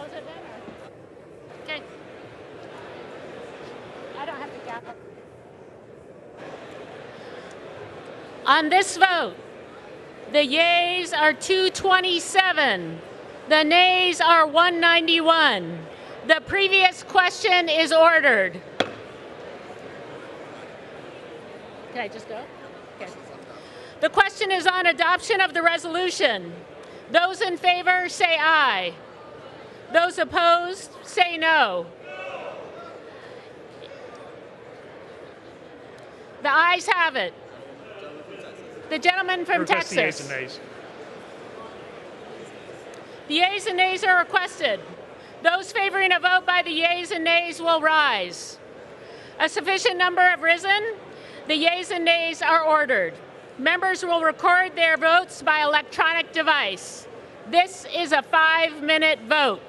close it then? Or? Okay. I don't have to gavel. On this vote, the yeas are 227. The nays are 191. The previous question is ordered. Can I just go? Okay. The question is on adoption of the resolution. Those in favor say aye. Those opposed say no. The ayes have it. The gentleman from Request the yeas Texas. and nays. The yeas and nays are requested. Those favoring a vote by the yeas and nays will rise. A sufficient number have risen. The yeas and nays are ordered. Members will record their votes by electronic device. This is a 5-minute vote.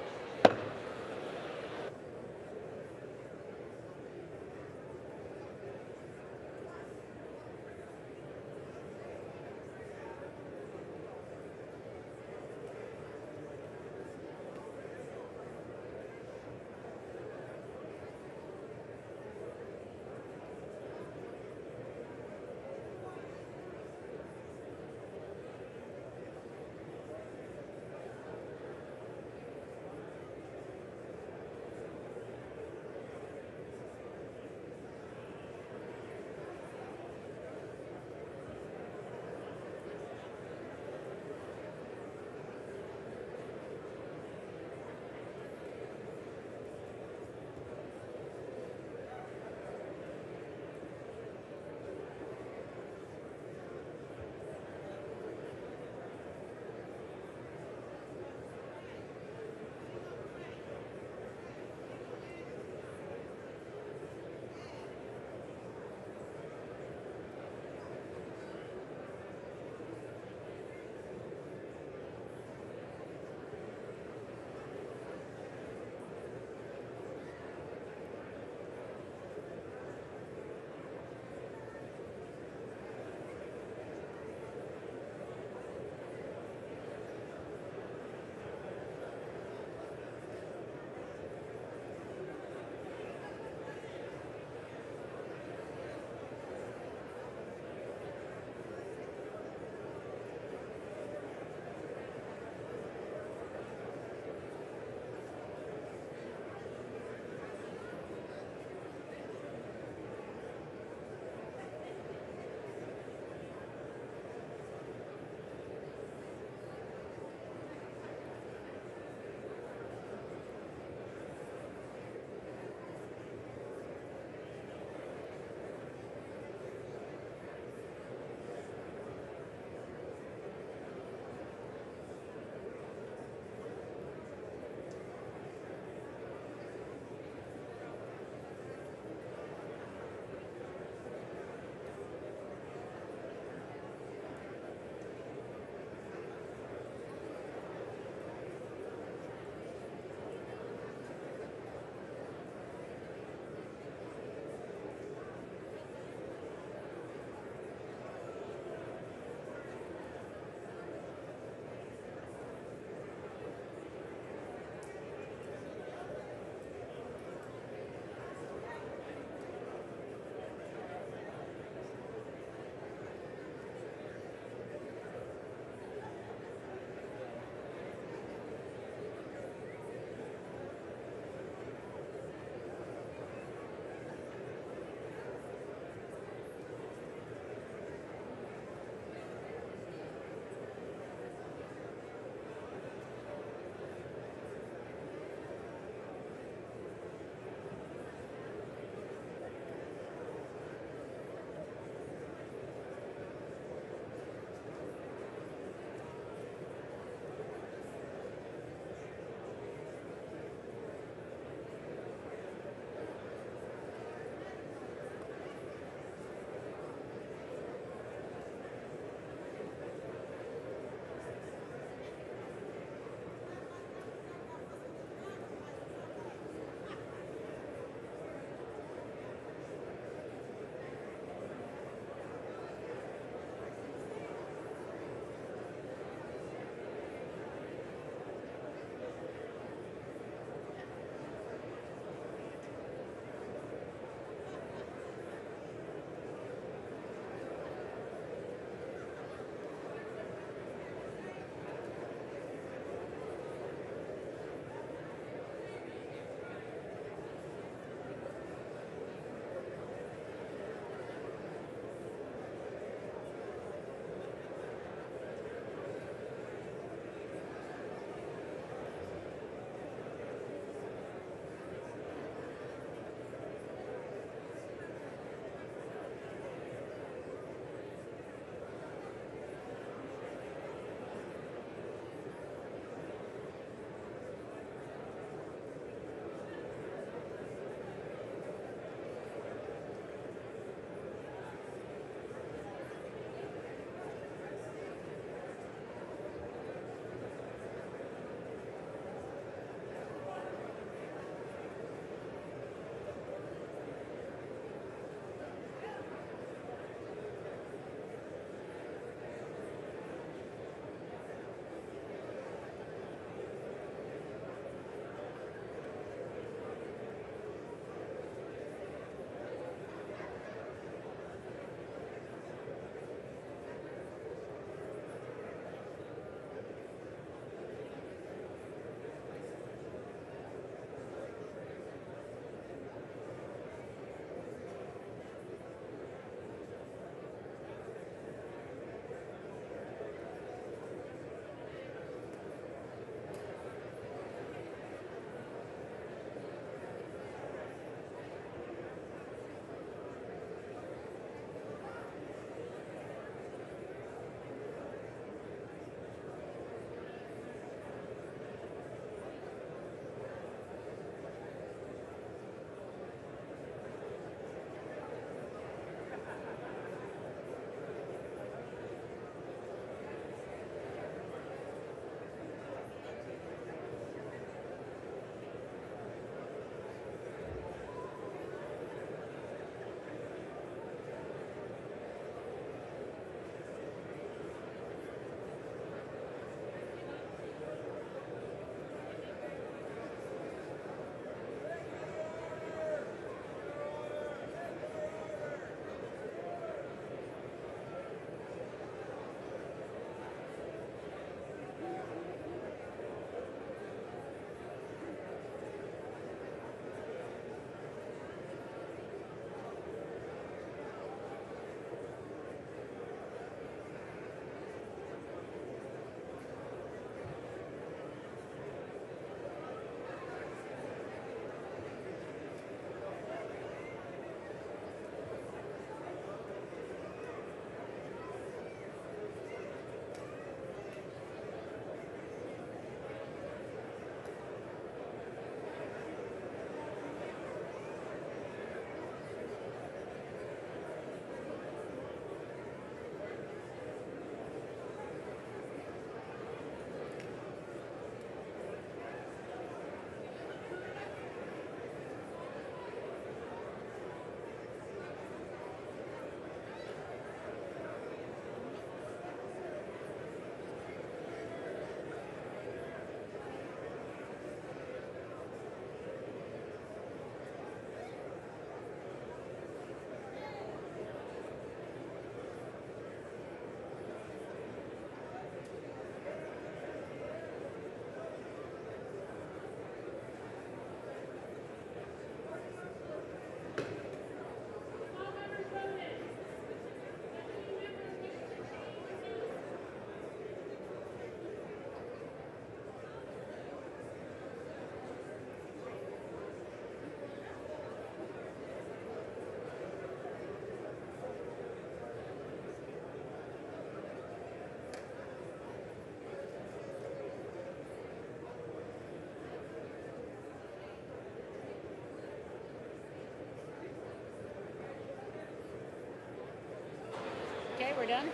we're done.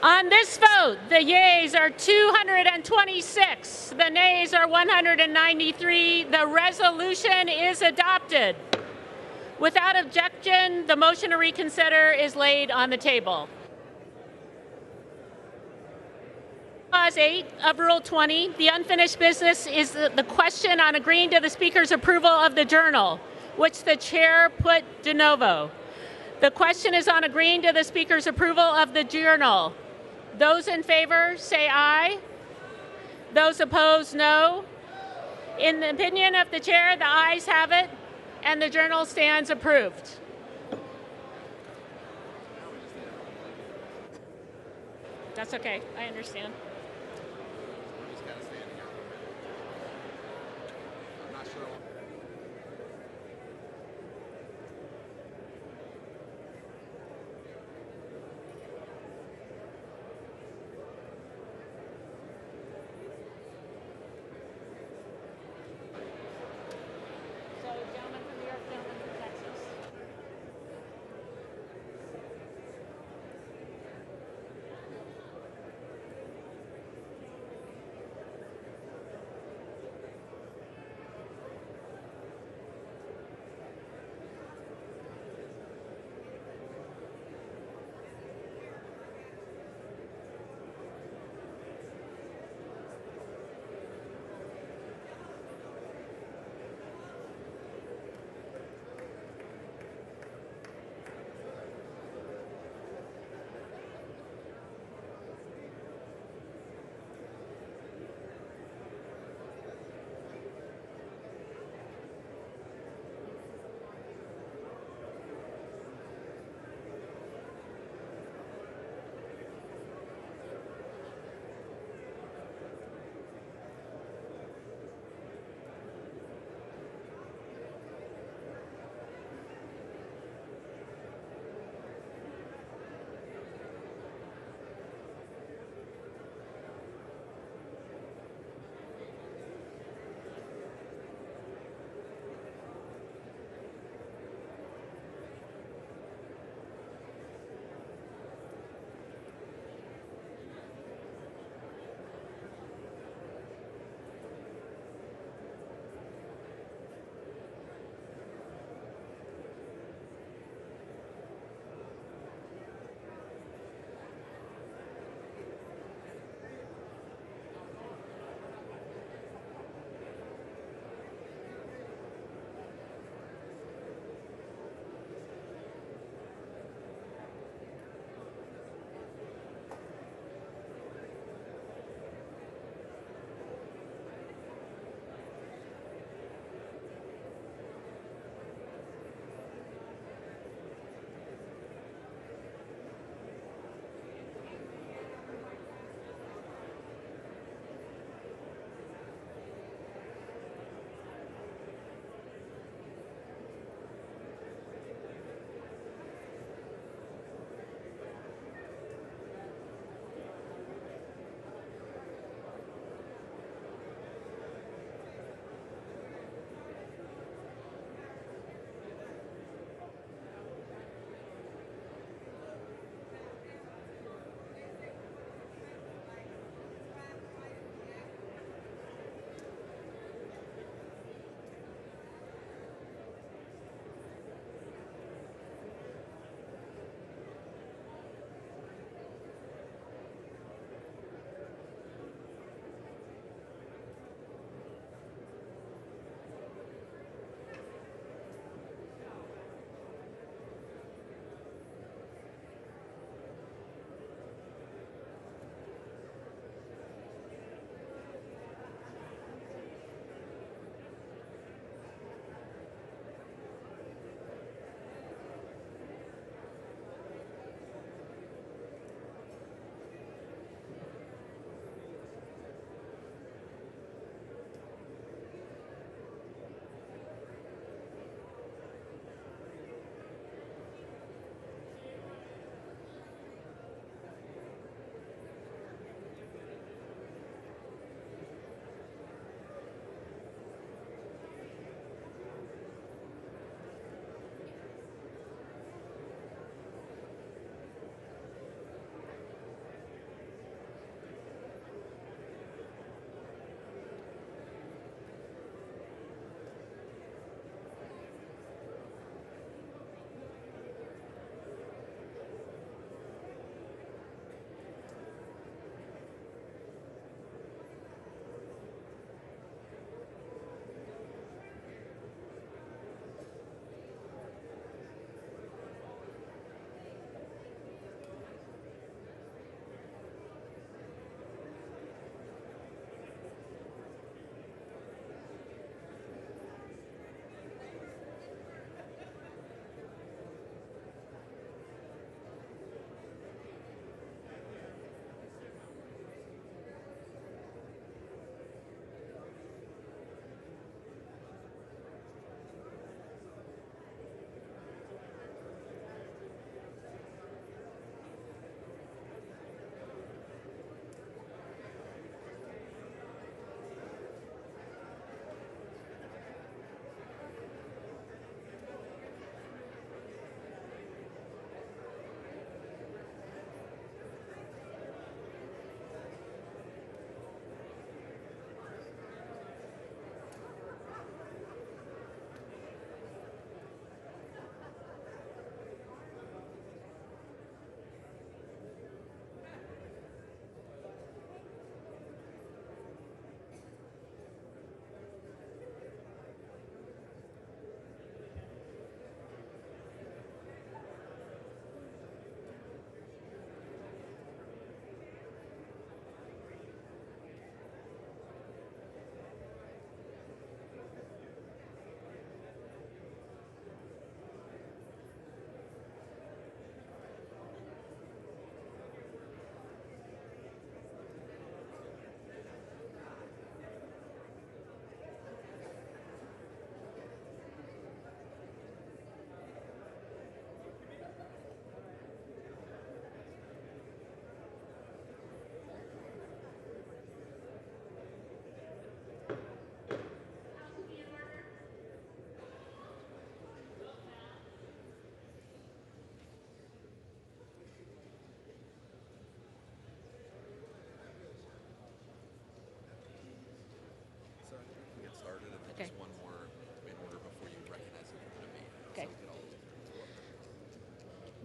On this vote, the yeas are 226, the nays are 193. The resolution is adopted. Without objection, the motion to reconsider is laid on the table. Clause 8 of Rule 20, the unfinished business is the question on agreeing to the Speaker's approval of the journal, which the chair put de novo. The question is on agreeing to the Speaker's approval of the journal. Those in favor say aye. Those opposed, no. In the opinion of the chair, the ayes have it, and the journal stands approved. That's okay, I understand.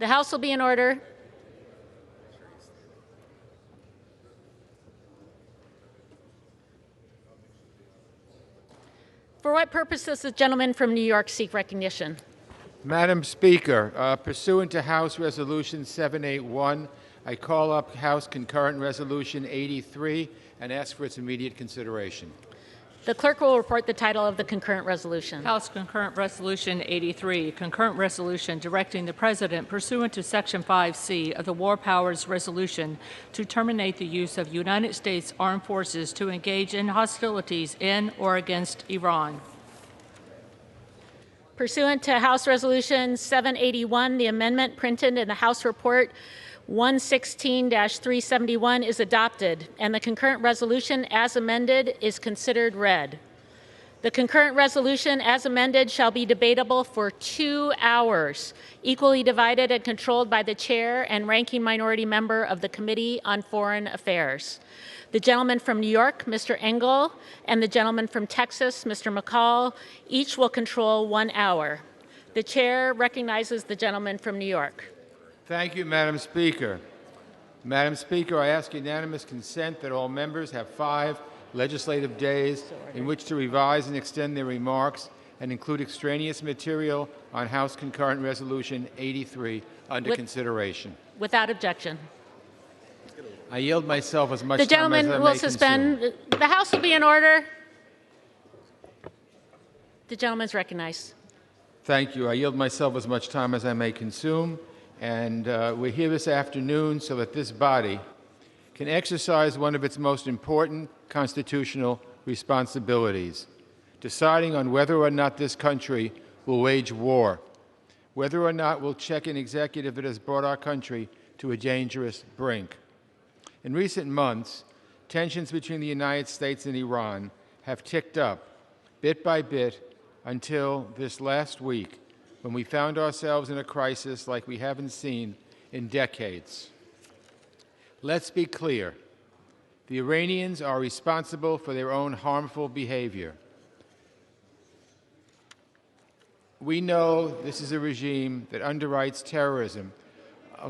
The House will be in order. For what purpose does the gentleman from New York seek recognition? Madam Speaker, pursuant to House Resolution 781, I call up House Concurrent Resolution 83 and ask for its immediate consideration. The clerk will report the title of the concurrent resolution. House Concurrent Resolution 83, concurrent resolution directing the President, pursuant to Section 5C of the War Powers Resolution, to terminate the use of United States Armed Forces to engage in hostilities in or against Iran. Pursuant to House Resolution 781, the amendment printed in the House Report 116-371 is adopted, and the concurrent resolution as amended is considered read. The concurrent resolution as amended shall be debatable for 2 hours, equally divided and controlled by the chair and ranking minority member of the Committee on Foreign Affairs. The gentleman from New York, Mr. Engel, and the gentleman from Texas, Mr. McCall, each will control 1 hour. The chair recognizes the gentleman from New York. Thank you, Madam Speaker. Madam Speaker, I ask unanimous consent that all members have 5 legislative days in which to revise and extend their remarks and include extraneous material on House Concurrent Resolution 83 under consideration. Without objection. I yield myself as much The time as I may gentleman will suspend. consume. The House will be in order. The gentleman is recognized. Thank you. I yield myself as much time as I may consume. And we're here this afternoon so that this body can exercise one of its most important constitutional responsibilities, deciding on whether or not this country will wage war, whether or not we'll check an executive that has brought our country to a dangerous brink. In recent months, tensions between the United States and Iran have ticked up bit by bit until this last week, when we found ourselves in a crisis like we haven't seen in decades. Let's be clear. The Iranians are responsible for their own harmful behavior. We know this is a regime that underwrites terrorism.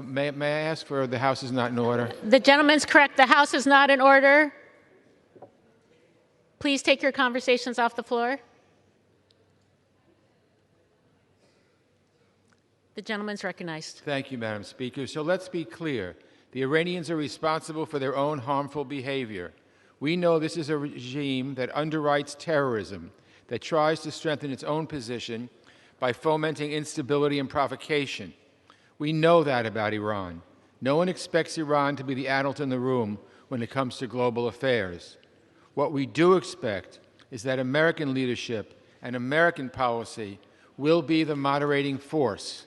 May I ask for the House is not in order? The gentleman's correct. The House is not in order. Please take your conversations off the floor. The gentleman's recognized. Thank you, Madam Speaker. So let's be clear. The Iranians are responsible for their own harmful behavior. We know this is a regime that underwrites terrorism, that tries to strengthen its own position by fomenting instability and provocation. We know that about Iran. No one expects Iran to be the adult in the room when it comes to global affairs. What we do expect is that American leadership and American policy will be the moderating force.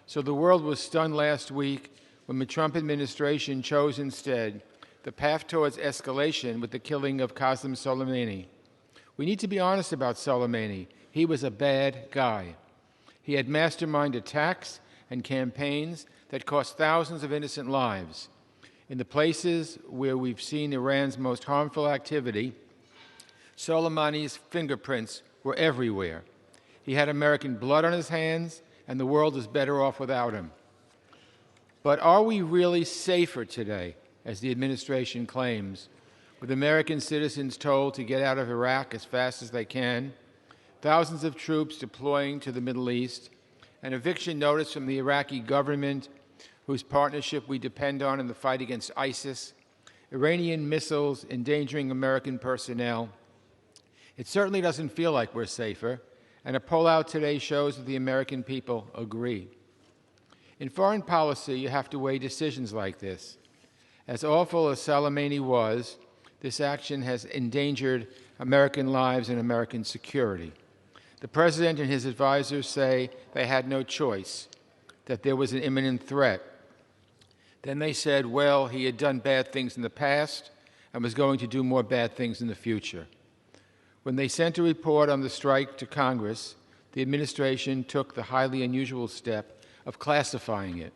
So the world was stunned last week when the Trump administration chose instead the path towards escalation with the killing of Qasem Soleimani. We need to be honest about Soleimani. He was a bad guy. He had masterminded attacks and campaigns that cost thousands of innocent lives. In the places where we've seen Iran's most harmful activity, Soleimani's fingerprints were everywhere. He had American blood on his hands, and the world is better off without him. But are we really safer today, as the administration claims, with American citizens told to get out of Iraq as fast as they can, thousands of troops deploying to the Middle East, an eviction notice from the Iraqi government, whose partnership we depend on in the fight against ISIS, Iranian missiles endangering American personnel? It certainly doesn't feel like we're safer, and a poll out today shows that the American people agree. In foreign policy, you have to weigh decisions like this. As awful as Soleimani was, this action has endangered American lives and American security. The President and his advisors say they had no choice, that there was an imminent threat. Then they said, well, he had done bad things in the past and was going to do more bad things in the future. When they sent a report on the strike to Congress, the administration took the highly unusual step of classifying it.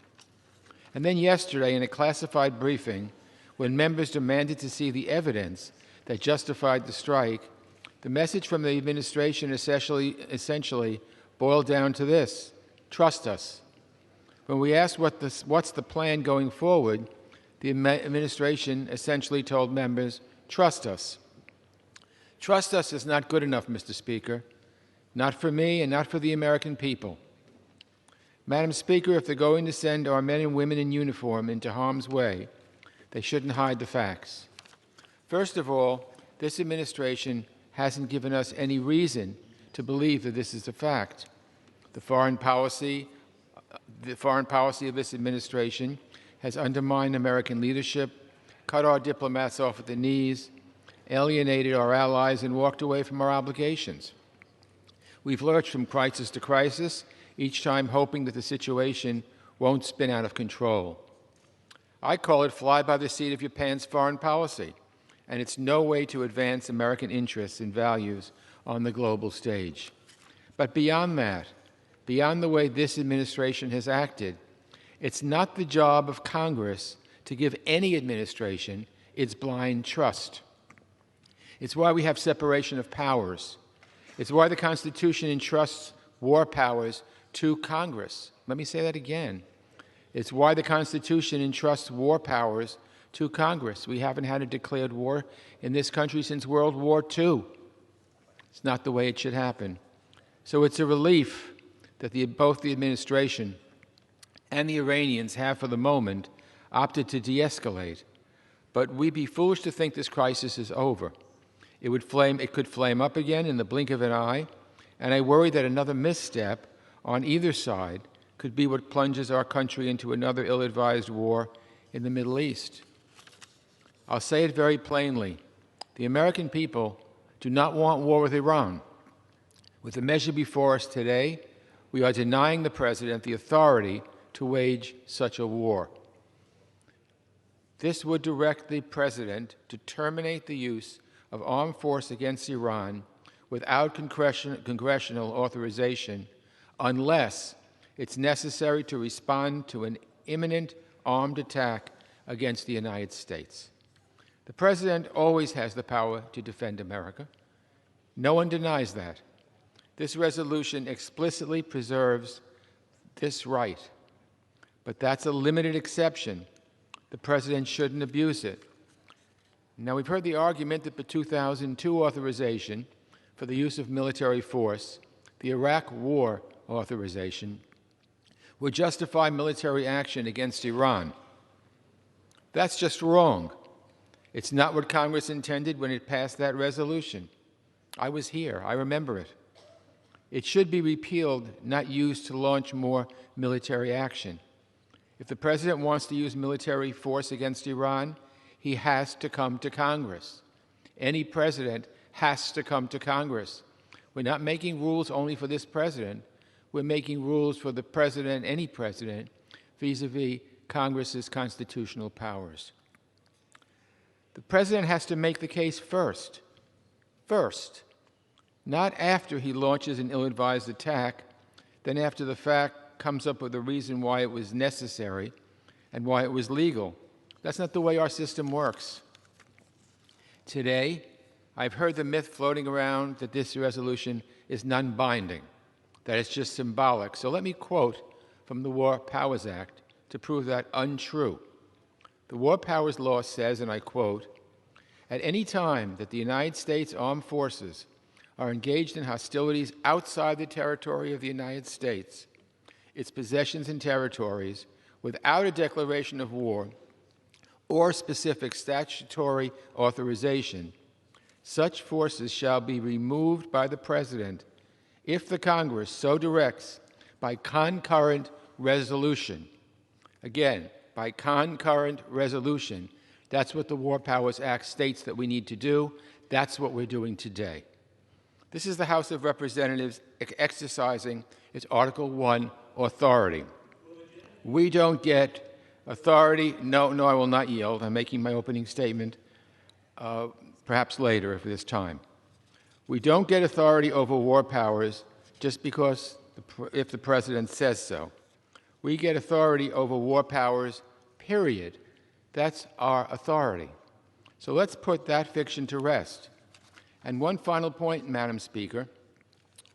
And then yesterday, in a classified briefing, when members demanded to see the evidence that justified the strike, the message from the administration essentially boiled down to this: trust us. When we asked what's the plan going forward, the administration essentially told members, trust us. Trust us is not good enough, Mr. Speaker, not for me and not for the American people. Madam Speaker, if they're going to send our men and women in uniform into harm's way, they shouldn't hide the facts. First of all, this administration hasn't given us any reason to believe that this is a fact. The foreign policy of this administration has undermined American leadership, cut our diplomats off at the knees, alienated our allies, and walked away from our obligations. We've lurched from crisis to crisis, each time hoping that the situation won't spin out of control. I call it fly by the seat of your pants foreign policy, and it's no way to advance American interests and values on the global stage. But beyond that, beyond the way this administration has acted, it's not the job of Congress to give any administration its blind trust. It's why we have separation of powers. It's why the Constitution entrusts war powers to Congress. Let me say that again. It's why the Constitution entrusts war powers to Congress. We haven't had a declared war in this country since World War II. It's not the way it should happen. So it's a relief that both the administration and the Iranians have, for the moment, opted to de-escalate. But we'd be foolish to think this crisis is over. It could flame up again in the blink of an eye, and I worry that another misstep on either side could be what plunges our country into another ill-advised war in the Middle East. I'll say it very plainly. The American people do not want war with Iran. With the measure before us today, we are denying the President the authority to wage such a war. This would direct the President to terminate the use of armed force against Iran without congressional authorization unless it's necessary to respond to an imminent armed attack against the United States. The President always has the power to defend America. No one denies that. This resolution explicitly preserves this right, but that's a limited exception. The President shouldn't abuse it. Now, we've heard the argument that the 2002 authorization for the use of military force, the Iraq War authorization, would justify military action against Iran. That's just wrong. It's not what Congress intended when it passed that resolution. I was here. I remember it. It should be repealed, not used to launch more military action. If the President wants to use military force against Iran, he has to come to Congress. Any president has to come to Congress. We're not making rules only for this president. We're making rules for the president, any president, vis-a-vis Congress's constitutional powers. The President has to make the case first, not after he launches an ill-advised attack, then after the fact comes up with a reason why it was necessary and why it was legal. That's not the way our system works. Today, I've heard the myth floating around that this resolution is non-binding, that it's just symbolic. So let me quote from the War Powers Act to prove that untrue. The War Powers Law says, and I quote, "At any time that the United States Armed Forces are engaged in hostilities outside the territory of the United States, its possessions and territories, without a declaration of war or specific statutory authorization, such forces shall be removed by the President if the Congress so directs by concurrent resolution." Again, by concurrent resolution. That's what the War Powers Act states that we need to do. That's what we're doing today. This is the House of Representatives exercising its Article I authority. We don't get authority. No, I will not yield. I'm making my opening statement perhaps later if there's time. We don't get authority over war powers just because if the President says so. We get authority over war powers, period. That's our authority. So let's put that fiction to rest. And one final point, Madam Speaker,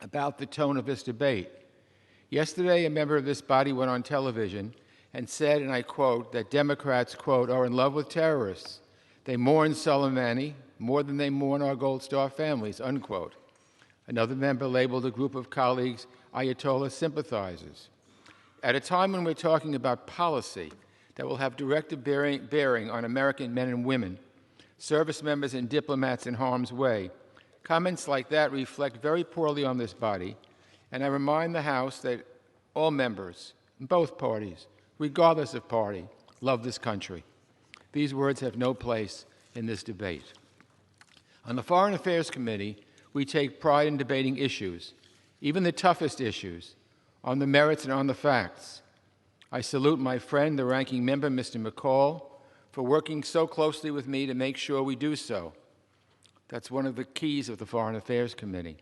about the tone of this debate. Yesterday, a member of this body went on television and said, and I quote, that Democrats, quote, are in love with terrorists. They mourn Soleimani more than they mourn our Gold Star families, unquote. Another member labeled a group of colleagues Ayatollah sympathizers. At a time when we're talking about policy that will have direct bearing on American men and women, service members and diplomats in harm's way, comments like that reflect very poorly on this body, and I remind the House that all members, in both parties, regardless of party, love this country. These words have no place in this debate. On the Foreign Affairs Committee, we take pride in debating issues, even the toughest issues, on the merits and on the facts. I salute my friend, the ranking member, Mr. McCall, for working so closely with me to make sure we do so. That's one of the keys of the Foreign Affairs Committee.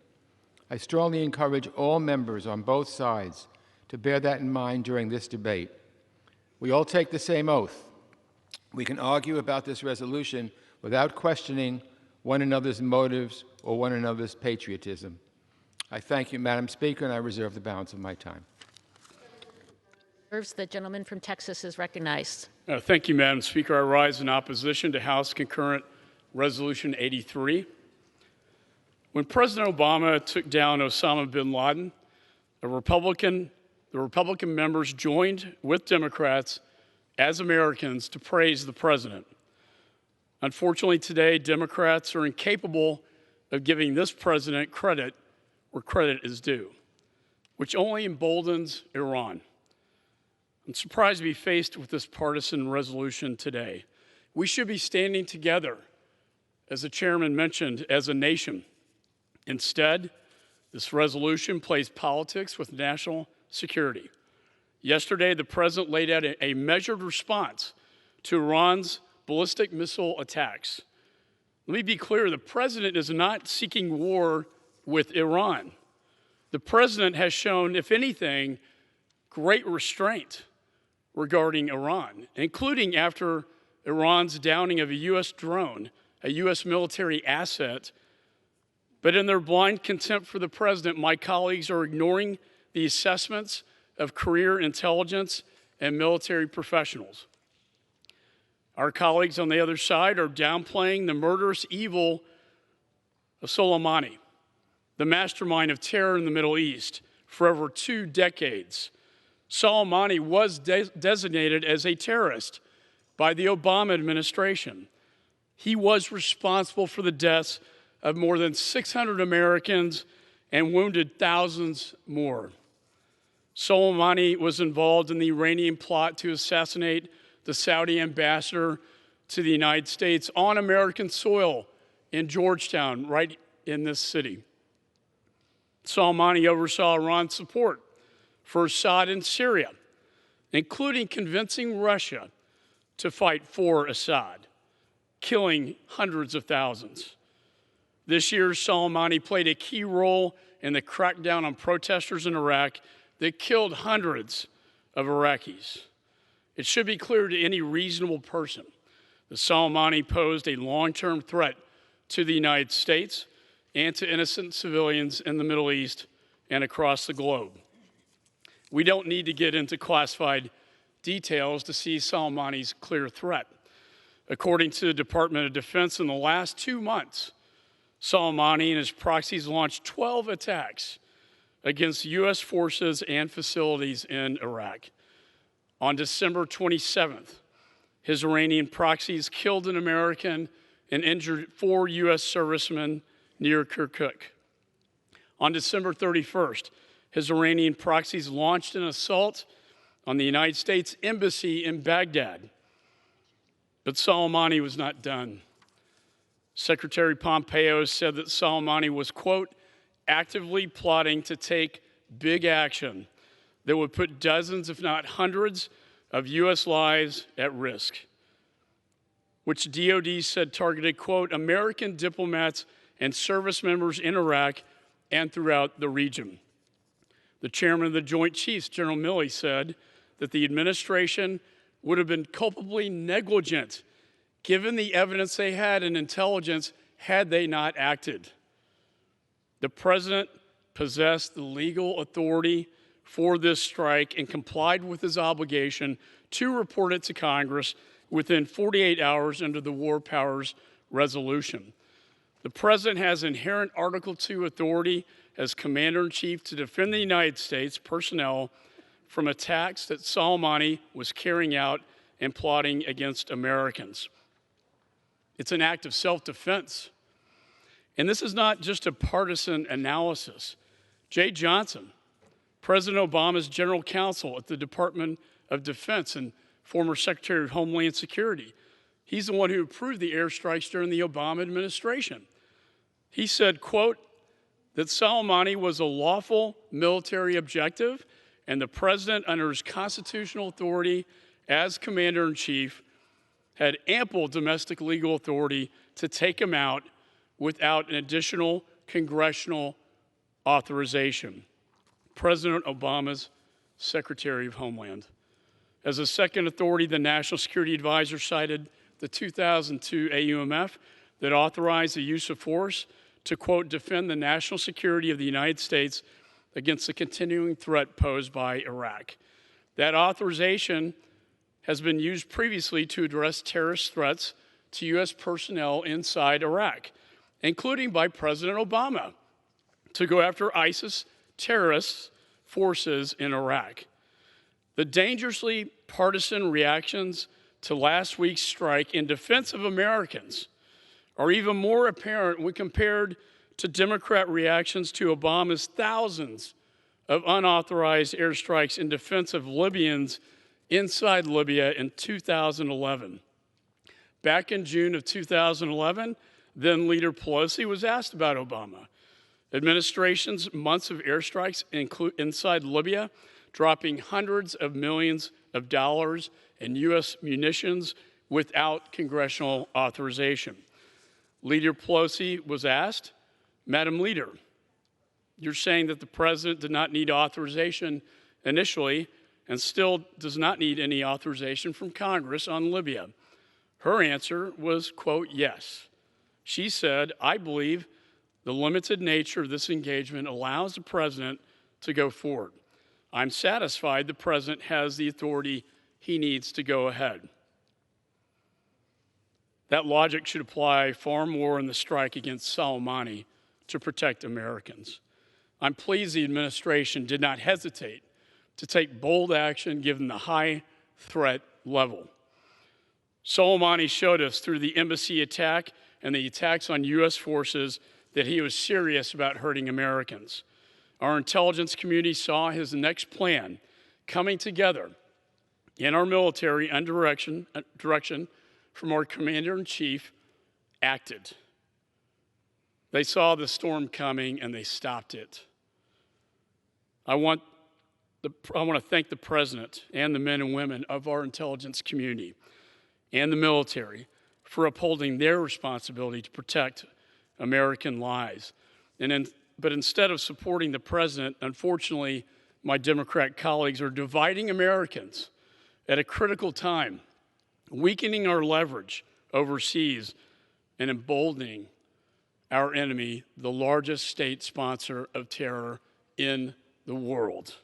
I strongly encourage all members on both sides to bear that in mind during this debate. We all take the same oath. We can argue about this resolution without questioning one another's motives or one another's patriotism. I thank you, Madam Speaker, and I reserve the balance of my time. The gentleman from Texas is recognized. Thank you, Madam Speaker. I rise in opposition to House Concurrent Resolution 83. When President Obama took down Osama bin Laden, the Republican members joined with Democrats as Americans to praise the president. Unfortunately, today, Democrats are incapable of giving this president credit where credit is due, which only emboldens Iran. I'm surprised to be faced with this partisan resolution today. We should be standing together, as the chairman mentioned, as a nation. Instead, this resolution plays politics with national security. Yesterday, the president laid out a measured response to Iran's ballistic missile attacks. Let me be clear, the president is not seeking war with Iran. The president has shown, if anything, great restraint regarding Iran, including after Iran's downing of a U.S. drone, a U.S. military asset. But in their blind contempt for the president, my colleagues are ignoring the assessments of career intelligence and military professionals. Our colleagues on the other side are downplaying the murderous evil of Soleimani, the mastermind of terror in the Middle East for over 2 decades. Soleimani was designated as a terrorist by the Obama administration. He was responsible for the deaths of more than 600 Americans and wounded thousands more. Soleimani was involved in the Iranian plot to assassinate the Saudi ambassador to the United States on American soil in Georgetown, right in this city. Soleimani oversaw Iran's support for Assad in Syria, including convincing Russia to fight for Assad, killing hundreds of thousands. This year, Soleimani played a key role in the crackdown on protesters in Iraq that killed hundreds of Iraqis. It should be clear to any reasonable person that Soleimani posed a long-term threat to the United States and to innocent civilians in the Middle East and across the globe. We don't need to get into classified details to see Soleimani's clear threat. According to the Department of Defense, in the last 2 months, Soleimani and his proxies launched 12 attacks against U.S. forces and facilities in Iraq. On December 27th, his Iranian proxies killed an American and injured 4 U.S. servicemen near Kirkuk. On December 31st, his Iranian proxies launched an assault on the United States Embassy in Baghdad. But Soleimani was not done. Secretary Pompeo said that Soleimani was, quote, actively plotting to take big action that would put dozens, if not hundreds, of U.S. lives at risk, which DOD said targeted, quote, American diplomats and service members in Iraq and throughout the region. The chairman of the Joint Chiefs, General Milley, said that the administration would have been culpably negligent given the evidence they had in intelligence had they not acted. The president possessed the legal authority for this strike and complied with his obligation to report it to Congress within 48 hours under the War Powers Resolution. The President has inherent Article II authority as Commander-in-Chief to defend the United States personnel from attacks that Soleimani was carrying out and plotting against Americans. It's an act of self-defense. And this is not just a partisan analysis. Jay Johnson, President Obama's general counsel at the Department of Defense and former Secretary of Homeland Security, he's the one who approved the airstrikes during the Obama administration. He said, quote, that Soleimani was a lawful military objective and the President, under his constitutional authority as Commander-in-Chief, had ample domestic legal authority to take him out without an additional congressional authorization. President Obama's Secretary of Homeland. As a second authority, the National Security Advisor cited the 2002 AUMF that authorized the use of force to, quote, defend the national security of the United States against the continuing threat posed by Iraq. That authorization has been used previously to address terrorist threats to U.S. personnel inside Iraq, including by President Obama, to go after ISIS terrorist forces in Iraq. The dangerously partisan reactions to last week's strike in defense of Americans are even more apparent when compared to Democrat reactions to Obama's thousands of unauthorized airstrikes in defense of Libyans inside Libya in 2011. Back in June of 2011, then Leader Pelosi was asked about Obama administration's months of airstrikes inside Libya, dropping hundreds of millions of dollars in U.S. munitions without congressional authorization. Leader Pelosi was asked, Madam Leader, you're saying that the President did not need authorization initially and still does not need any authorization from Congress on Libya. Her answer was, quote, yes. She said, I believe the limited nature of this engagement allows the President to go forward. I'm satisfied the President has the authority he needs to go ahead. That logic should apply far more in the strike against Soleimani to protect Americans. I'm pleased the administration did not hesitate to take bold action given the high threat level. Soleimani showed us through the embassy attack and the attacks on U.S. forces that he was serious about hurting Americans. Our intelligence community saw his next plan coming together in our military under direction from our Commander-in-Chief acted. They saw the storm coming and they stopped it. I want to thank the President and the men and women of our intelligence community and the military for upholding their responsibility to protect American lives. But instead of supporting the President, unfortunately, my Democrat colleagues are dividing Americans at a critical time, weakening our leverage overseas and emboldening our enemy, the largest state sponsor of terror in the world.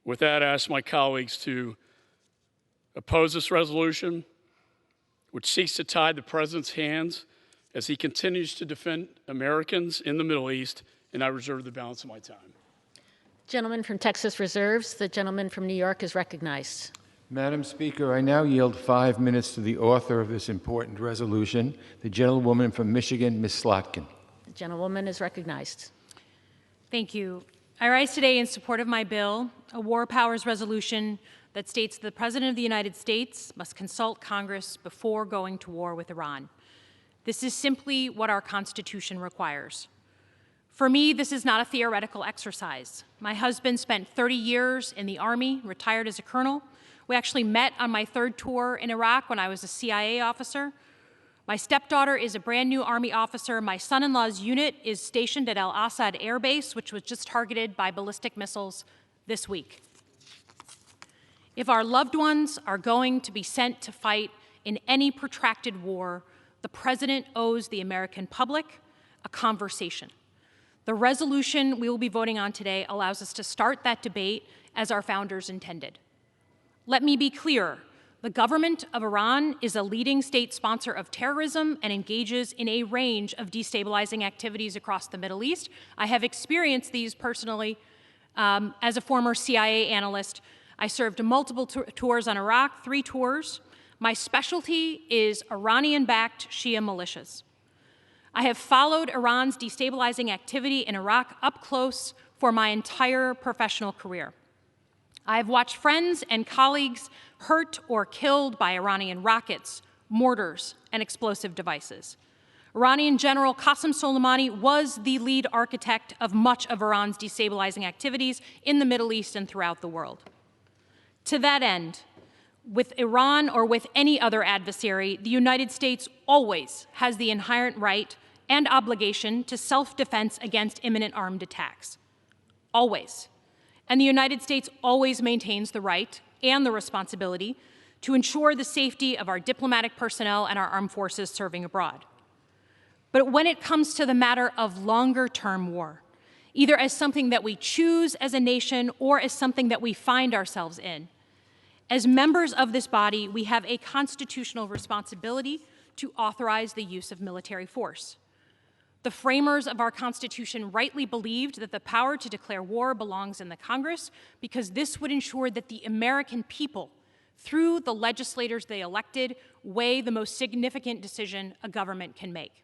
With that, I ask my colleagues to oppose this resolution, which seeks to tie the President's hands as he continues to defend Americans in the Middle East, and I reserve the balance of my time. Gentleman from Texas reserves. The gentleman from New York is recognized. Madam Speaker, I now yield 5 minutes to the author of this important resolution, the gentlewoman from Michigan, Ms. Slotkin. The gentlewoman is recognized. Thank you. I rise today in support of my bill, a war powers resolution that states the President of the United States must consult Congress before going to war with Iran. This is simply what our Constitution requires. For me, this is not a theoretical exercise. My husband spent 30 years in the Army, retired as a colonel. We actually met on my third tour in Iraq when I was a CIA officer. My stepdaughter is a brand new Army officer. My son-in-law's unit is stationed at Al Asad Air Base, which was just targeted by ballistic missiles this week. If our loved ones are going to be sent to fight in any protracted war, the President owes the American public a conversation. The resolution we will be voting on today allows us to start that debate as our founders intended. Let me be clear. The government of Iran is a leading state sponsor of terrorism and engages in a range of destabilizing activities across the Middle East. I have experienced these personally as a former CIA analyst. I served multiple tours on Iraq, 3 tours. My specialty is Iranian-backed Shia militias. I have followed Iran's destabilizing activity in Iraq up close for my entire professional career. I have watched friends and colleagues hurt or killed by Iranian rockets, mortars, and explosive devices. Iranian General Qasem Soleimani was the lead architect of much of Iran's destabilizing activities in the Middle East and throughout the world. To that end, with Iran or with any other adversary, the United States always has the inherent right and obligation to self-defense against imminent armed attacks. Always. And the United States always maintains the right and the responsibility to ensure the safety of our diplomatic personnel and our armed forces serving abroad. But when it comes to the matter of longer-term war, either as something that we choose as a nation or as something that we find ourselves in, as members of this body, we have a constitutional responsibility to authorize the use of military force. The framers of our Constitution rightly believed that the power to declare war belongs in the Congress because this would ensure that the American people, through the legislators they elected, weigh the most significant decision a government can make.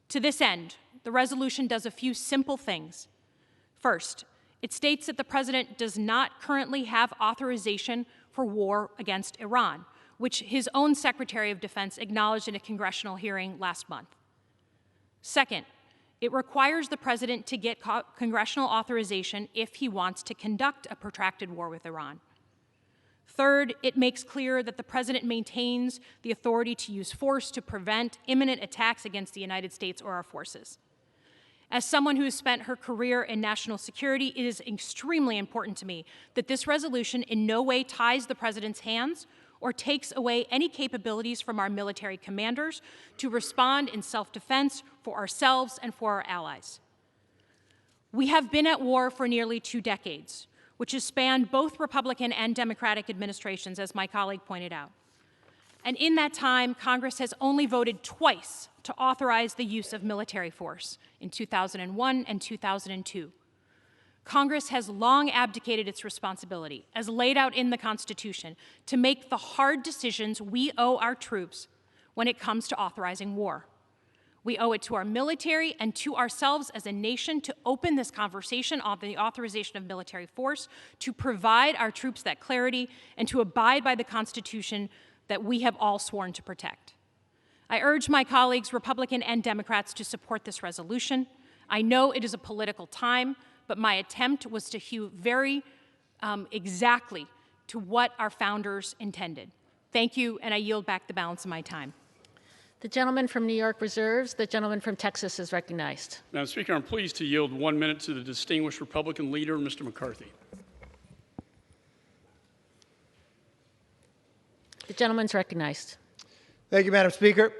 To this end, the resolution does a few simple things. First, it states that the President does not currently have authorization for war against Iran, which his own Secretary of Defense acknowledged in a congressional hearing last month. Second, it requires the President to get congressional authorization if he wants to conduct a protracted war with Iran. Third, it makes clear that the President maintains the authority to use force to prevent imminent attacks against the United States or our forces. As someone who has spent her career in national security, it is extremely important to me that this resolution in no way ties the President's hands or takes away any capabilities from our military commanders to respond in self-defense for ourselves and for our allies. We have been at war for nearly 2 decades, which has spanned both Republican and Democratic administrations, as my colleague pointed out. And in that time, Congress has only voted twice to authorize the use of military force, in 2001 and 2002. Congress has long abdicated its responsibility, as laid out in the Constitution, to make the hard decisions we owe our troops when it comes to authorizing war. We owe it to our military and to ourselves as a nation to open this conversation on the authorization of military force, to provide our troops that clarity, and to abide by the Constitution that we have all sworn to protect. I urge my colleagues, Republican and Democrats, to support this resolution. I know it is a political time, but my attempt was to hew very exactly to what our founders intended. Thank you, and I yield back the balance of my time. The gentleman from New York reserves. The gentleman from Texas is recognized. Madam Speaker, I'm pleased to yield 1 minute to the distinguished Republican leader, Mr. McCarthy. The gentleman's recognized. Thank you, Madam Speaker.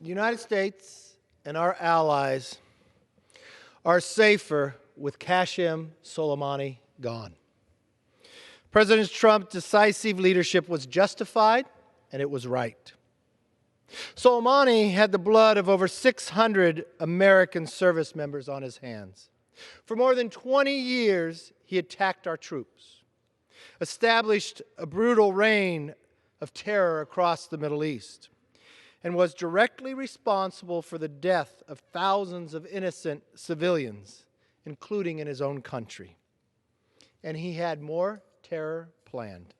The United States and our allies are safer with Qasem Soleimani gone. President Trump's decisive leadership was justified, and it was right. Soleimani had the blood of over 600 American service members on his hands. For more than 20 years, he attacked our troops, established a brutal reign of terror across the Middle East, and was directly responsible for the death of thousands of innocent civilians, including in his own country. And he had more terror planned.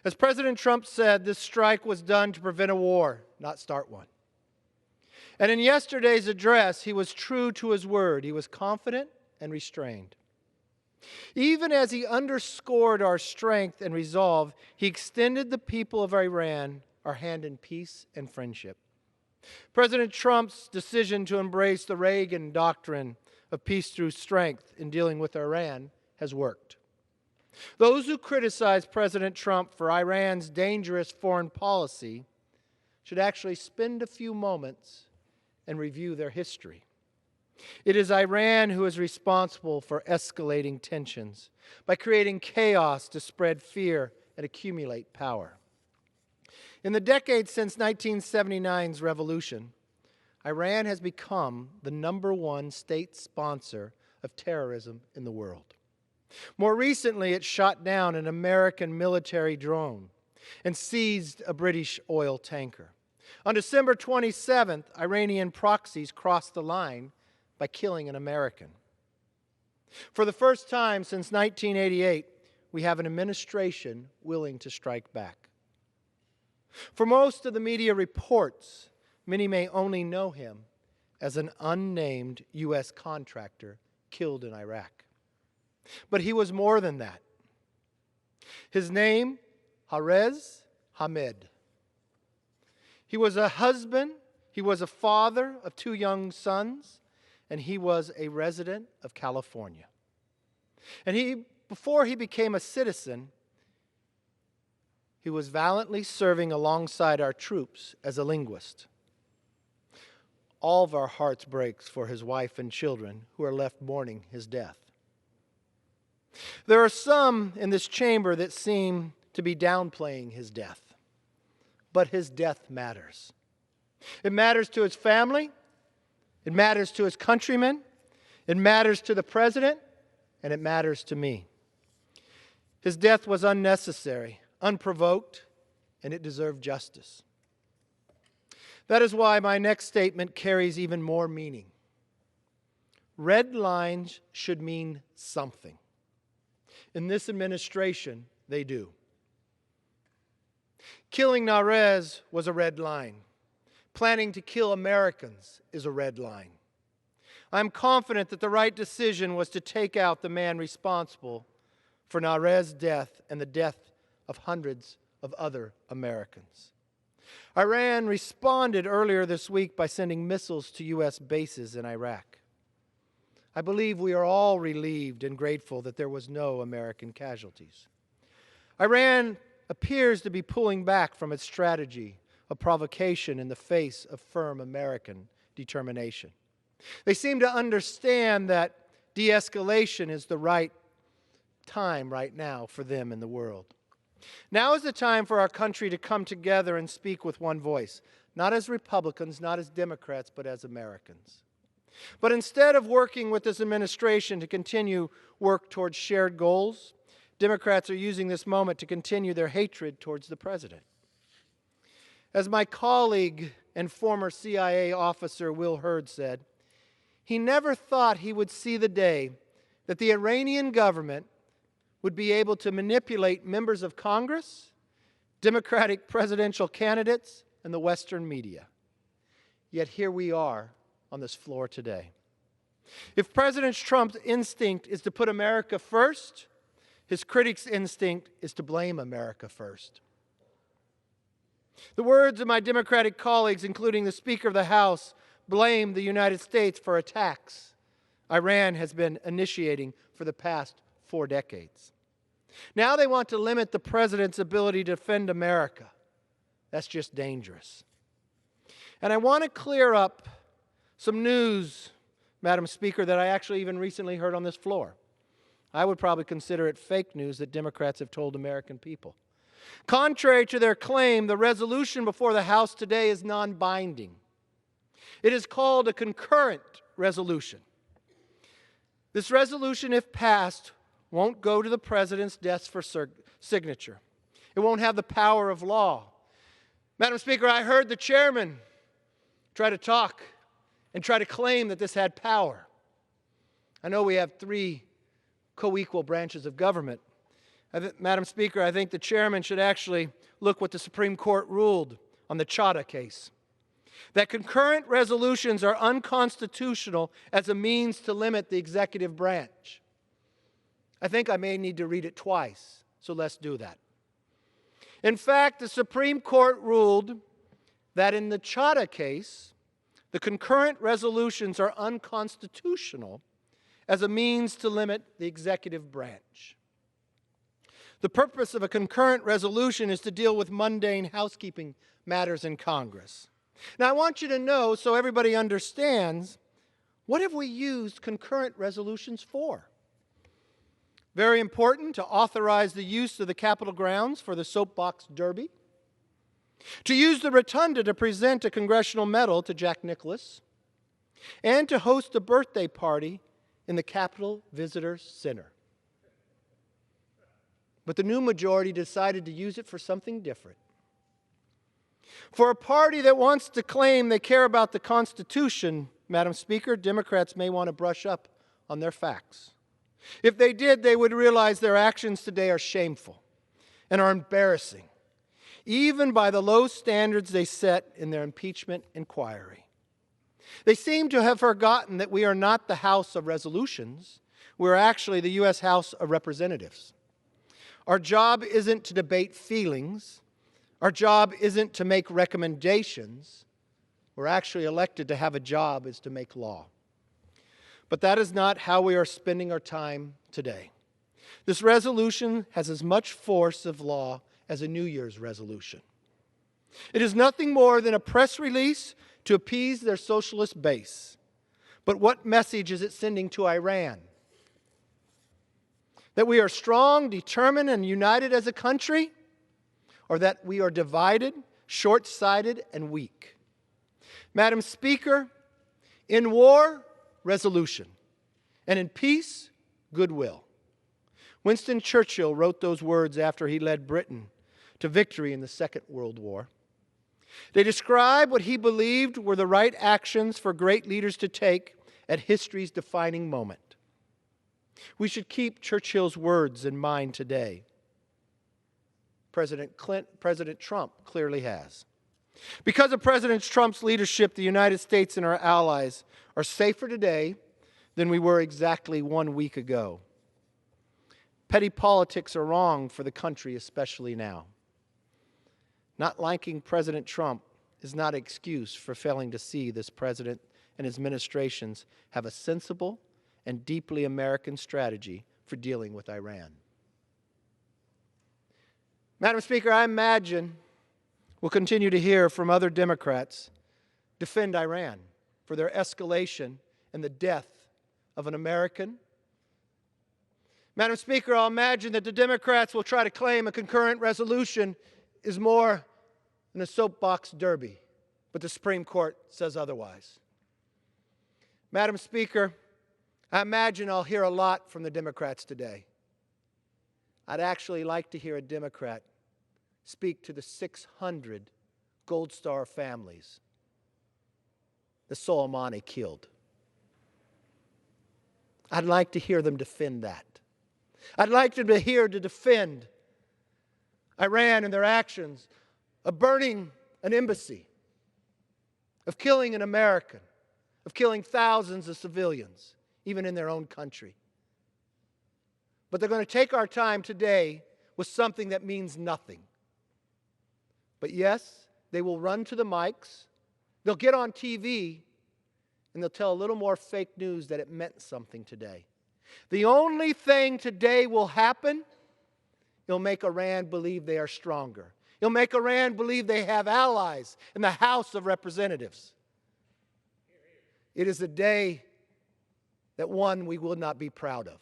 As President Trump said, this strike was done to prevent a war, not start one. And in yesterday's address, he was true to his word. He was confident and restrained. Even as he underscored our strength and resolve, he extended the people of Iran our hand in peace and friendship. President Trump's decision to embrace the Reagan doctrine of peace through strength in dealing with Iran has worked. Those who criticize President Trump for Iran's dangerous foreign policy should actually spend a few moments and review their history. It is Iran who is responsible for escalating tensions by creating chaos to spread fear and accumulate power. In the decades since 1979's revolution, Iran has become the #1 state sponsor of terrorism in the world. More recently, it shot down an American military drone and seized a British oil tanker. On December 27th, Iranian proxies crossed the line by killing an American. For the first time since 1988, we have an administration willing to strike back. For most of the media reports, many may only know him as an unnamed U.S. contractor killed in Iraq. But he was more than that. His name, Harez Hamed. He was a husband, he was a father of 2 young sons, and he was a resident of California. And before he became a citizen, he was valiantly serving alongside our troops as a linguist. All of our hearts breaks for his wife and children who are left mourning his death. There are some in this chamber that seem to be downplaying his death. But his death matters. It matters to his family. It matters to his countrymen. It matters to the president. And it matters to me. His death was unnecessary, unprovoked, and it deserved justice. That is why my next statement carries even more meaning. Red lines should mean something. In this administration, they do. Killing Narez was a red line. Planning to kill Americans is a red line. I'm confident that the right decision was to take out the man responsible for Narez's death and the death of hundreds of other Americans. Iran responded earlier this week by sending missiles to U.S. bases in Iraq. I believe we are all relieved and grateful that there was no American casualties. Iran appears to be pulling back from its strategy of provocation in the face of firm American determination. They seem to understand that de-escalation is the right time right now for them in the world. Now is the time for our country to come together and speak with one voice, not as Republicans, not as Democrats, but as Americans. But instead of working with this administration to continue work towards shared goals, Democrats are using this moment to continue their hatred towards the president. As my colleague and former CIA officer Will Hurd said, he never thought he would see the day that the Iranian government would be able to manipulate members of Congress, Democratic presidential candidates, and the Western media. Yet here we are on this floor today. If President Trump's instinct is to put America first, his critics' instinct is to blame America first. The words of my Democratic colleagues, including the Speaker of the House, blame the United States for attacks Iran has been initiating for the past 4 decades. Now they want to limit the president's ability to defend America. That's just dangerous. And I want to clear up some news, Madam Speaker, that I actually even recently heard on this floor. I would probably consider it fake news that Democrats have told American people. Contrary to their claim, the resolution before the House today is non-binding. It is called a concurrent resolution. This resolution, if passed, won't go to the President's desk for signature. It won't have the power of law. Madam Speaker, I heard the chairman try to talk and try to claim that this had power. I know we have 3 co-equal branches of government. Madam Speaker, I think the chairman should actually look what the Supreme Court ruled on the Chadha case. That concurrent resolutions are unconstitutional as a means to limit the executive branch. I think I may need to read it twice, so let's do that. In fact, the Supreme Court ruled that in the Chadha case, the concurrent resolutions are unconstitutional as a means to limit the executive branch. The purpose of a concurrent resolution is to deal with mundane housekeeping matters in Congress. Now, I want you to know, so everybody understands, What have we used concurrent resolutions for? Very important, to authorize the use of the Capitol grounds for the soapbox derby, to use the rotunda to present a congressional medal to Jack Nicklaus, and to host a birthday party in the Capitol Visitor Center. But the new majority decided to use it for something different. For a party that wants to claim they care about the Constitution, Madam Speaker, Democrats may want to brush up on their facts. If they did, they would realize their actions today are shameful and are embarrassing, even by the low standards they set in their impeachment inquiry. They seem to have forgotten that we are not the House of Resolutions. We're actually the U.S. House of Representatives. Our job isn't to debate feelings. Our job isn't to make recommendations. We're actually elected to have a job is to make law. But that is not how we are spending our time today. This resolution has as much force of law as a New Year's resolution. It is nothing more than a press release to appease their socialist base. But what message is it sending to Iran? That we are strong, determined, and united as a country? Or that we are divided, short-sighted, and weak? Madam Speaker, in war, resolution, and in peace, goodwill. Winston Churchill wrote those words after he led Britain to victory in the Second World War. They describe what he believed were the right actions for great leaders to take at history's defining moment. We should keep Churchill's words in mind today. President Trump clearly has. Because of President Trump's leadership, the United States and our allies are safer today than we were exactly 1 week ago. Petty politics are wrong for the country, especially now. Not liking President Trump is not an excuse for failing to see this president and his administrations have a sensible and deeply American strategy for dealing with Iran. Madam Speaker, I imagine we'll continue to hear from other Democrats defend Iran for their escalation and the death of an American. Madam Speaker, I'll imagine that the Democrats will try to claim a concurrent resolution is more than a soapbox derby, but the Supreme Court says otherwise. Madam Speaker, I imagine I'll hear a lot from the Democrats today. I'd actually like to hear a Democrat speak to the 600 Gold Star families the Soleimani killed. I'd like to hear them defend that. I'd like them to hear to defend Iran and their actions of burning an embassy, of killing an American, of killing thousands of civilians, even in their own country. But they're going to take our time today with something that means nothing. But yes, they will run to the mics, they'll get on TV, and they'll tell a little more fake news that it meant something today. The only thing today will happen, it'll make Iran believe they are stronger. It'll make Iran believe they have allies in the House of Representatives. It is a day that one we will not be proud of.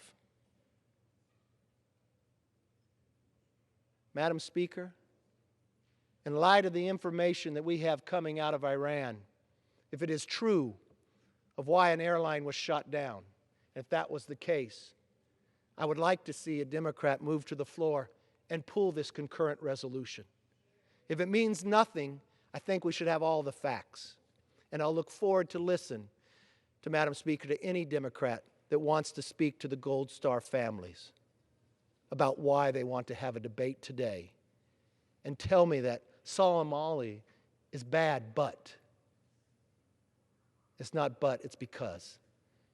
Madam Speaker, in light of the information that we have coming out of Iran, if it is true of why an airline was shot down, if that was the case, I would like to see a Democrat move to the floor and pull this concurrent resolution. If it means nothing, I think we should have all the facts. And I'll look forward to listen to, Madam Speaker, to any Democrat that wants to speak to the Gold Star families about why they want to have a debate today and tell me that Soleimani is bad, but. It's not but, it's because.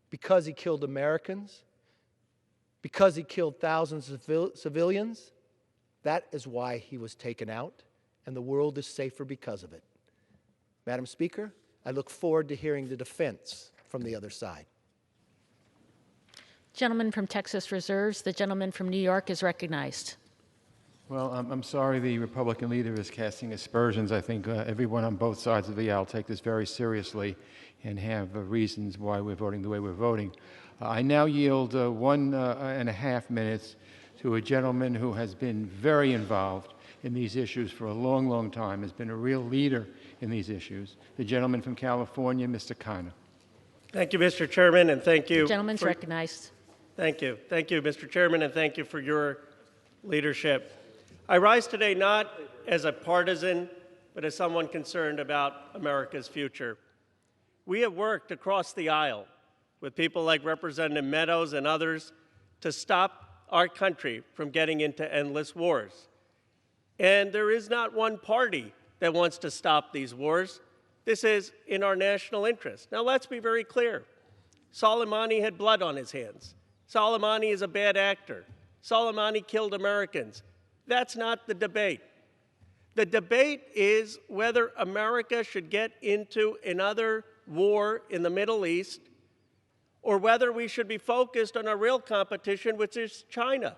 Because he killed Americans, because he killed thousands of civilians, that is why he was taken out, and the world is safer because of it. Madam Speaker, I look forward to hearing the defense from the other side. Gentleman from Texas reserves. The gentleman from New York is recognized. Well, I'm sorry the Republican leader is casting aspersions. I think everyone on both sides of the aisle take this very seriously and have reasons why we're voting the way we're voting. I now yield 1.5 minutes to a gentleman who has been very involved in these issues for a long, long time, has been a real leader in these issues. The gentleman from California, Mr. Khanna. Thank you, Mr. Chairman, and thank you. The gentleman's recognized. Thank you. Thank you, Mr. Chairman, and thank you for your leadership. I rise today not as a partisan, but as someone concerned about America's future. We have worked across the aisle with people like Representative Meadows and others to stop our country from getting into endless wars. And there is not one party that wants to stop these wars. This is in our national interest. Now, let's be very clear. Soleimani had blood on his hands. Soleimani is a bad actor. Soleimani killed Americans. That's not the debate. The debate is whether America should get into another war in the Middle East or whether we should be focused on our real competition, which is China.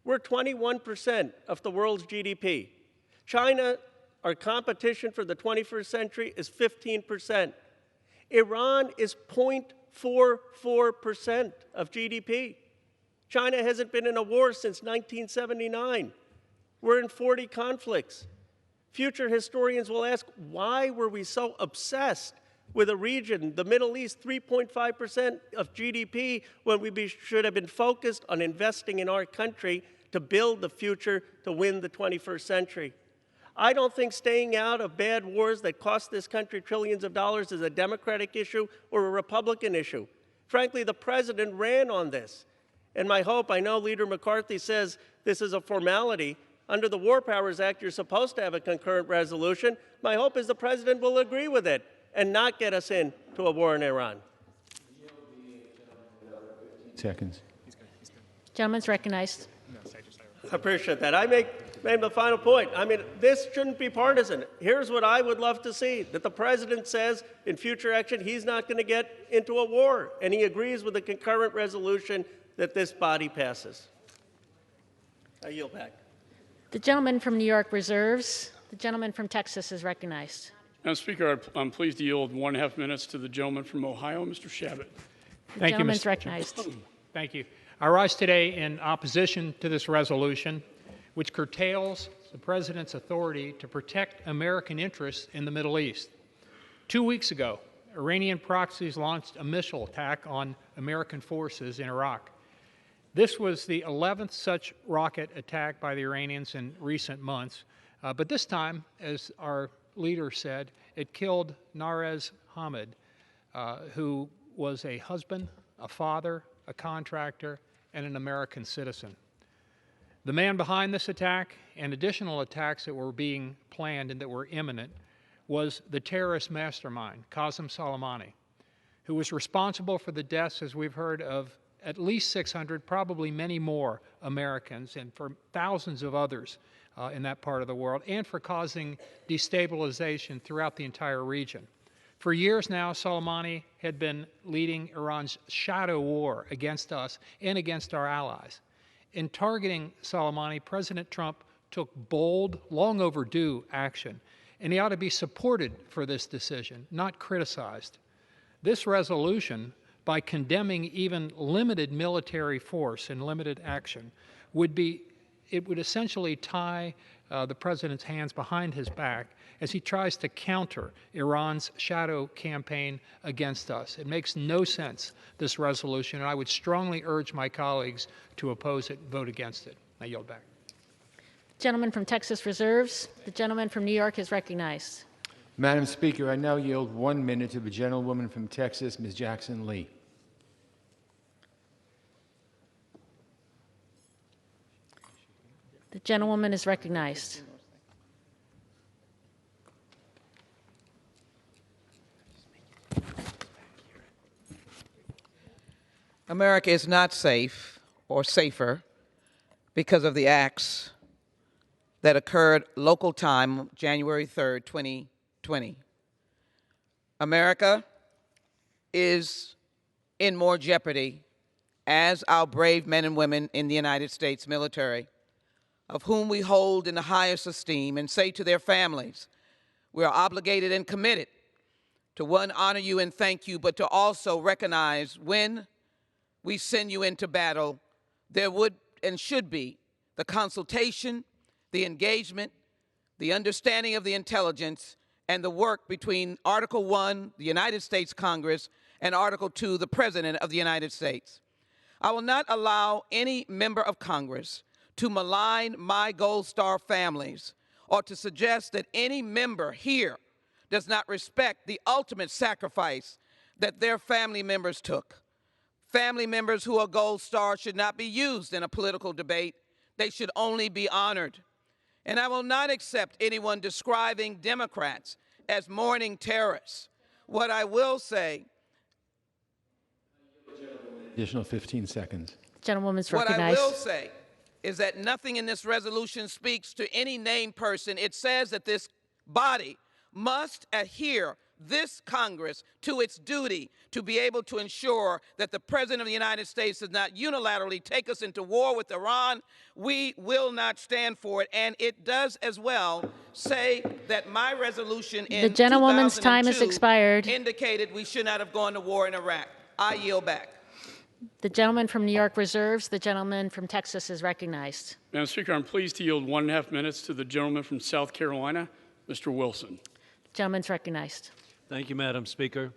We're 21% of the world's GDP. China, our competition for the 21st century, is 15%. Iran is 0.44% of GDP. China hasn't been in a war since 1979. We're in 40 conflicts. Future historians will ask, why were we so obsessed with a region, the Middle East, 3.5% of GDP, when we should have been focused on investing in our country to build the future to win the 21st century? I don't think staying out of bad wars that cost this country trillions of dollars is a Democratic issue or a Republican issue. Frankly, the president ran on this. And my hope, I know Leader McCarthy says this is a formality. Under the War Powers Act, you're supposed to have a concurrent resolution. My hope is the president will agree with it and not get us into a war in Iran. Seconds. Gentleman's recognized. I appreciate that. I made the final point. I mean, this shouldn't be partisan. Here's what I would love to see, that the president says in future action he's not going to get into a war, and he agrees with the concurrent resolution that this body passes. I yield back. The gentleman from New York reserves. The gentleman from Texas is recognized. Madam Speaker, I'm pleased to yield 1.5 minutes to the gentleman from Ohio, Mr. Shabbat. The gentleman's recognized. Thank you. I rise today in opposition to this resolution, which curtails the President's authority to protect American interests in the Middle East. 2 weeks ago, Iranian proxies launched a missile attack on American forces in Iraq. This was the 11th such rocket attack by the Iranians in recent months, but this time, as our leader said, it killed Narez Hamid, who was a husband, a father, a contractor, and an American citizen. The man behind this attack and additional attacks that were being planned and that were imminent was the terrorist mastermind, Qasem Soleimani, who was responsible for the deaths, as we've heard, of at least 600, probably many more Americans, and for thousands of others in that part of the world, and for causing destabilization throughout the entire region. For years now, Soleimani had been leading Iran's shadow war against us and against our allies. In targeting Soleimani, President Trump took bold, long overdue action, and he ought to be supported for this decision, not criticized. This resolution, by condemning even limited military force and limited action, would essentially tie the president's hands behind his back as he tries to counter Iran's shadow campaign against us. It makes no sense, this resolution, and I would strongly urge my colleagues to oppose it, vote against it. I yield back. Gentleman from Texas reserves. The gentleman from New York is recognized. Madam Speaker, I now yield 1 minute to the gentlewoman from Texas, Ms. Jackson Lee. The gentlewoman is recognized. America is not safe or safer because of the acts that occurred local time, January 3rd, 2020. America is in more jeopardy as our brave men and women in the United States military of whom we hold in the highest esteem, and say to their families, we are obligated and committed to, one, honor you and thank you, but to also recognize when we send you into battle, there would and should be the consultation, the engagement, the understanding of the intelligence, and the work between Article 1, the United States Congress, and Article 2, the President of the United States. I will not allow any member of Congress to malign my Gold Star families or to suggest that any member here does not respect the ultimate sacrifice that their family members took. Family members who are Gold Stars should not be used in a political debate. They should only be honored. And I will not accept anyone describing Democrats as mourning terrorists. What I will say, Additional 15 seconds. Gentlewoman's what recognized. I will say is that nothing in this resolution speaks to any named person. It says that this body must adhere, this Congress, to its duty to be able to ensure that the President of the United States does not unilaterally take us into war with Iran. We will not stand for it. And it does as well say that my resolution in The gentlewoman's time has 2002 expired. indicated we should not have gone to war in Iraq. I yield back. The gentleman from New York reserves. The gentleman from Texas is recognized. Madam Speaker, I'm pleased to yield 1.5 minutes to the gentleman from South Carolina, Mr. Wilson. Gentleman's recognized. Thank you, Madam Speaker.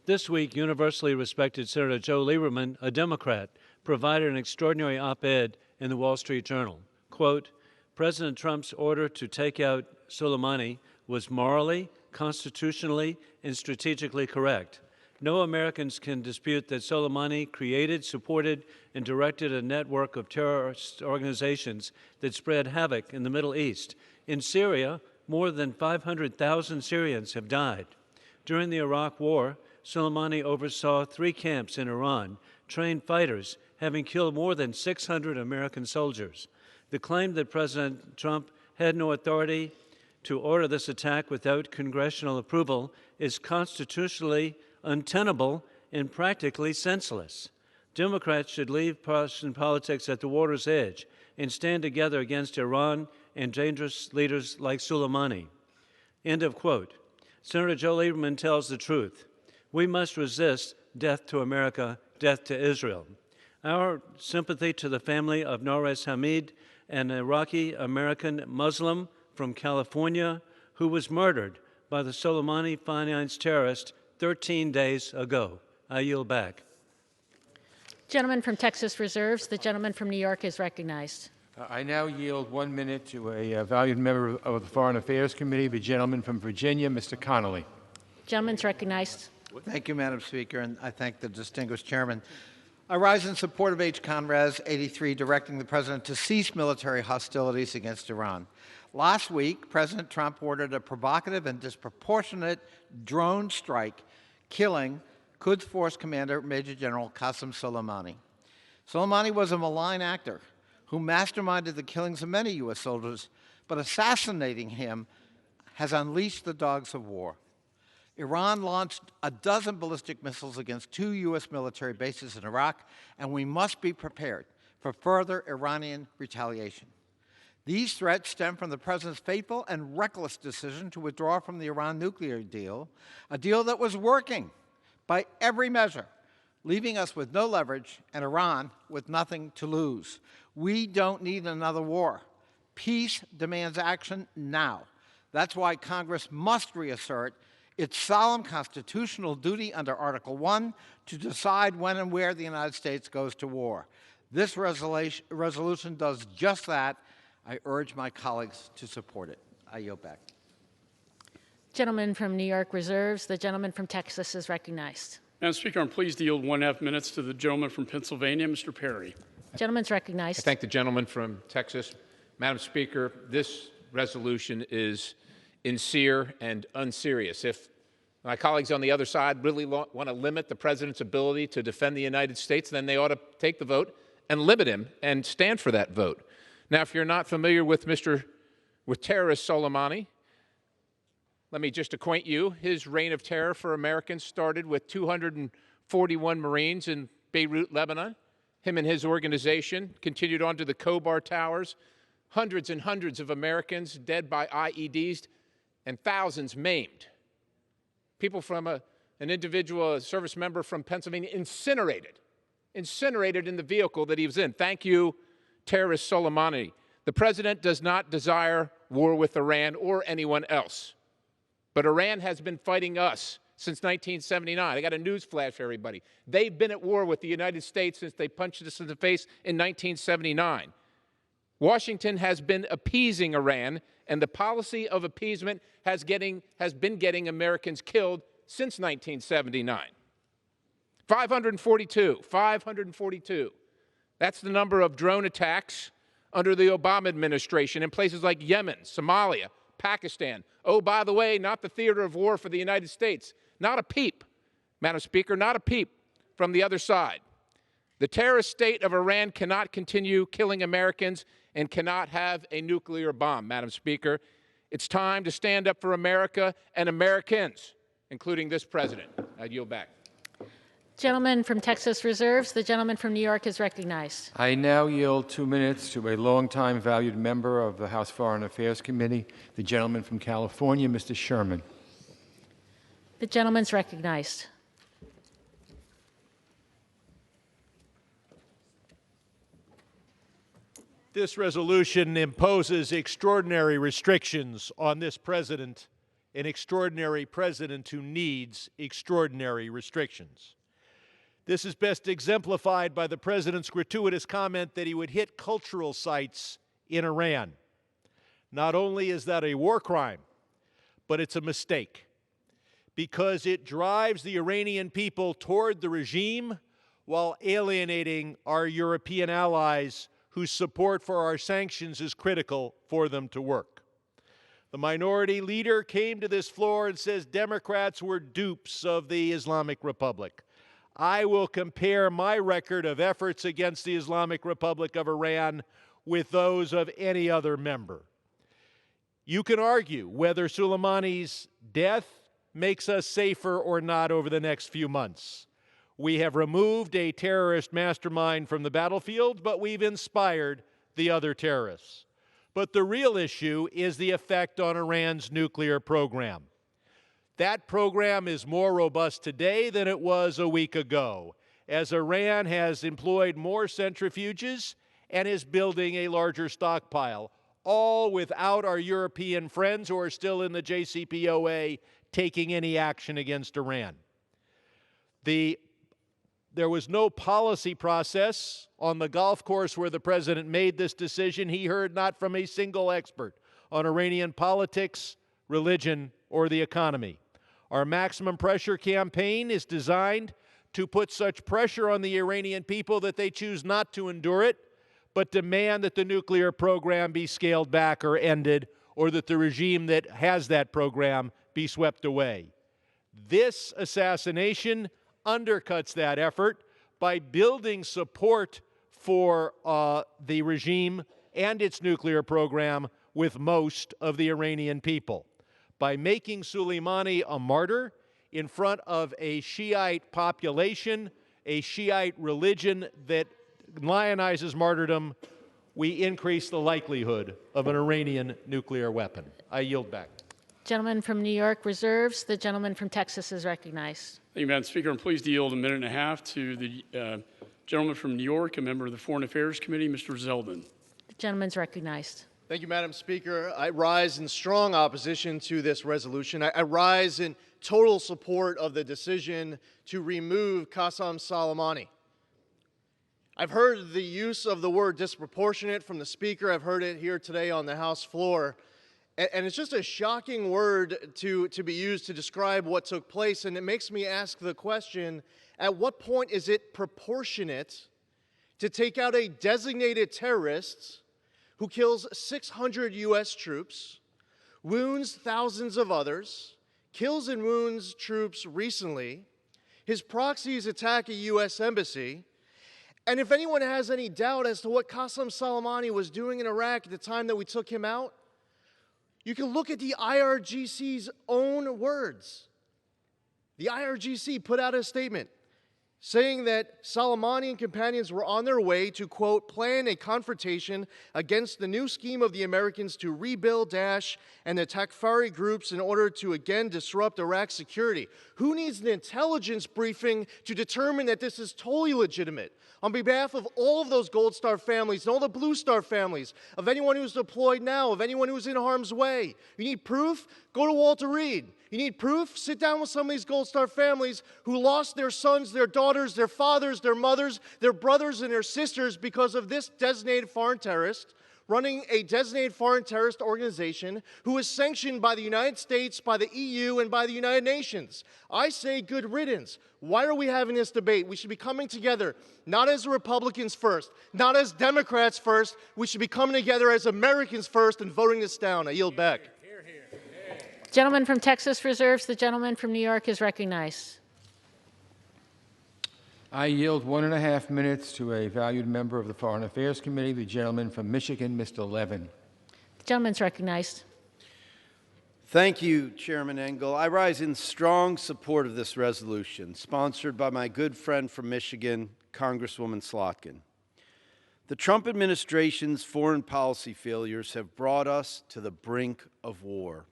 This week, universally respected Senator Joe Lieberman, a Democrat, provided an extraordinary op-ed in the Wall Street Journal. Quote, President Trump's order to take out Soleimani was morally, constitutionally, and strategically correct. No Americans can dispute that Soleimani created, supported, and directed a network of terrorist organizations that spread havoc in the Middle East. In Syria, more than 500,000 Syrians have died. During the Iraq War, Soleimani oversaw 3 camps in Iran, trained fighters, having killed more than 600 American soldiers. The claim that President Trump had no authority to order this attack without congressional approval is constitutionally untenable and practically senseless. Democrats should leave partisan politics at the water's edge and stand together against Iran and dangerous leaders like Soleimani. End of quote. Senator Joe Lieberman tells the truth. We must resist death to America, death to Israel. Our sympathy to the family of Norez Hamid, an Iraqi-American Muslim from California who was murdered by the Soleimani-financed terrorist 13 days ago. I yield back. Gentleman from Texas reserves. The gentleman from New York is recognized. I now yield 1 minute to a valued member of the Foreign Affairs Committee, the gentleman from Virginia, Mr. Connolly. Gentleman's recognized. Thank you, Madam Speaker, and I thank the distinguished chairman. I rise in support of H-Con Res 83, directing the President to cease military hostilities against Iran. Last week, President Trump ordered a provocative and disproportionate drone strike, killing Quds Force Commander Major General Qasem Soleimani. Soleimani was a malign actor who masterminded the killings of many U.S. soldiers, but assassinating him has unleashed the dogs of war. Iran launched a dozen ballistic missiles against 2 U.S. military bases in Iraq, and we must be prepared for further Iranian retaliation. These threats stem from the President's fateful and reckless decision to withdraw from the Iran nuclear deal, a deal that was working by every measure, leaving us with no leverage and Iran with nothing to lose. We don't need another war. Peace demands action now. That's why Congress must reassert its solemn constitutional duty under Article 1 to decide when and where the United States goes to war. This resolution does just that. I urge my colleagues to support it. I yield back. Gentleman from New York reserves. The gentleman from Texas is recognized. Madam Speaker, I'm pleased to yield 1.5 minutes to the gentleman from Pennsylvania, Mr. Perry. Gentleman's recognized. I thank the gentleman from Texas. Madam Speaker, this resolution is sincere and unserious. If my colleagues on the other side really want to limit the President's ability to defend the United States, then they ought to take the vote and limit him and stand for that vote. Now, if you're not familiar with terrorist Soleimani, let me just acquaint you. His reign of terror for Americans started with 241 Marines in Beirut, Lebanon. Him and his organization continued on to the Khobar Towers, hundreds and hundreds of Americans dead by IEDs and thousands maimed. People from an individual, a service member from Pennsylvania, incinerated in the vehicle that he was in. Thank you, terrorist Soleimani. The president does not desire war with Iran or anyone else. But Iran has been fighting us since 1979. I got a news flash for everybody. They've been at war with the United States since they punched us in the face in 1979. Washington has been appeasing Iran, and the policy of appeasement has been getting Americans killed since 1979. 542. That's the number of drone attacks under the Obama administration in places like Yemen, Somalia, Pakistan. Oh, by the way, not the theater of war for the United States. Not a peep, Madam Speaker, not a peep from the other side. The terrorist state of Iran cannot continue killing Americans and cannot have a nuclear bomb, Madam Speaker. It's time to stand up for America and Americans, including this president. I yield back. Gentleman from Texas reserves. The gentleman from New York is recognized. I now yield 2 minutes to a longtime valued member of the House Foreign Affairs Committee, the gentleman from California, Mr. Sherman. The gentleman's recognized. This resolution imposes extraordinary restrictions on this president, an extraordinary president who needs extraordinary restrictions. This is best exemplified by the president's gratuitous comment that he would hit cultural sites in Iran. Not only is that a war crime, but it's a mistake, because it drives the Iranian people toward the regime while alienating our European allies whose support for our sanctions is critical for them to work. The minority leader came to this floor and says Democrats were dupes of the Islamic Republic. I will compare my record of efforts against the Islamic Republic of Iran with those of any other member. You can argue whether Soleimani's death makes us safer or not over the next few months. We have removed a terrorist mastermind from the battlefield, but we've inspired the other terrorists. But the real issue is the effect on Iran's nuclear program. That program is more robust today than it was a week ago, as Iran has employed more centrifuges and is building a larger stockpile, all without our European friends who are still in the JCPOA taking any action against Iran. There was no policy process on the golf course where the president made this decision. He heard not from a single expert on Iranian politics, religion, or the economy. Our maximum pressure campaign is designed to put such pressure on the Iranian people that they choose not to endure it, but demand that the nuclear program be scaled back or ended, or that the regime that has that program be swept away. This assassination undercuts that effort by building support for the regime and its nuclear program with most of the Iranian people. By making Soleimani a martyr in front of a Shiite population, a Shiite religion that lionizes martyrdom, we increase the likelihood of an Iranian nuclear weapon. I yield back. Gentleman from New York reserves. The gentleman from Texas is recognized. Thank you, Madam Speaker. I'm pleased to yield a minute and a half to the gentleman from New York, a member of the Foreign Affairs Committee, Mr. Zeldin. The gentleman's recognized. Thank you, Madam Speaker. I rise in strong opposition to this resolution. I rise in total support of the decision to remove Qasem Soleimani. I've heard the use of the word disproportionate from the Speaker. I've heard it here today on the House floor. And it's just a shocking word to be used to describe what took place. And it makes me ask the question, at what point is it proportionate to take out a designated terrorist who kills 600 U.S. troops, wounds thousands of others, kills and wounds troops recently, his proxies attack a U.S. embassy, and if anyone has any doubt as to what Qasem Soleimani was doing in Iraq at the time that we took him out, you can look at the IRGC's own words. The IRGC put out a statement. saying that Soleimani and companions were on their way to, quote, plan a confrontation against the new scheme of the Americans to rebuild Daesh and the Takfiri groups in order to again disrupt Iraq's security. Who needs an intelligence briefing to determine that this is totally legitimate? On behalf of all of those Gold Star families and all the Blue Star families, of anyone who's deployed now, of anyone who's in harm's way, you need proof? Go to Walter Reed. You need proof? Sit down with some of these Gold Star families who lost their sons, their daughters, their fathers, their mothers, their brothers, and their sisters because of this designated foreign terrorist running a designated foreign terrorist organization who is sanctioned by the United States, by the EU, and by the United Nations. I say good riddance. Why are we having this debate? We should be coming together, not as Republicans first, not as Democrats first. We should be coming together as Americans first and voting this down. I yield back. Gentleman from Texas reserves. The gentleman from New York is recognized. I yield 1.5 minutes to a valued member of the Foreign Affairs Committee, the gentleman from Michigan, Mr. Levin. The gentleman's recognized. Thank you, Chairman Engel. I rise in strong support of this resolution, sponsored by my good friend from Michigan, Congresswoman Slotkin. The Trump administration's foreign policy failures have brought us to the brink of war.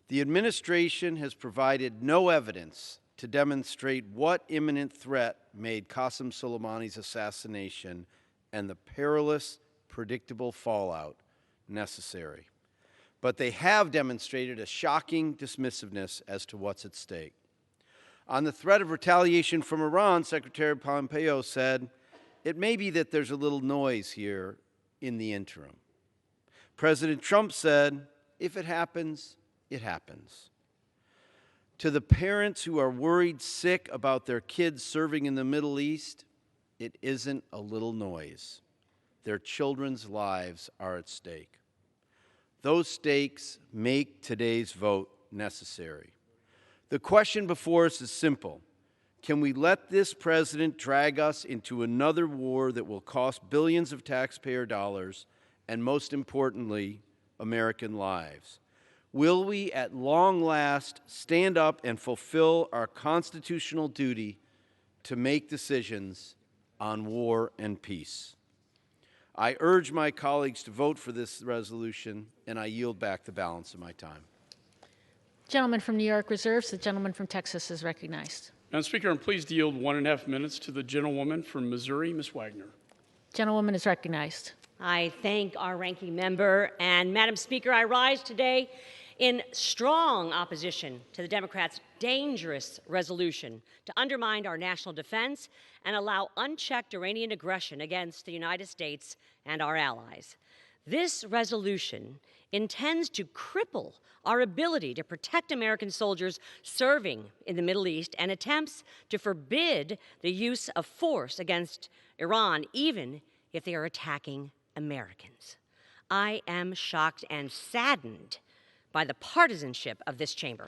The administration has provided no evidence to demonstrate what imminent threat made Qasem Soleimani's assassination and the perilous, predictable fallout necessary. But they have demonstrated a shocking dismissiveness as to what's at stake. On the threat of retaliation from Iran, Secretary Pompeo said, "It may be that there's a little noise here in the interim." President Trump said, "If it happens, it happens." To the parents who are worried sick about their kids serving in the Middle East, it isn't a little noise. Their children's lives are at stake. Those stakes make today's vote necessary. The question before us is simple. Can we let this president drag us into another war that will cost billions of taxpayer dollars and, most importantly, American lives? Will we, at long last, stand up and fulfill our constitutional duty to make decisions on war and peace? I urge my colleagues to vote for this resolution, and I yield back the balance of my time. Gentleman from New York reserves. The gentleman from Texas is recognized. Madam Speaker, I'm pleased to yield 1.5 minutes to the gentlewoman from Missouri, Ms. Wagner. Gentlewoman is recognized. I thank our ranking member. And Madam Speaker, I rise today in strong opposition to the Democrats' dangerous resolution to undermine our national defense and allow unchecked Iranian aggression against the United States and our allies. This resolution intends to cripple our ability to protect American soldiers serving in the Middle East and attempts to forbid the use of force against Iran, even if they are attacking Americans. I am shocked and saddened by the partisanship of this chamber.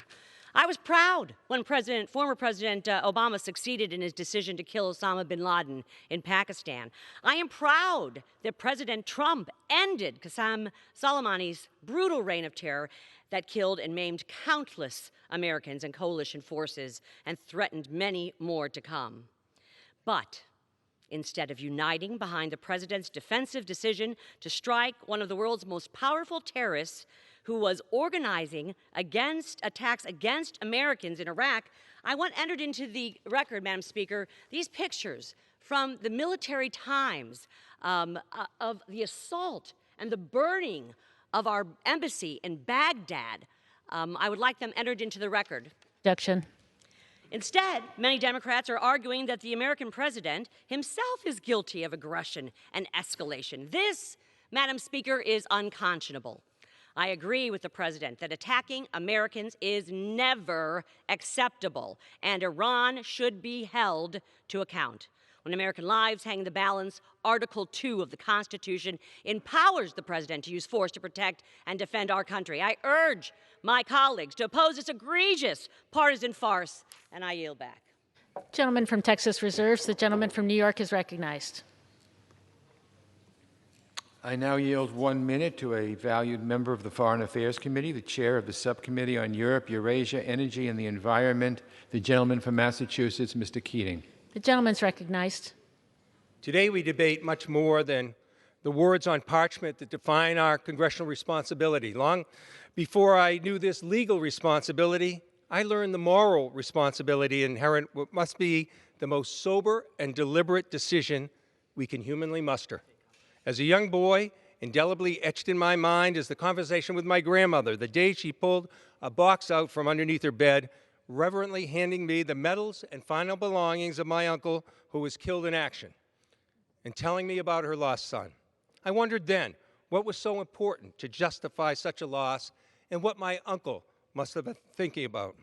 I was proud when former President Obama succeeded in his decision to kill Osama bin Laden in Pakistan. I am proud that President Trump ended Qasem Soleimani's brutal reign of terror that killed and maimed countless Americans and coalition forces and threatened many more to come. But instead of uniting behind the president's defensive decision to strike one of the world's most powerful terrorists who was organizing attacks against Americans in Iraq, I want entered into the record, Madam Speaker, these pictures from the Military Times of the assault and the burning of our embassy in Baghdad. I would like them entered into the record. Objection. Instead, many Democrats are arguing that the American president himself is guilty of aggression and escalation. This, Madam Speaker, is unconscionable. I agree with the president that attacking Americans is never acceptable, and Iran should be held to account. When American lives hang in the balance, Article 2 of the Constitution empowers the president to use force to protect and defend our country. I urge my colleagues to oppose this egregious partisan farce, and I yield back. Gentleman from Texas reserves. The gentleman from New York is recognized. I now yield 1 minute to a valued member of the Foreign Affairs Committee, the chair of the Subcommittee on Europe, Eurasia, Energy, and the Environment, the gentleman from Massachusetts, Mr. Keating. The gentleman's recognized. Today we debate much more than the words on parchment that define our congressional responsibility. Long before I knew this legal responsibility, I learned the moral responsibility inherent in what must be the most sober and deliberate decision we can humanly muster. As a young boy, indelibly etched in my mind is the conversation with my grandmother, the day she pulled a box out from underneath her bed, reverently handing me the medals and final belongings of my uncle who was killed in action, and telling me about her lost son. I wondered then what was so important to justify such a loss and what my uncle must have been thinking about.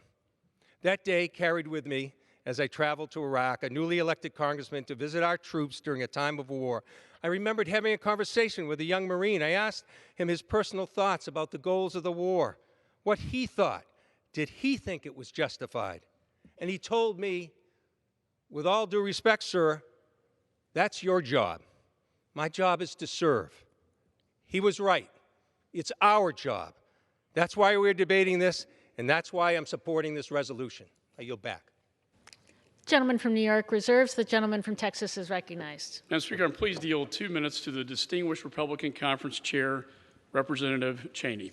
That day carried with me, as I traveled to Iraq, a newly elected congressman, to visit our troops during a time of war. I remembered having a conversation with a young Marine. I asked him his personal thoughts about the goals of the war, what he thought. Did he think it was justified? And he told me, with all due respect, sir, that's your job. My job is to serve. He was right. It's our job. That's why we're debating this, and that's why I'm supporting this resolution. I yield back. Gentleman from New York reserves. The gentleman from Texas is recognized. Madam Speaker, I'm pleased to yield 2 minutes to the distinguished Republican Conference Chair, Representative Cheney.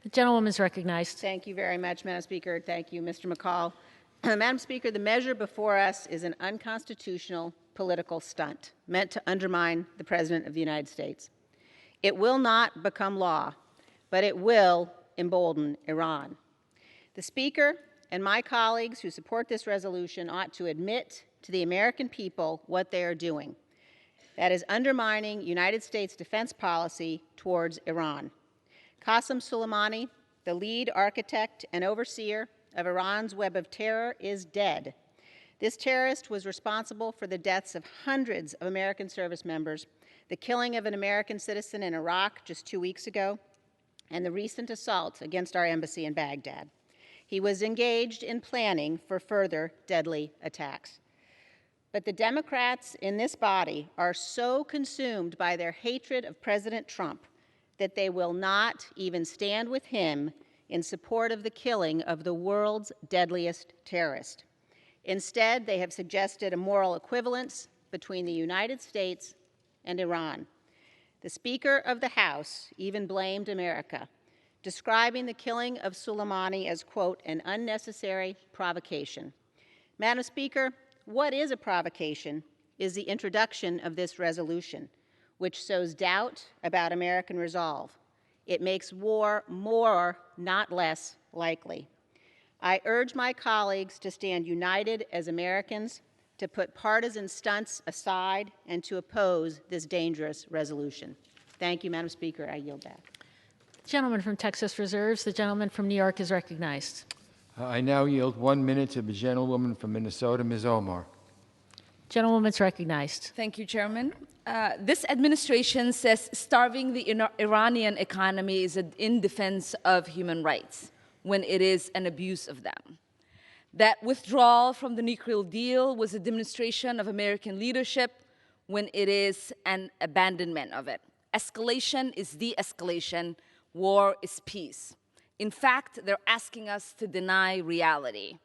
The gentlewoman is recognized. Thank you very much, Madam Speaker. Thank you, Mr. McCall. Madam Speaker, the measure before us is an unconstitutional political stunt meant to undermine the President of the United States. It will not become law, but it will embolden Iran. The Speaker and my colleagues who support this resolution ought to admit to the American people what they are doing. That is undermining United States defense policy towards Iran. Qasem Soleimani, the lead architect and overseer of Iran's web of terror, is dead. This terrorist was responsible for the deaths of hundreds of American service members, the killing of an American citizen in Iraq just 2 weeks ago, and the recent assault against our embassy in Baghdad. He was engaged in planning for further deadly attacks. But the Democrats in this body are so consumed by their hatred of President Trump that they will not even stand with him in support of the killing of the world's deadliest terrorist. Instead, they have suggested a moral equivalence between the United States and Iran. The Speaker of the House even blamed America, describing the killing of Soleimani as, quote, an unnecessary provocation. Madam Speaker, what is a provocation is the introduction of this resolution, which sows doubt about American resolve. It makes war more, not less, likely. I urge my colleagues to stand united as Americans, to put partisan stunts aside, and to oppose this dangerous resolution. Thank you, Madam Speaker. I yield back. The gentleman from Texas reserves. The gentleman from New York is recognized. I now yield 1 minute to the gentlewoman from Minnesota, Ms. Omar. Gentlewoman's recognized. Thank you, Chairman. This administration says starving the Iranian economy is in defense of human rights, when it is an abuse of them. That withdrawal from the nuclear deal was a demonstration of American leadership, when it is an abandonment of it. Escalation is de-escalation. War is peace. In fact, they're asking us to deny reality.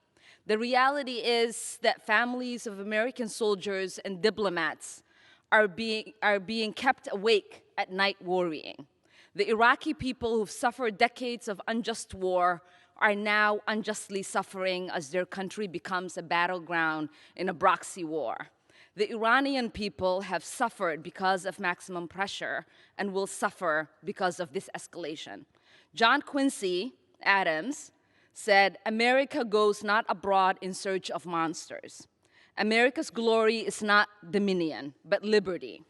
The reality is that families of American soldiers and diplomats are being kept awake at night worrying. The Iraqi people who've suffered decades of unjust war are now unjustly suffering as their country becomes a battleground in a proxy war. The Iranian people have suffered because of maximum pressure and will suffer because of this escalation. John Quincy Adams said, "America goes not abroad in search of monsters. America's glory is not dominion, but liberty."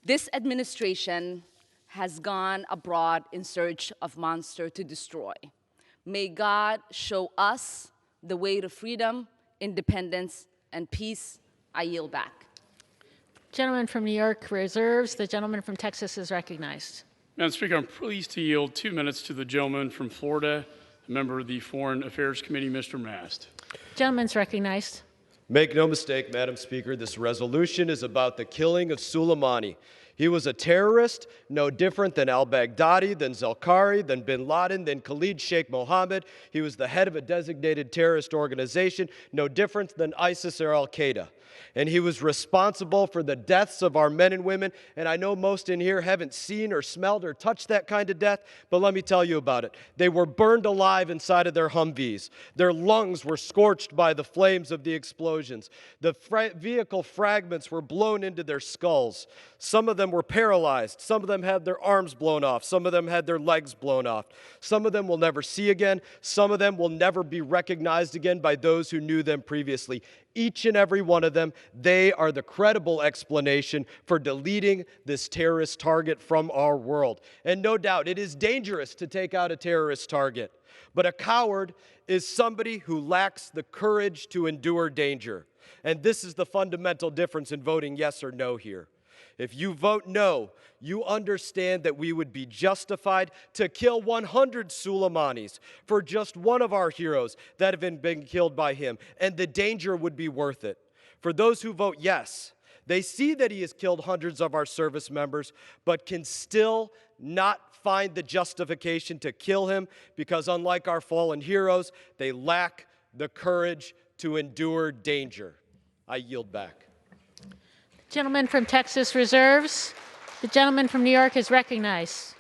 This administration has gone abroad in search of monster to destroy. May God show us the way to freedom, independence, and peace. I yield back. Gentleman from New York reserves. The gentleman from Texas is recognized. Madam Speaker, I'm pleased to yield 2 minutes to the gentleman from Florida, a member of the Foreign Affairs Committee, Mr. Mast. Gentleman's recognized. Make no mistake, Madam Speaker, this resolution is about the killing of Soleimani. He was a terrorist, no different than al-Baghdadi, than Zalkari, than bin Laden, than Khalid Sheikh Mohammed. He was the head of a designated terrorist organization, no different than ISIS or al-Qaeda. And he was responsible for the deaths of our men and women. And I know most in here haven't seen or smelled or touched that kind of death, but let me tell you about it. They were burned alive inside of their Humvees. Their lungs were scorched by the flames of the explosions. The vehicle fragments were blown into their skulls. Some of them were paralyzed. Some of them had their arms blown off. Some of them had their legs blown off. Some of them will never see again. Some of them will never be recognized again by those who knew them previously. Each and every one of them, they are the credible explanation for deleting this terrorist target from our world. And no doubt, it is dangerous to take out a terrorist target. But a coward is somebody who lacks the courage to endure danger. And this is the fundamental difference in voting yes or no here. If you vote no, you understand that we would be justified to kill 100 Soleimanis for just one of our heroes that have been killed by him, and the danger would be worth it. For those who vote yes, they see that he has killed hundreds of our service members, but can still not find the justification to kill him because, unlike our fallen heroes, they lack the courage to endure danger. I yield back. Gentleman from Texas reserves. The gentleman from New York is recognized.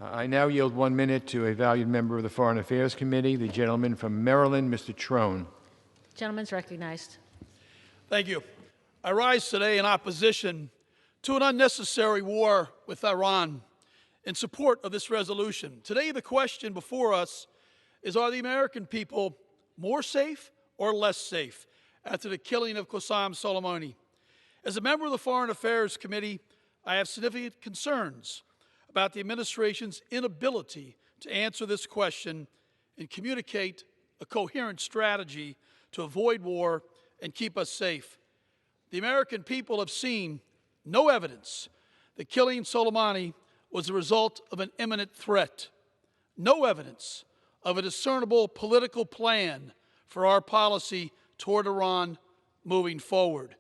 I now yield 1 minute to a valued member of the Foreign Affairs Committee, the gentleman from Maryland, Mr. Trone. The gentleman's recognized. Thank you. I rise today in opposition to an unnecessary war with Iran in support of this resolution. Today, the question before us is, are the American people more safe or less safe after the killing of Qasem Soleimani? As a member of the Foreign Affairs Committee, I have significant concerns about the administration's inability to answer this question and communicate a coherent strategy to avoid war and keep us safe. The American people have seen no evidence that killing Soleimani was the result of an imminent threat, no evidence of a discernible political plan for our policy toward Iran moving forward.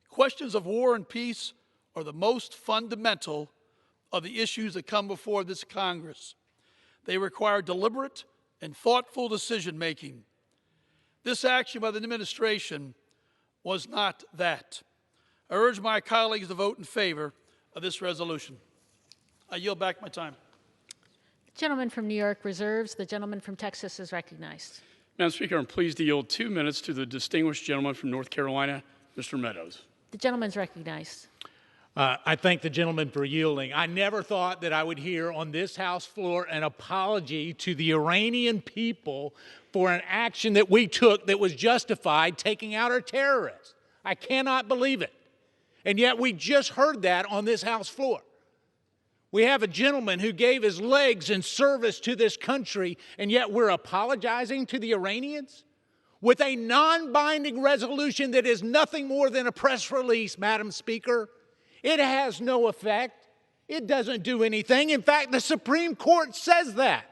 Questions of war and peace are the most fundamental of the issues that come before this Congress. They require deliberate and thoughtful decision-making. This action by the administration was not that. I urge my colleagues to vote in favor of this resolution. I yield back my time. The gentleman from New York reserves. The gentleman from Texas is recognized. Madam Speaker, I'm pleased to yield 2 minutes to the distinguished gentleman from North Carolina, Mr. Meadows. The gentleman's recognized. I thank the gentleman for yielding. I never thought that I would hear on this House floor an apology to the Iranian people for an action that we took that was justified, taking out our terrorists. I cannot believe it. And yet we just heard that on this House floor. We have a gentleman who gave his legs in service to this country, and yet we're apologizing to the Iranians? With a non-binding resolution that is nothing more than a press release, Madam Speaker. It has no effect. It doesn't do anything. In fact, the Supreme Court says that.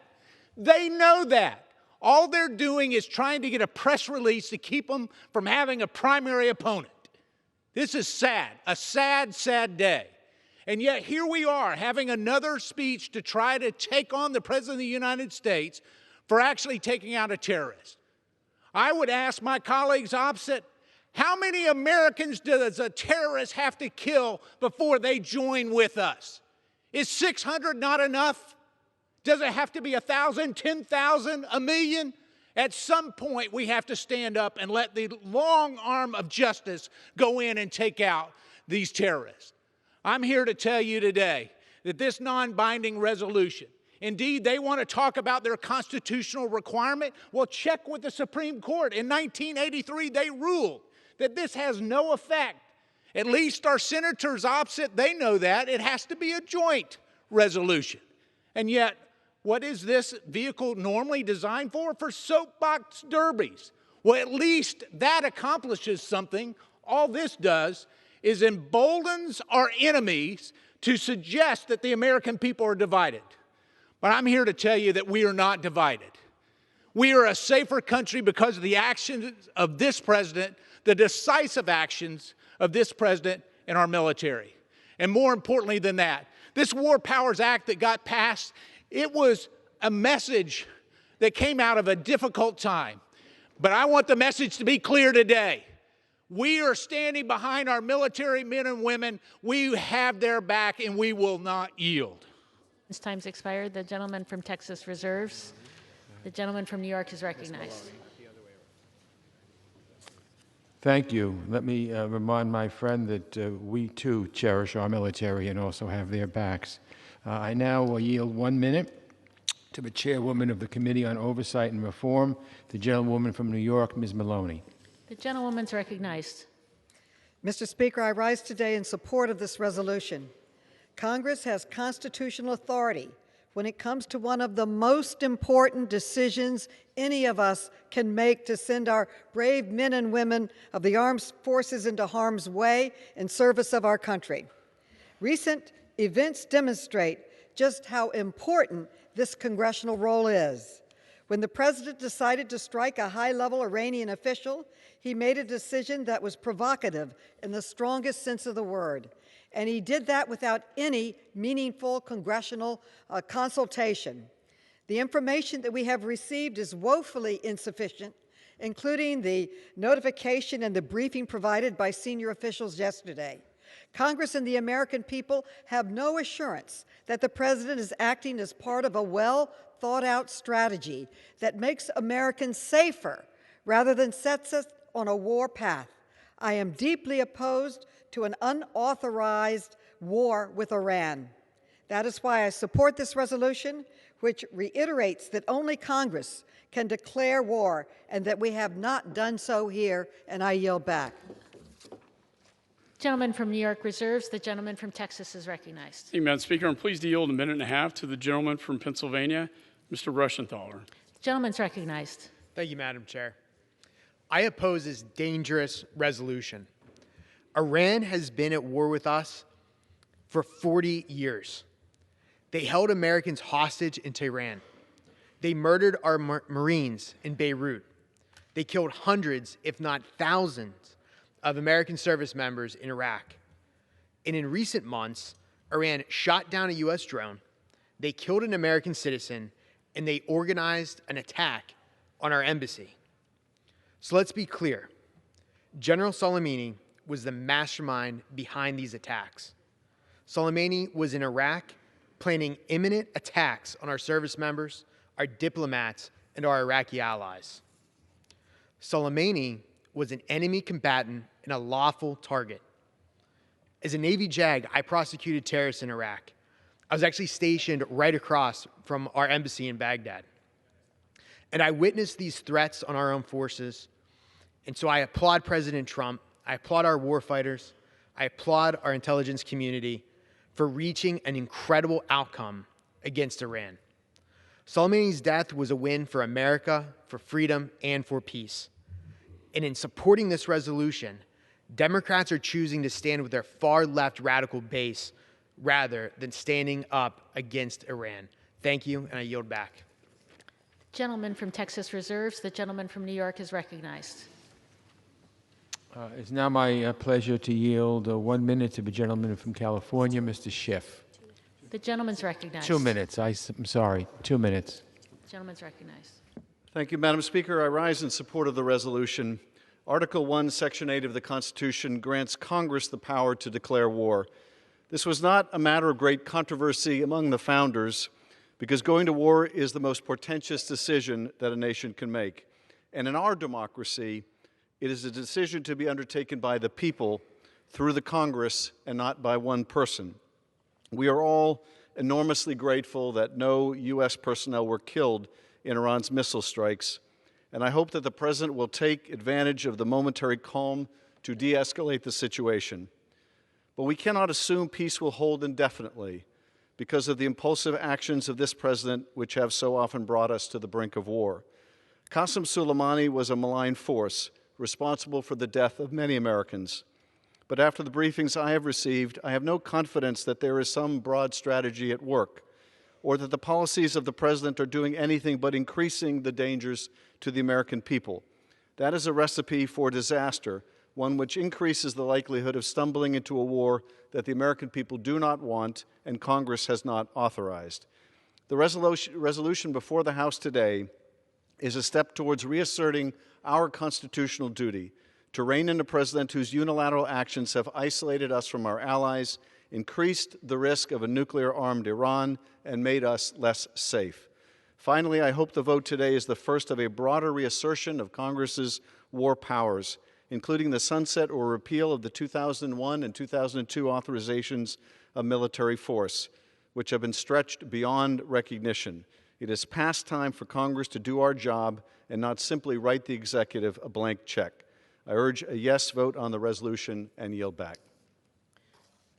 They know that. All they're doing is trying to get a press release to keep them from having a primary opponent. This is sad, a sad, sad day. And yet here we are having another speech to try to take on the President of the United States for actually taking out a terrorist. I would ask my colleagues opposite, how many Americans does a terrorist have to kill before they join with us? Is 600 not enough? Does it have to be 1,000, 10,000, 1 million? At some point, we have to stand up and let the long arm of justice go in and take out these terrorists. I'm here to tell you today that this non-binding resolution, indeed, they want to talk about their constitutional requirement. Well, check with the Supreme Court. In 1983, they ruled that this has no effect. At least our senators opposite, they know that. It has to be a joint resolution. And yet, what is this vehicle normally designed for? For soapbox derbies. Well, at least that accomplishes something. All this does is emboldens our enemies to suggest that the American people are divided. But I'm here to tell you that we are not divided. We are a safer country because of the actions of this president, the decisive actions of this president and our military. And more importantly than that, this War Powers Act that got passed, it was a message that came out of a difficult time. But I want the message to be clear today. We are standing behind our military men and women. We have their back, and we will not yield. His time's expired. The gentleman from Texas reserves. The gentleman from New York is recognized. Thank you. Let me remind my friend that we too cherish our military and also have their backs. I now yield 1 minute to the chairwoman of the Committee on Oversight and Reform, the gentlewoman from New York, Ms. Maloney. The gentlewoman's recognized. Mr. Speaker, I rise today in support of this resolution. Congress has constitutional authority when it comes to one of the most important decisions any of us can make to send our brave men and women of the armed forces into harm's way in service of our country. Recent events demonstrate just how important this congressional role is. When the president decided to strike a high-level Iranian official, he made a decision that was provocative in the strongest sense of the word. And he did that without any meaningful congressional consultation. The information that we have received is woefully insufficient, including the notification and the briefing provided by senior officials yesterday. Congress and the American people have no assurance that the president is acting as part of a well-thought-out strategy that makes Americans safer rather than sets us on a war path. I am deeply opposed to an unauthorized war with Iran. That is why I support this resolution, which reiterates that only Congress can declare war and that we have not done so here, and I yield back. Gentleman from New York reserves. The gentleman from Texas is recognized. Thank you, Madam Speaker. I'm pleased to yield 1.5 minutes to the gentleman from Pennsylvania, Mr. Rushenthaler. Gentleman's recognized. Thank you, Madam Chair. I oppose this dangerous resolution. Iran has been at war with us for 40 years. They held Americans hostage in Tehran. They murdered our Marines in Beirut. They killed hundreds, if not thousands, of American service members in Iraq. And in recent months, Iran shot down a U.S. drone, they killed an American citizen, and they organized an attack on our embassy. So let's be clear. General Soleimani was the mastermind behind these attacks. Soleimani was in Iraq planning imminent attacks on our service members, our diplomats, and our Iraqi allies. Soleimani was an enemy combatant and a lawful target. As a Navy JAG, I prosecuted terrorists in Iraq. I was actually stationed right across from our embassy in Baghdad. And I witnessed these threats on our own forces. And so I applaud President Trump. I applaud our warfighters. I applaud our intelligence community for reaching an incredible outcome against Iran. Soleimani's death was a win for America, for freedom, and for peace. And in supporting this resolution, Democrats are choosing to stand with their far-left radical base rather than standing up against Iran. Thank you, and I yield back. Gentleman from Texas reserves. The gentleman from New York is recognized. It's now my pleasure to yield 1 minute to the gentleman from California, Mr. Schiff. The gentleman's recognized. 2 minutes. I'm sorry. 2 minutes. The gentleman's recognized. Thank you, Madam Speaker. I rise in support of the resolution. Article 1, Section 8 of the Constitution grants Congress the power to declare war. This was not a matter of great controversy among the founders, because going to war is the most portentous decision that a nation can make. And in our democracy, it is a decision to be undertaken by the people through the Congress and not by one person. We are all enormously grateful that no U.S. personnel were killed in Iran's missile strikes, and I hope that the President will take advantage of the momentary calm to de-escalate the situation. But we cannot assume peace will hold indefinitely because of the impulsive actions of this President, which have so often brought us to the brink of war. Qasem Soleimani was a malign force responsible for the death of many Americans. But after the briefings I have received, I have no confidence that there is some broad strategy at work, or that the policies of the President are doing anything but increasing the dangers to the American people. That is a recipe for disaster, one which increases the likelihood of stumbling into a war that the American people do not want and Congress has not authorized. The resolution before the House today is a step towards reasserting our constitutional duty to rein in a president whose unilateral actions have isolated us from our allies, increased the risk of a nuclear-armed Iran, and made us less safe. Finally, I hope the vote today is the first of a broader reassertion of Congress's war powers, including the sunset or repeal of the 2001 and 2002 authorizations of military force, which have been stretched beyond recognition. It is past time for Congress to do our job and not simply write the executive a blank check. I urge a yes vote on the resolution and yield back.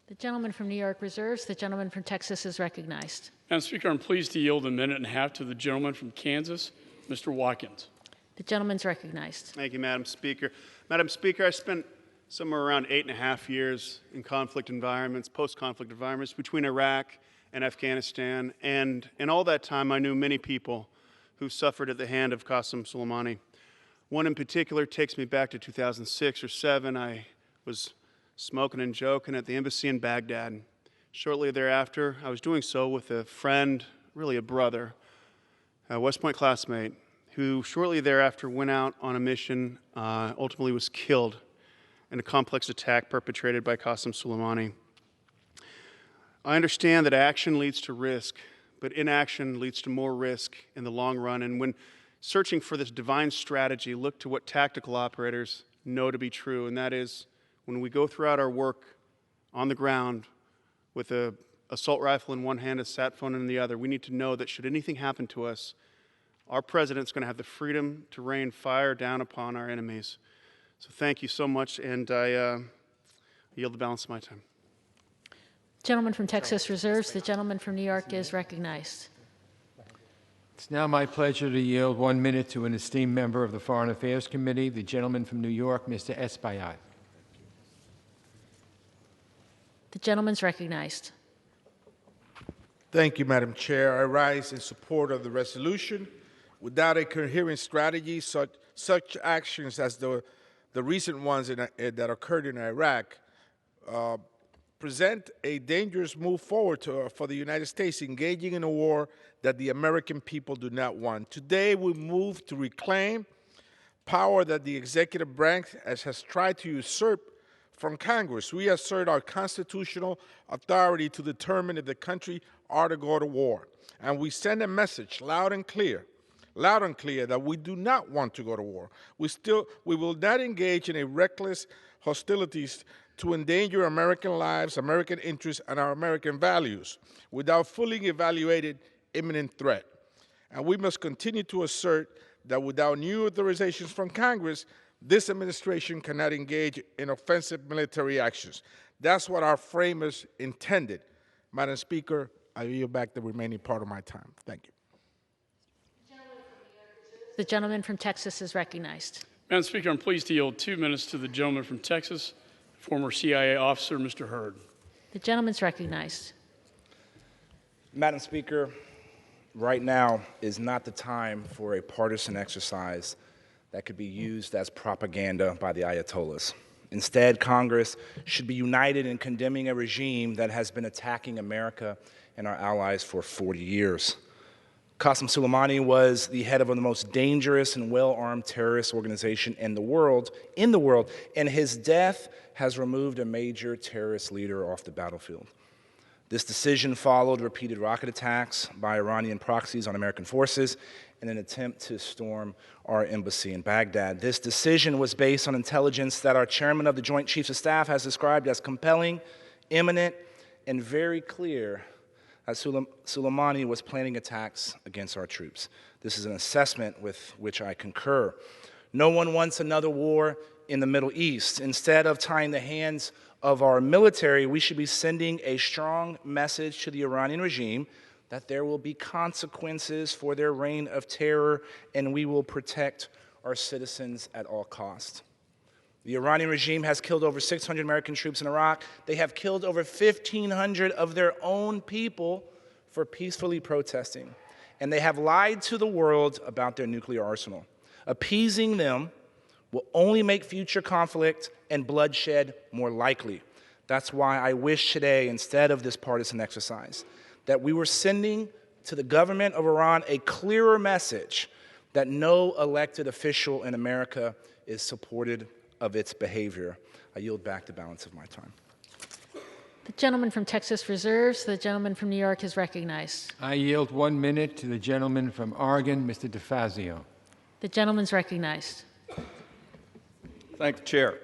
The gentleman from New York reserves. The gentleman from Texas is recognized. Madam Speaker, I'm pleased to yield a minute and a half to the gentleman from Kansas, Mr. Watkins. The gentleman's recognized. Thank you, Madam Speaker. Madam Speaker, I spent somewhere around 8.5 years in conflict environments, post-conflict environments between Iraq and Afghanistan, and in all that time I knew many people who suffered at the hand of Qasem Soleimani. One in particular takes me back to 2006 or 7. I was smoking and joking at the embassy in Baghdad. Shortly thereafter, I was doing so with a friend, really a brother, a West Point classmate, who shortly thereafter went out on a mission, ultimately was killed in a complex attack perpetrated by Qasem Soleimani. I understand that action leads to risk, but inaction leads to more risk in the long run. And when searching for this divine strategy, look to what tactical operators know to be true, and that is when we go throughout our work on the ground with an assault rifle in one hand, a sat phone in the other, we need to know that should anything happen to us, our president's going to have the freedom to rain fire down upon our enemies. So thank you so much, and I yield the balance of my time. Gentleman from Texas reserves. The gentleman from New York is recognized. It's now my pleasure to yield 1 minute to an esteemed member of the Foreign Affairs Committee, the gentleman from New York, Mr. Espaillat. The gentleman's recognized. Thank you, Madam Chair. I rise in support of the resolution. Without a coherent strategy, such actions as the recent ones that occurred in Iraq present a dangerous move forward for the United States engaging in a war that the American people do not want. Today, we move to reclaim power that the executive branch has tried to usurp from Congress. We assert our constitutional authority to determine if the country are to go to war. And we send a message loud and clear, that we do not want to go to war. We will not engage in a reckless hostilities to endanger American lives, American interests, and our American values without fully evaluating imminent threat. And we must continue to assert that without new authorizations from Congress, this administration cannot engage in offensive military actions. That's what our framers intended. Madam Speaker, I yield back the remaining part of my time. Thank you. The gentleman from Texas is recognized. Madam Speaker, I'm pleased to yield 2 minutes to the gentleman from Texas, former CIA officer, Mr. Hurd. The gentleman's recognized. Madam Speaker, right now is not the time for a partisan exercise that could be used as propaganda by the Ayatollahs. Instead, Congress should be united in condemning a regime that has been attacking America and our allies for 40 years. Qasem Soleimani was the head of the most dangerous and well-armed terrorist organization in the world, and his death has removed a major terrorist leader off the battlefield. This decision followed repeated rocket attacks by Iranian proxies on American forces in an attempt to storm our embassy in Baghdad. This decision was based on intelligence that our chairman of the Joint Chiefs of Staff has described as compelling, imminent, and very clear that Soleimani was planning attacks against our troops. This is an assessment with which I concur. No one wants another war in the Middle East. Instead of tying the hands of our military, we should be sending a strong message to the Iranian regime that there will be consequences for their reign of terror, and we will protect our citizens at all costs. The Iranian regime has killed over 600 American troops in Iraq. They have killed over 1,500 of their own people for peacefully protesting. And they have lied to the world about their nuclear arsenal. Appeasing them will only make future conflict and bloodshed more likely. That's why I wish today, instead of this partisan exercise, that we were sending to the government of Iran a clearer message that no elected official in America is supportive of its behavior. I yield back the balance of my time. The gentleman from Texas reserves. The gentleman from New York is recognized. I yield 1 minute to the gentleman from Oregon, Mr. DeFazio. The gentleman's recognized. Thank you, Chair.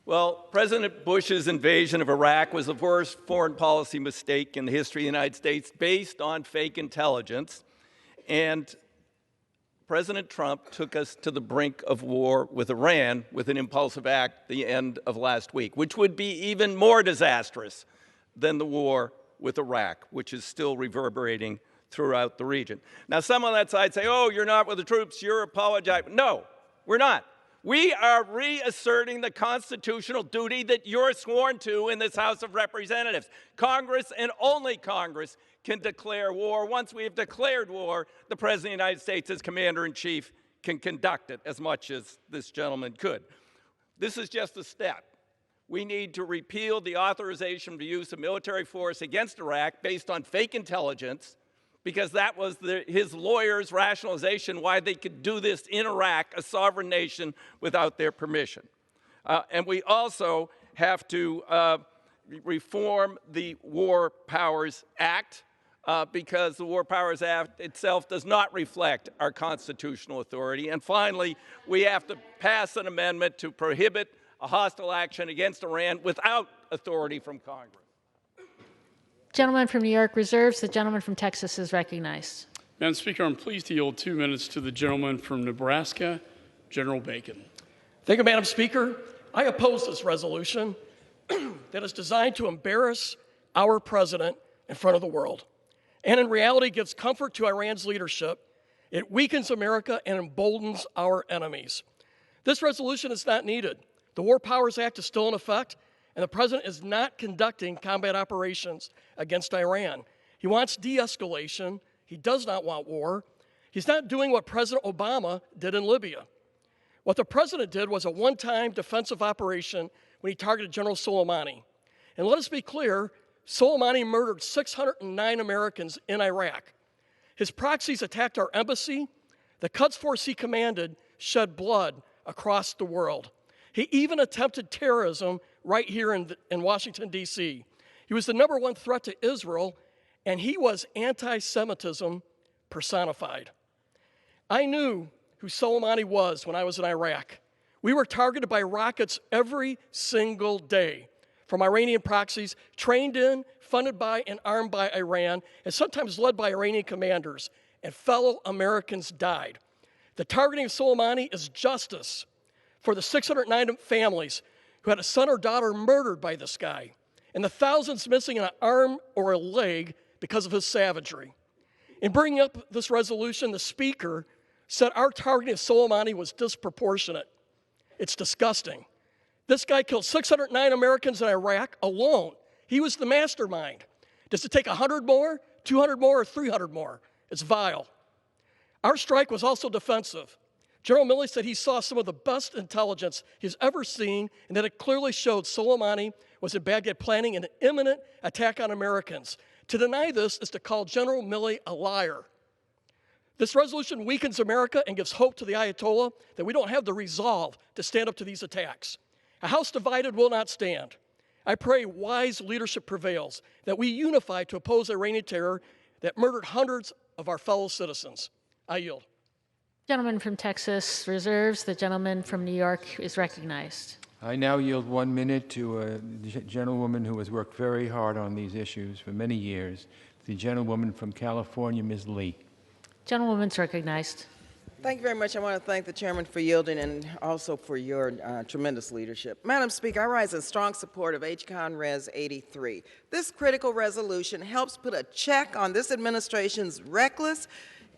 Well, President Bush's invasion of Iraq was the worst foreign policy mistake in the history of the United States based on fake intelligence. And President Trump took us to the brink of war with Iran with an impulsive act the end of last week, which would be even more disastrous than the war with Iraq, which is still reverberating throughout the region. Now, some on that side say, oh, you're not with the troops, you're apologizing. No, we're not. We are reasserting the constitutional duty that you're sworn to in this House of Representatives. Congress and only Congress can declare war. Once we have declared war, the President of the United States, as Commander-in-Chief, can conduct it as much as this gentleman could. This is just a step. We need to repeal the authorization for use of military force against Iraq based on fake intelligence, because that was his lawyer's rationalization why they could do this in Iraq, a sovereign nation, without their permission. And we also have to reform the War Powers Act, because the War Powers Act itself does not reflect our constitutional authority. And finally, we have to pass an amendment to prohibit a hostile action against Iran without authority from Congress. Gentleman from New York reserves. The gentleman from Texas is recognized. Madam Speaker, I'm pleased to yield 2 minutes to the gentleman from Nebraska, General Bacon. Thank you, Madam Speaker. I oppose this resolution that is designed to embarrass our president in front of the world, and in reality gives comfort to Iran's leadership. It weakens America and emboldens our enemies. This resolution is not needed. The War Powers Act is still in effect, and the president is not conducting combat operations against Iran. He wants de-escalation. He does not want war. He's not doing what President Obama did in Libya. What the president did was a one-time defensive operation when he targeted General Soleimani. And let us be clear, Soleimani murdered 609 Americans in Iraq. His proxies attacked our embassy. The Quds force he commanded shed blood across the world. He even attempted terrorism right here in Washington, D.C. He was the #1 threat to Israel, and he was anti-Semitism personified. I knew who Soleimani was when I was in Iraq. We were targeted by rockets every single day from Iranian proxies, trained in, funded by, and armed by Iran, and sometimes led by Iranian commanders, and fellow Americans died. The targeting of Soleimani is justice for the 609 families who had a son or daughter murdered by this guy, and the thousands missing an arm or a leg because of his savagery. In bringing up this resolution, the Speaker said our targeting of Soleimani was disproportionate. It's disgusting. This guy killed 609 Americans in Iraq alone. He was the mastermind. Does it take 100 more, 200 more, or 300 more? It's vile. Our strike was also defensive. General Milley said he saw some of the best intelligence he's ever seen, and that it clearly showed Soleimani was in Baghdad planning an imminent attack on Americans. To deny this is to call General Milley a liar. This resolution weakens America and gives hope to the Ayatollah that we don't have the resolve to stand up to these attacks. A house divided will not stand. I pray wise leadership prevails, that we unify to oppose Iranian terror that murdered hundreds of our fellow citizens. I yield. Gentleman from Texas reserves. The gentleman from New York is recognized. I now yield 1 minute to a gentlewoman who has worked very hard on these issues for many years, the gentlewoman from California, Ms. Lee. Gentlewoman's recognized. Thank you very much. I want to thank the chairman for yielding and also for your tremendous leadership. Madam Speaker, I rise in strong support of HCON Res 83. This critical resolution helps put a check on this administration's reckless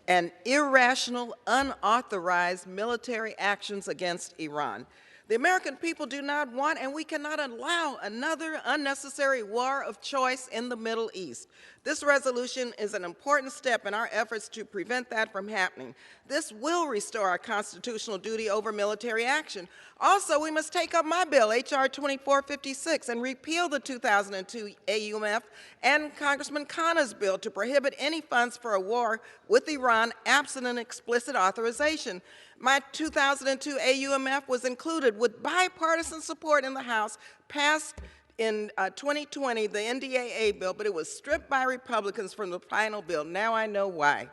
and irrational, unauthorized military actions against Iran. The American people do not want, and we cannot allow, another unnecessary war of choice in the Middle East. This resolution is an important step in our efforts to prevent that from happening. This will restore our constitutional duty over military action. Also, we must take up my bill, H.R. 2456, and repeal the 2002 AUMF and Congressman Khanna's bill to prohibit any funds for a war with Iran absent an explicit authorization. My 2002 AUMF was included with bipartisan support in the House, passed in 2020, the NDAA bill, but it was stripped by Republicans from the final bill. Now I know why.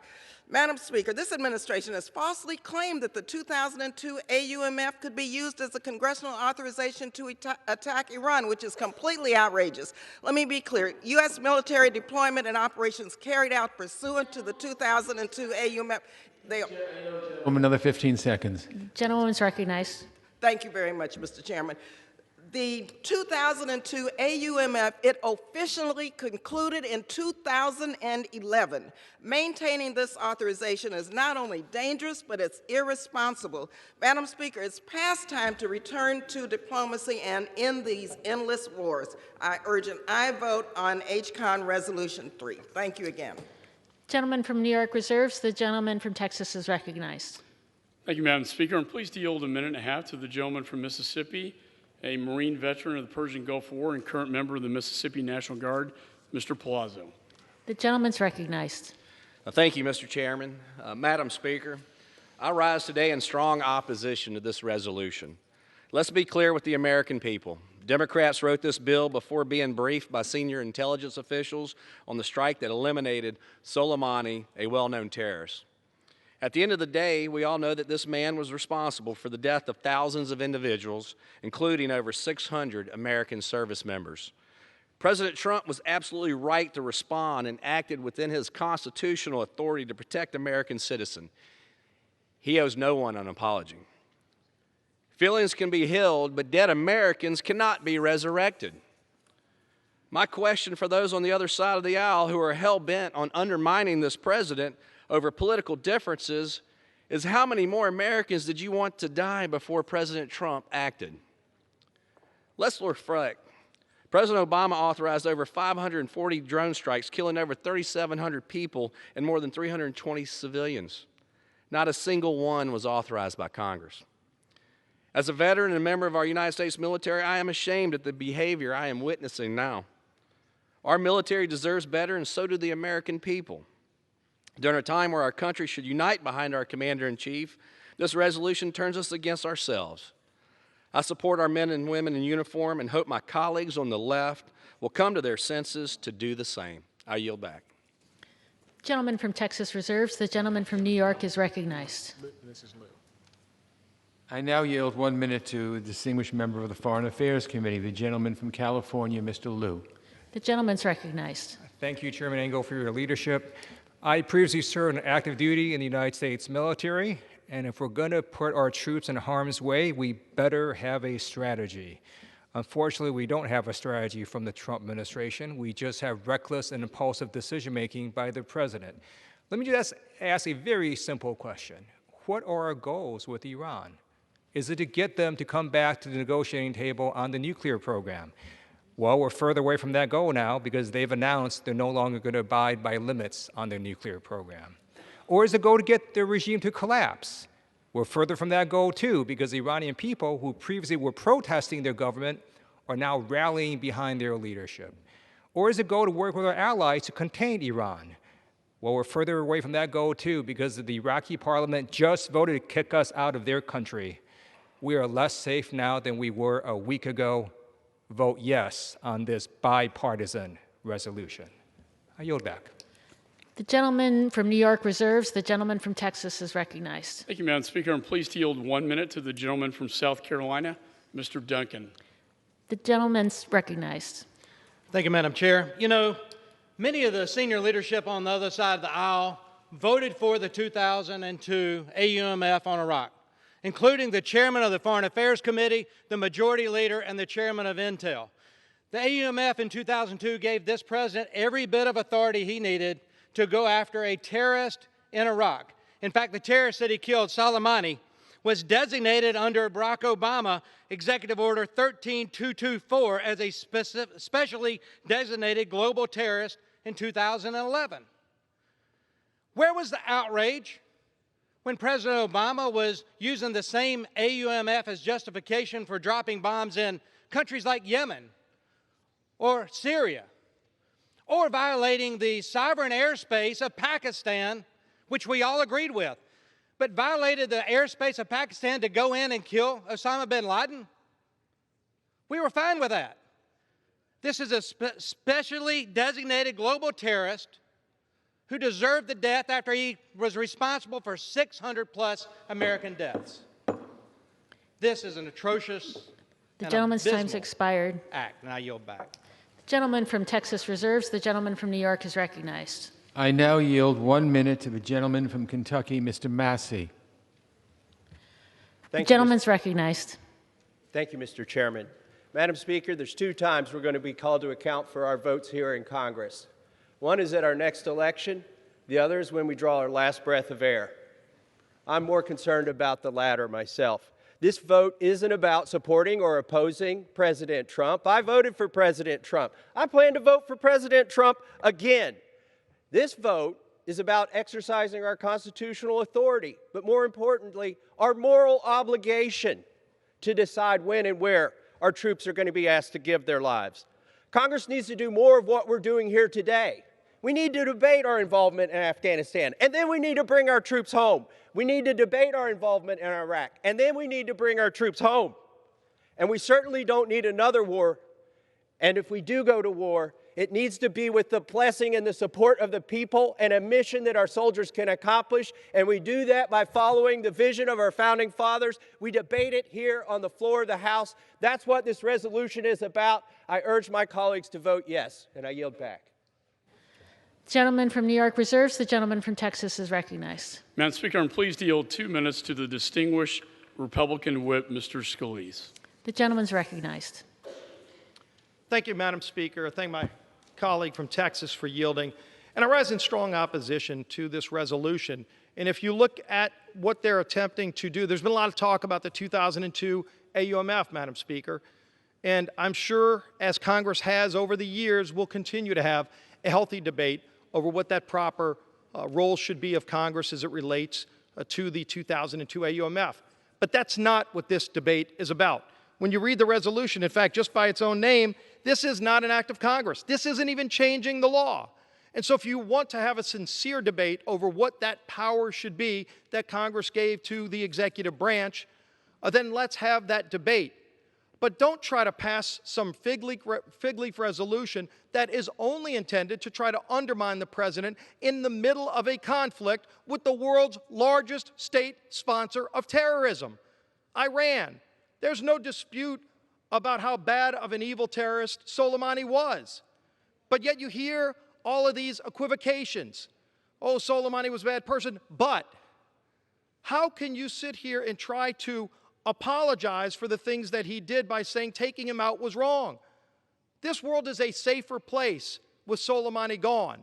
Madam Speaker, this administration has falsely claimed that the 2002 AUMF could be used as a congressional authorization to attack Iran, which is completely outrageous. Let me be clear. U.S. military deployment and operations carried out pursuant to the 2002 AUMF. Another 15 seconds. Gentlewoman's recognized. Thank you very much, Mr. Chairman. The 2002 AUMF, it officially concluded in 2011. Maintaining this authorization is not only dangerous, but it's irresponsible. Madam Speaker, it's past time to return to diplomacy and end these endless wars. I urge an aye vote on HCON Resolution 3. Thank you again. Gentleman from New York reserves. The gentleman from Texas is recognized. Thank you, Madam Speaker. I'm pleased to yield a minute and a half to the gentleman from Mississippi, a Marine veteran of the Persian Gulf War and current member of the Mississippi National Guard, Mr. Palazzo. The gentleman's recognized. Thank you, Mr. Chairman. Madam Speaker, I rise today in strong opposition to this resolution. Let's be clear with the American people. Democrats wrote this bill before being briefed by senior intelligence officials on the strike that eliminated Soleimani, a well-known terrorist. At the end of the day, we all know that this man was responsible for the death of thousands of individuals, including over 600 American service members. President Trump was absolutely right to respond and acted within his constitutional authority to protect American citizens. He owes no one an apology. Feelings can be healed, but dead Americans cannot be resurrected. My question for those on the other side of the aisle who are hell-bent on undermining this president over political differences is how many more Americans did you want to die before President Trump acted? Let's reflect. President Obama authorized over 540 drone strikes, killing over 3,700 people and more than 320 civilians. Not a single one was authorized by Congress. As a veteran and a member of our United States military, I am ashamed at the behavior I am witnessing now. Our military deserves better, and so do the American people. During a time where our country should unite behind our commander-in-chief, this resolution turns us against ourselves. I support our men and women in uniform and hope my colleagues on the left will come to their senses to do the same. I yield back. Gentleman from Texas reserves. The gentleman from New York is recognized. Mrs. Liu. I now yield 1 minute to a distinguished member of the Foreign Affairs Committee, the gentleman from California, Mr. Liu. The gentleman's recognized. Thank you, Chairman Engel, for your leadership. I previously served on active duty in the United States military, and if we're going to put our troops in harm's way, we better have a strategy. Unfortunately, we don't have a strategy from the Trump administration. We just have reckless and impulsive decision-making by the president. Let me just ask a very simple question. What are our goals with Iran? Is it to get them to come back to the negotiating table on the nuclear program? Well, we're further away from that goal now because they've announced they're no longer going to abide by limits on their nuclear program. Or is the goal to get their regime to collapse? We're further from that goal too because the Iranian people who previously were protesting their government are now rallying behind their leadership. Or is the goal to work with our allies to contain Iran? Well, we're further away from that goal too because the Iraqi parliament just voted to kick us out of their country. We are less safe now than we were a week ago. Vote yes on this bipartisan resolution. I yield back. The gentleman from New York reserves. The gentleman from Texas is recognized. Thank you, Madam Speaker. I'm pleased to yield 1 minute to the gentleman from South Carolina, Mr. Duncan. The gentleman's recognized. Thank you, Madam Chair. You know, many of the senior leadership on the other side of the aisle voted for the 2002 AUMF on Iraq, including the chairman of the Foreign Affairs Committee, the majority leader, and the chairman of Intel. The AUMF in 2002 gave this president every bit of authority he needed to go after a terrorist in Iraq. In fact, the terrorist that he killed, Soleimani, was designated under Barack Obama Executive Order 13224 as a specially designated global terrorist in 2011. Where was the outrage when President Obama was using the same AUMF as justification for dropping bombs in countries like Yemen or Syria, or violating the sovereign airspace of Pakistan, which we all agreed with, but violated the airspace of Pakistan to go in and kill Osama bin Laden? We were fine with that. This is a specially designated global terrorist who deserved the death after he was responsible for 600+ American deaths. This is an atrocious The gentleman's time's expired. act, and I yield back. The gentleman from Texas reserves. The gentleman from New York is recognized. I now yield 1 minute to the gentleman from Kentucky, Mr. Massey. The gentleman's recognized. Thank you, Mr. Chairman. Madam Speaker, there's 2 times we're going to be called to account for our votes here in Congress. One is at our next election. The other is when we draw our last breath of air. I'm more concerned about the latter myself. This vote isn't about supporting or opposing President Trump. I voted for President Trump. I plan to vote for President Trump again. This vote is about exercising our constitutional authority, but more importantly, our moral obligation to decide when and where our troops are going to be asked to give their lives. Congress needs to do more of what we're doing here today. We need to debate our involvement in Afghanistan, and then we need to bring our troops home. We need to debate our involvement in Iraq, and then we need to bring our troops home. And we certainly don't need another war. And if we do go to war, it needs to be with the blessing and the support of the people and a mission that our soldiers can accomplish. And we do that by following the vision of our founding fathers. We debate it here on the floor of the House. That's what this resolution is about. I urge my colleagues to vote yes, and I yield back. The gentleman from New York reserves. The gentleman from Texas is recognized. Madam Speaker, I'm pleased to yield 2 minutes to the distinguished Republican whip, Mr. Scalise. The gentleman's recognized. Thank you, Madam Speaker. I thank my colleague from Texas for yielding. And I rise in strong opposition to this resolution. And if you look at what they're attempting to do, there's been a lot of talk about the 2002 AUMF, Madam Speaker. And I'm sure, as Congress has over the years, we'll continue to have a healthy debate over what that proper role should be of Congress as it relates to the 2002 AUMF. But that's not what this debate is about. When you read the resolution, in fact, just by its own name, this is not an act of Congress. This isn't even changing the law. And so if you want to have a sincere debate over what that power should be that Congress gave to the executive branch, then let's have that debate. But don't try to pass some fig leaf resolution that is only intended to try to undermine the president in the middle of a conflict with the world's largest state sponsor of terrorism, Iran. There's no dispute about how bad of an evil terrorist Soleimani was. But yet you hear all of these equivocations. Oh, Soleimani was a bad person, but how can you sit here and try to apologize for the things that he did by saying taking him out was wrong? This world is a safer place with Soleimani gone.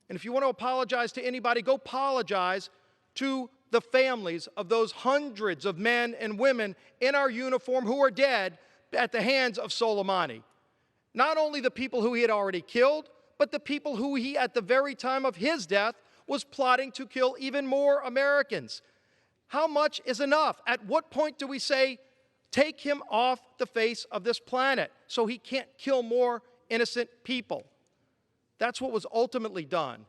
And if you want to apologize to anybody, go apologize to the families of those hundreds of men and women in our uniform who are dead at the hands of Soleimani. Not only the people who he had already killed, but the people who he, at the very time of his death, was plotting to kill even more Americans. How much is enough? At what point do we say, take him off the face of this planet so he can't kill more innocent people? That's what was ultimately done.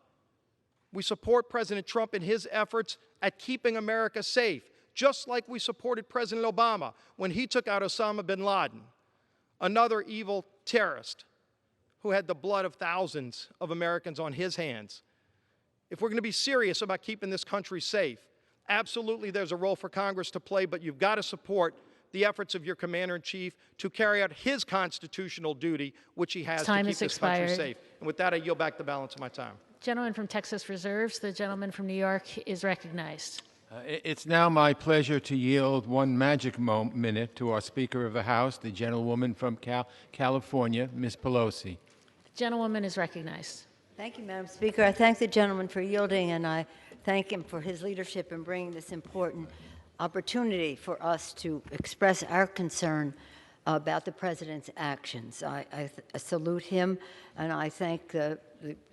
We support President Trump in his efforts at keeping America safe, just like we supported President Obama when he took out Osama bin Laden, another evil terrorist who had the blood of thousands of Americans on his hands. If we're going to be serious about keeping this country safe, absolutely there's a role for Congress to play, but you've got to support the efforts of your Commander-in-Chief to carry out his constitutional duty, which he has to keep this country safe. And with that, I yield back the balance of my time. Gentleman from Texas reserves. The gentleman from New York is recognized. It's now my pleasure to yield 1 magic minute to our Speaker of the House, the gentlewoman from California, Ms. Pelosi. The gentlewoman is recognized. Thank you, Madam Speaker. I thank the gentleman for yielding, and I thank him for his leadership in bringing this important opportunity for us to express our concern about the President's actions. I salute him, and I thank the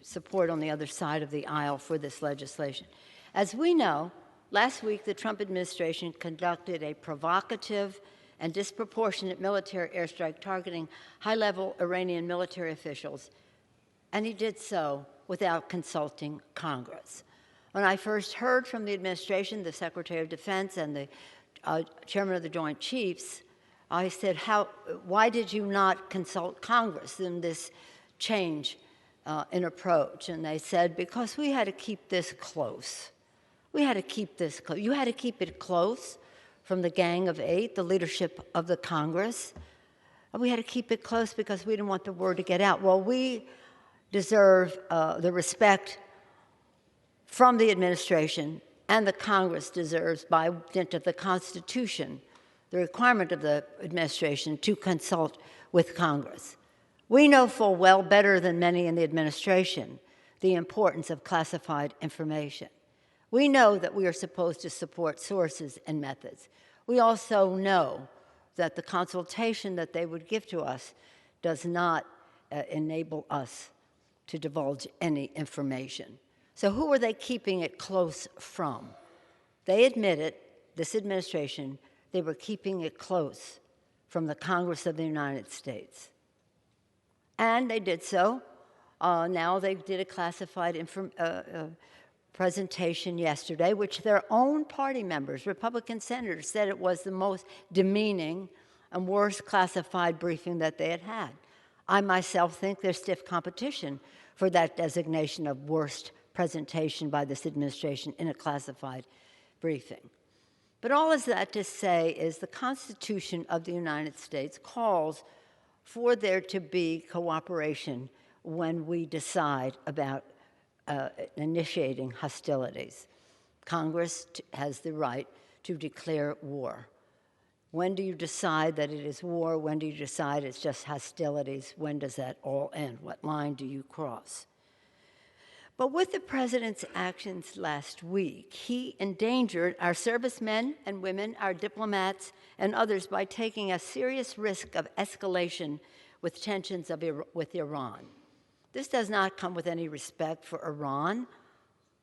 support on the other side of the aisle for this legislation. As we know, last week the Trump administration conducted a provocative and disproportionate military airstrike targeting high-level Iranian military officials, and he did so without consulting Congress. When I first heard from the administration, the Secretary of Defense and the Chairman of the Joint Chiefs, I said, why did you not consult Congress in this change in approach? And they said, because we had to keep this close. We had to keep this close. You had to keep it close from the Gang of Eight, the leadership of the Congress. We had to keep it close because we didn't want the word to get out. Well, we deserve the respect from the administration, and the Congress deserves, by dint of the Constitution, the requirement of the administration to consult with Congress. We know full well, better than many in the administration, the importance of classified information. We know that we are supposed to support sources and methods. We also know that the consultation that they would give to us does not enable us to divulge any information. So who are they keeping it close from? They admitted, this administration, they were keeping it close from the Congress of the United States. And they did so. Now they did a classified presentation yesterday, which their own party members, Republican senators, said it was the most demeaning and worst classified briefing that they had had. I myself think there's stiff competition for that designation of worst presentation by this administration in a classified briefing. But all of that to say is the Constitution of the United States calls for there to be cooperation when we decide about initiating hostilities. Congress has the right to declare war. When do you decide that it is war? When do you decide it's just hostilities? When does that all end? What line do you cross? But with the President's actions last week, he endangered our servicemen and women, our diplomats, and others by taking a serious risk of escalation with tensions with Iran. This does not come with any respect for Iran.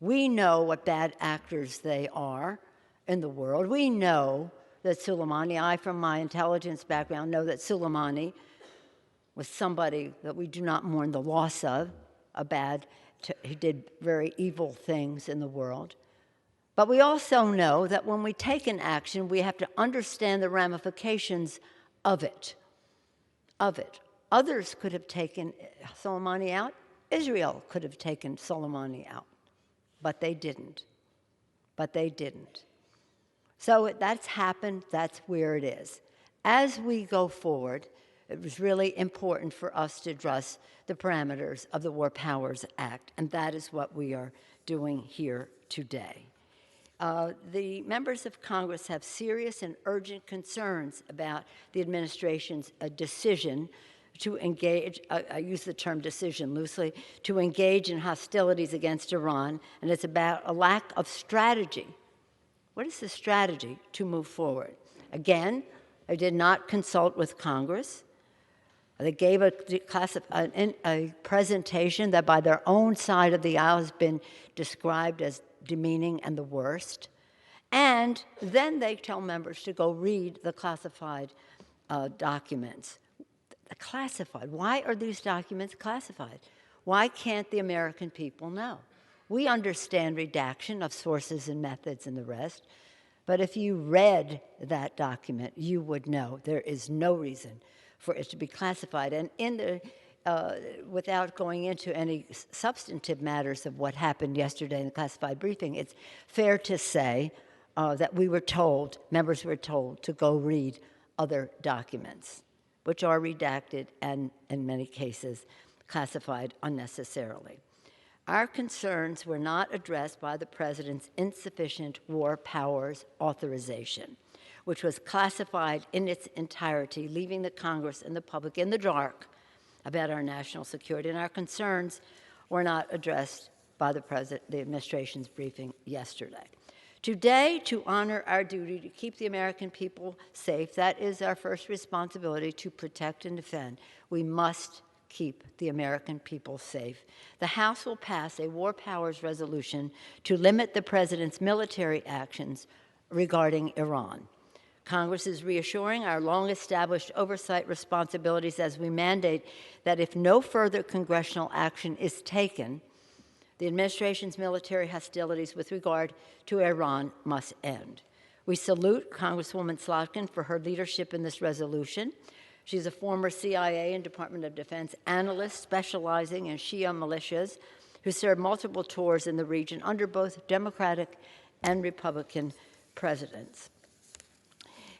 We know what bad actors they are in the world. We know that Soleimani, I from my intelligence background know that Soleimani was somebody that we do not mourn the loss of, he did very evil things in the world. But we also know that when we take an action, we have to understand the ramifications of it. Others could have taken Soleimani out. Israel could have taken Soleimani out. But they didn't. So that's happened. That's where it is. As we go forward, it was really important for us to address the parameters of the War Powers Act, and that is what we are doing here today. The members of Congress have serious and urgent concerns about the administration's decision to engage, I use the term decision loosely, to engage in hostilities against Iran, and it's about a lack of strategy. What is the strategy to move forward? Again, I did not consult with Congress. They gave a presentation that by their own side of the aisle has been described as demeaning and the worst. And then they tell members to go read the classified documents. Classified. Why are these documents classified? Why can't the American people know? We understand redaction of sources and methods and the rest, but if you read that document, you would know there is no reason for it to be classified. And in the, without going into any substantive matters of what happened yesterday in the classified briefing, it's fair to say that we were told, members were told, to go read other documents, which are redacted and, in many cases, classified unnecessarily. Our concerns were not addressed by the President's insufficient war powers authorization, which was classified in its entirety, leaving the Congress and the public in the dark about our national security. And our concerns were not addressed by the administration's briefing yesterday. Today, to honor our duty to keep the American people safe, that is our first responsibility, to protect and defend. We must keep the American people safe. The House will pass a war powers resolution to limit the president's military actions regarding Iran. Congress is reassuring our long-established oversight responsibilities as we mandate that if no further congressional action is taken, the administration's military hostilities with regard to Iran must end. We salute Congresswoman Slotkin for her leadership in this resolution. She's a former CIA and Department of Defense analyst specializing in Shia militias who served multiple tours in the region under both Democratic and Republican presidents.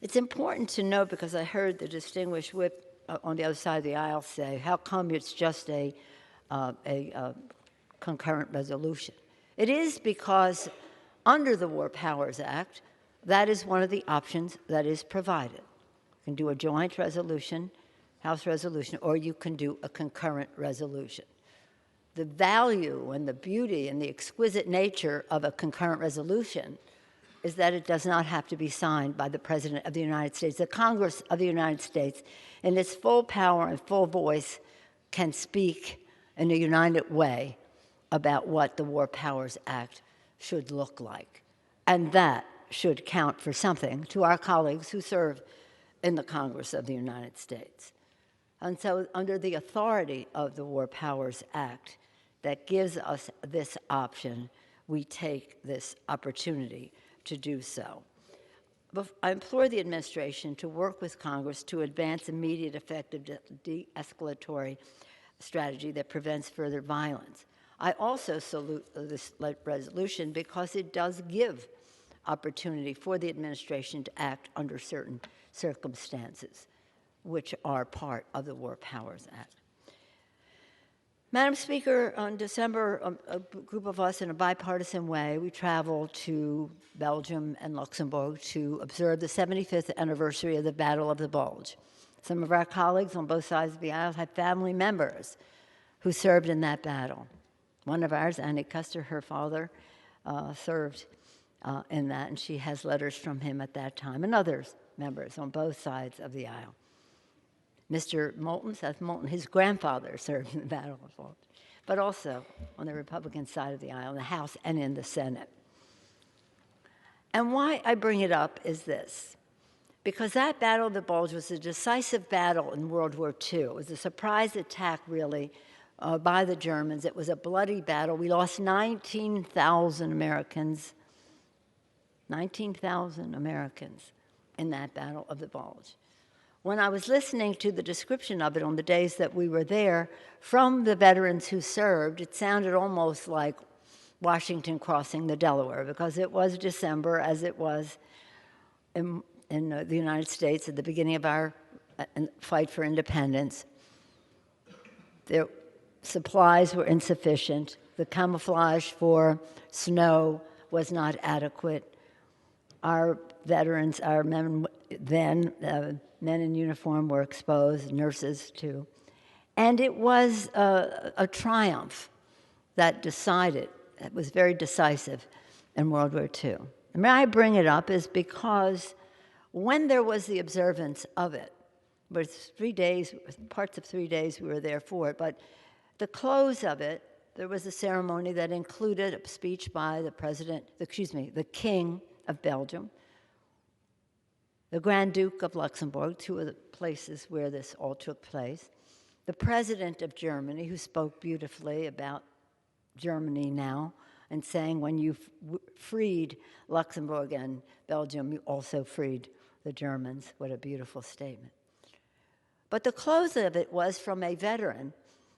It's important to note, because I heard the distinguished whip on the other side of the aisle say, how come it's just a concurrent resolution? It is because under the War Powers Act, that is one of the options that is provided. You can do a joint resolution, House resolution, or you can do a concurrent resolution. The value and the beauty and the exquisite nature of a concurrent resolution is that it does not have to be signed by the President of the United States. The Congress of the United States, in its full power and full voice, can speak in a united way about what the War Powers Act should look like. And that should count for something to our colleagues who serve in the Congress of the United States. And so under the authority of the War Powers Act that gives us this option, we take this opportunity to do so. I implore the administration to work with Congress to advance immediate, effective de-escalatory strategy that prevents further violence. I also salute this resolution because it does give opportunity for the administration to act under certain circumstances, which are part of the War Powers Act. Madam Speaker, on December, a group of us in a bipartisan way, we traveled to Belgium and Luxembourg to observe the 75th anniversary of the Battle of the Bulge. Some of our colleagues on both sides of the aisle had family members who served in that battle. One of ours, Annie Custer, her father, served in that, and she has letters from him at that time, and others, members on both sides of the aisle. Mr. Moulton, Seth Moulton, his grandfather served in the Battle of Bulge, but also on the Republican side of the aisle, in the House and in the Senate. And why I bring it up is this, because that Battle of the Bulge was a decisive battle in World War II. It was a surprise attack, really, by the Germans. It was a bloody battle. We lost 19,000 Americans, 19,000 Americans in that Battle of the Bulge. When I was listening to the description of it on the days that we were there from the veterans who served, it sounded almost like Washington crossing the Delaware, because it was December, as it was in the United States at the beginning of our fight for independence. Their supplies were insufficient. The camouflage for snow was not adequate. Our veterans, our men then, men in uniform were exposed, nurses too. And it was a triumph that decided, it was very decisive in World War II. And why I bring it up is because when there was the observance of it, it was 3 days, parts of 3 days we were there for it, but the close of it, there was a ceremony that included a speech by the King of Belgium, the Grand Duke of Luxembourg, two of the places where this all took place, the President of Germany, who spoke beautifully about Germany now, and saying when you freed Luxembourg and Belgium, you also freed the Germans. What a beautiful statement. But the close of it was from a veteran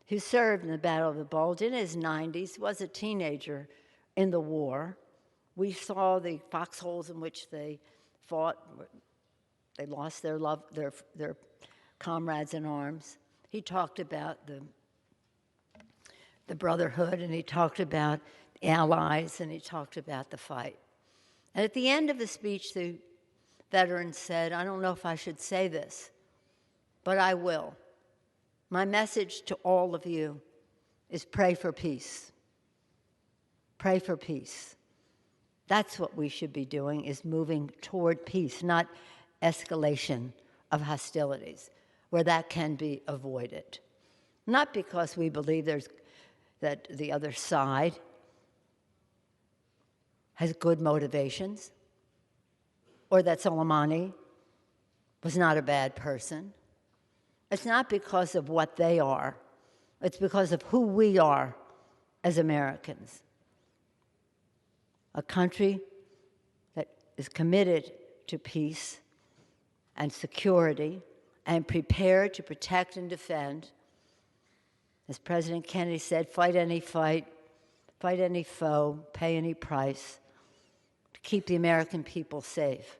who served in the Battle of the Bulge in his 90s, was a teenager in the war. We saw the foxholes in which they fought. They lost their comrades in arms. He talked about the brotherhood, and he talked about the allies, and he talked about the fight. And at the end of the speech, the veteran said, "I don't know if I should say this, but I will. My message to all of you is pray for peace. Pray for peace. That's what we should be doing, is moving toward peace, not escalation of hostilities, where that can be avoided. Not because we believe that the other side has good motivations, or that Soleimani was not a bad person. It's not because of what they are. It's because of who we are as Americans. A country that is committed to peace and security and prepared to protect and defend. As President Kennedy said, fight any fight, fight any foe, pay any price to keep the American people safe.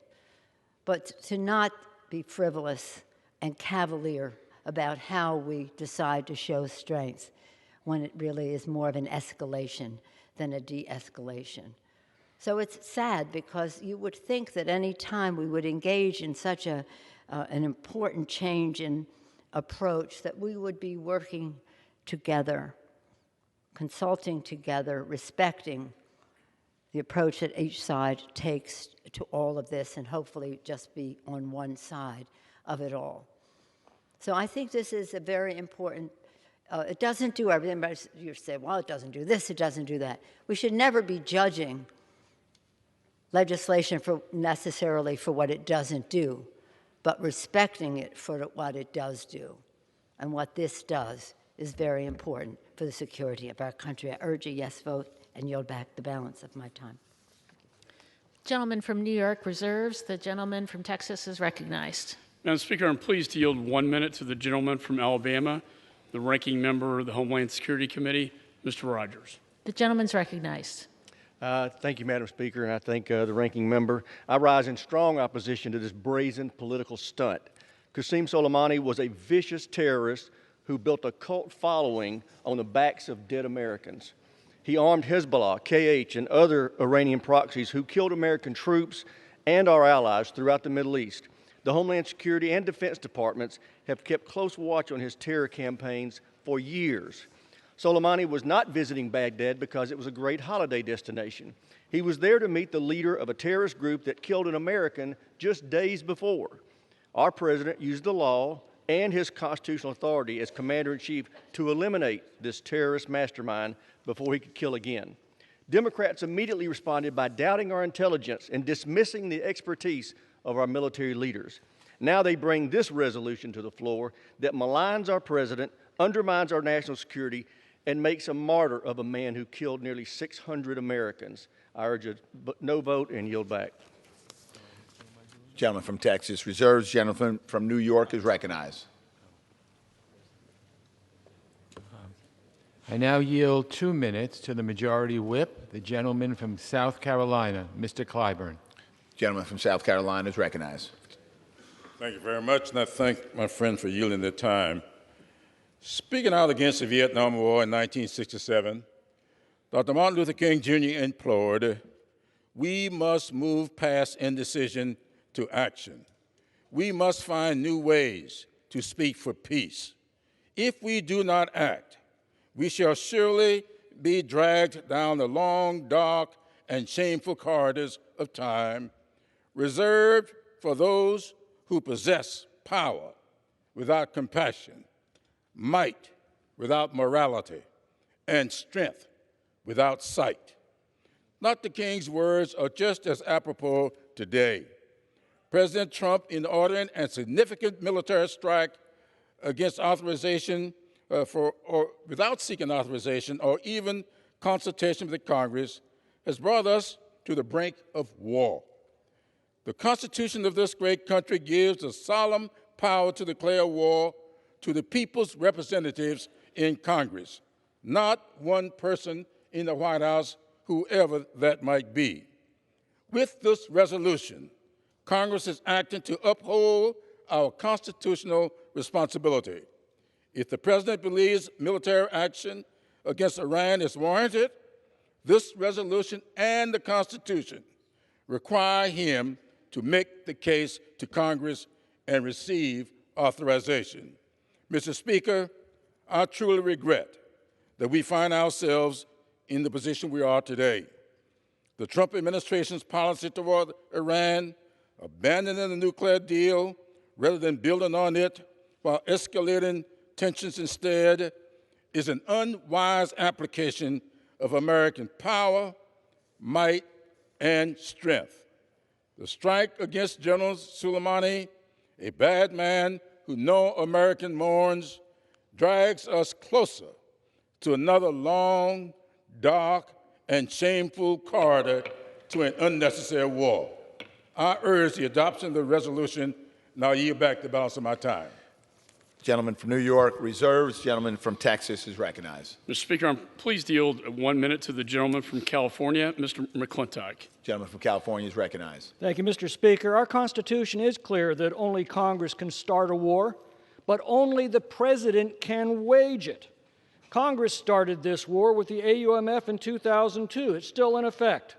But to not be frivolous and cavalier about how we decide to show strength when it really is more of an escalation than a de-escalation. So it's sad, because you would think that any time we would engage in such an important change in approach, that we would be working together, consulting together, respecting the approach that each side takes to all of this, and hopefully just be on one side of it all. So I think this is a very important, it doesn't do everything, but you say, well, it doesn't do this, it doesn't do that. We should never be judging legislation necessarily for what it doesn't do, but respecting it for what it does do. And what this does is very important for the security of our country. I urge a yes vote and yield back the balance of my time. Gentleman from New York reserves. The gentleman from Texas is recognized. Madam Speaker, I'm pleased to yield 1 minute to the gentleman from Alabama, the ranking member of the Homeland Security Committee, Mr. Rogers. The gentleman's recognized. Thank you, Madam Speaker, and I thank the ranking member. I rise in strong opposition to this brazen political stunt. Qasem Soleimani was a vicious terrorist who built a cult following on the backs of dead Americans. He armed Hezbollah, KH, and other Iranian proxies who killed American troops and our allies throughout the Middle East. The Homeland Security and Defense Departments have kept close watch on his terror campaigns for years. Soleimani was not visiting Baghdad because it was a great holiday destination. He was there to meet the leader of a terrorist group that killed an American just days before. Our president used the law and his constitutional authority as commander-in-chief to eliminate this terrorist mastermind before he could kill again. Democrats immediately responded by doubting our intelligence and dismissing the expertise of our military leaders. Now they bring this resolution to the floor that maligns our president, undermines our national security, and makes a martyr of a man who killed nearly 600 Americans. I urge a no vote and yield back. Gentleman from Texas reserves. Gentleman from New York is recognized. I now yield 2 minutes to the Majority Whip, the gentleman from South Carolina, Mr. Clyburn. Gentleman from South Carolina is recognized. Thank you very much, and I thank my friend for yielding their time. Speaking out against the Vietnam War in 1967, Dr. Martin Luther King Jr. implored, we must move past indecision to action. We must find new ways to speak for peace. If we do not act, we shall surely be dragged down the long, dark, and shameful corridors of time, reserved for those who possess power without compassion, might without morality, and strength without sight. Dr. King's words are just as apropos today. President Trump, in ordering a significant military strike against authorization without seeking authorization or even consultation with the Congress, has brought us to the brink of war. The Constitution of this great country gives the solemn power to declare war to the people's representatives in Congress, not one person in the White House, whoever that might be. With this resolution, Congress is acting to uphold our constitutional responsibility. If the President believes military action against Iran is warranted, this resolution and the Constitution require him to make the case to Congress and receive authorization. Mr. Speaker, I truly regret that we find ourselves in the position we are today. The Trump administration's policy toward Iran, abandoning the nuclear deal rather than building on it while escalating tensions instead, is an unwise application of American power, might, and strength. The strike against General Soleimani, a bad man who no American mourns, drags us closer to another long, dark, and shameful corridor to an unnecessary war. I urge the adoption of the resolution, and I'll yield back the balance of my time. Gentleman from New York reserves. Gentleman from Texas is recognized. Mr. Speaker, I'm pleased to yield 1 minute to the gentleman from California, Mr. McClintock. Gentleman from California is recognized. Thank you, Mr. Speaker. Our Constitution is clear that only Congress can start a war, but only the President can wage it. Congress started this war with the AUMF in 2002. It's still in effect.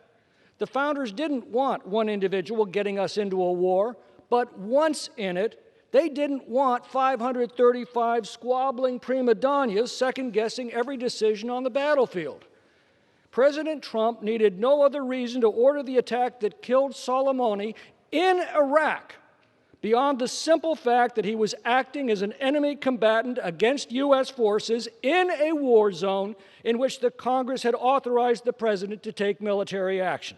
The founders didn't want one individual getting us into a war, but once in it, they didn't want 535 squabbling prima donnas second-guessing every decision on the battlefield. President Trump needed no other reason to order the attack that killed Soleimani in Iraq beyond the simple fact that he was acting as an enemy combatant against U.S. forces in a war zone in which the Congress had authorized the President to take military action.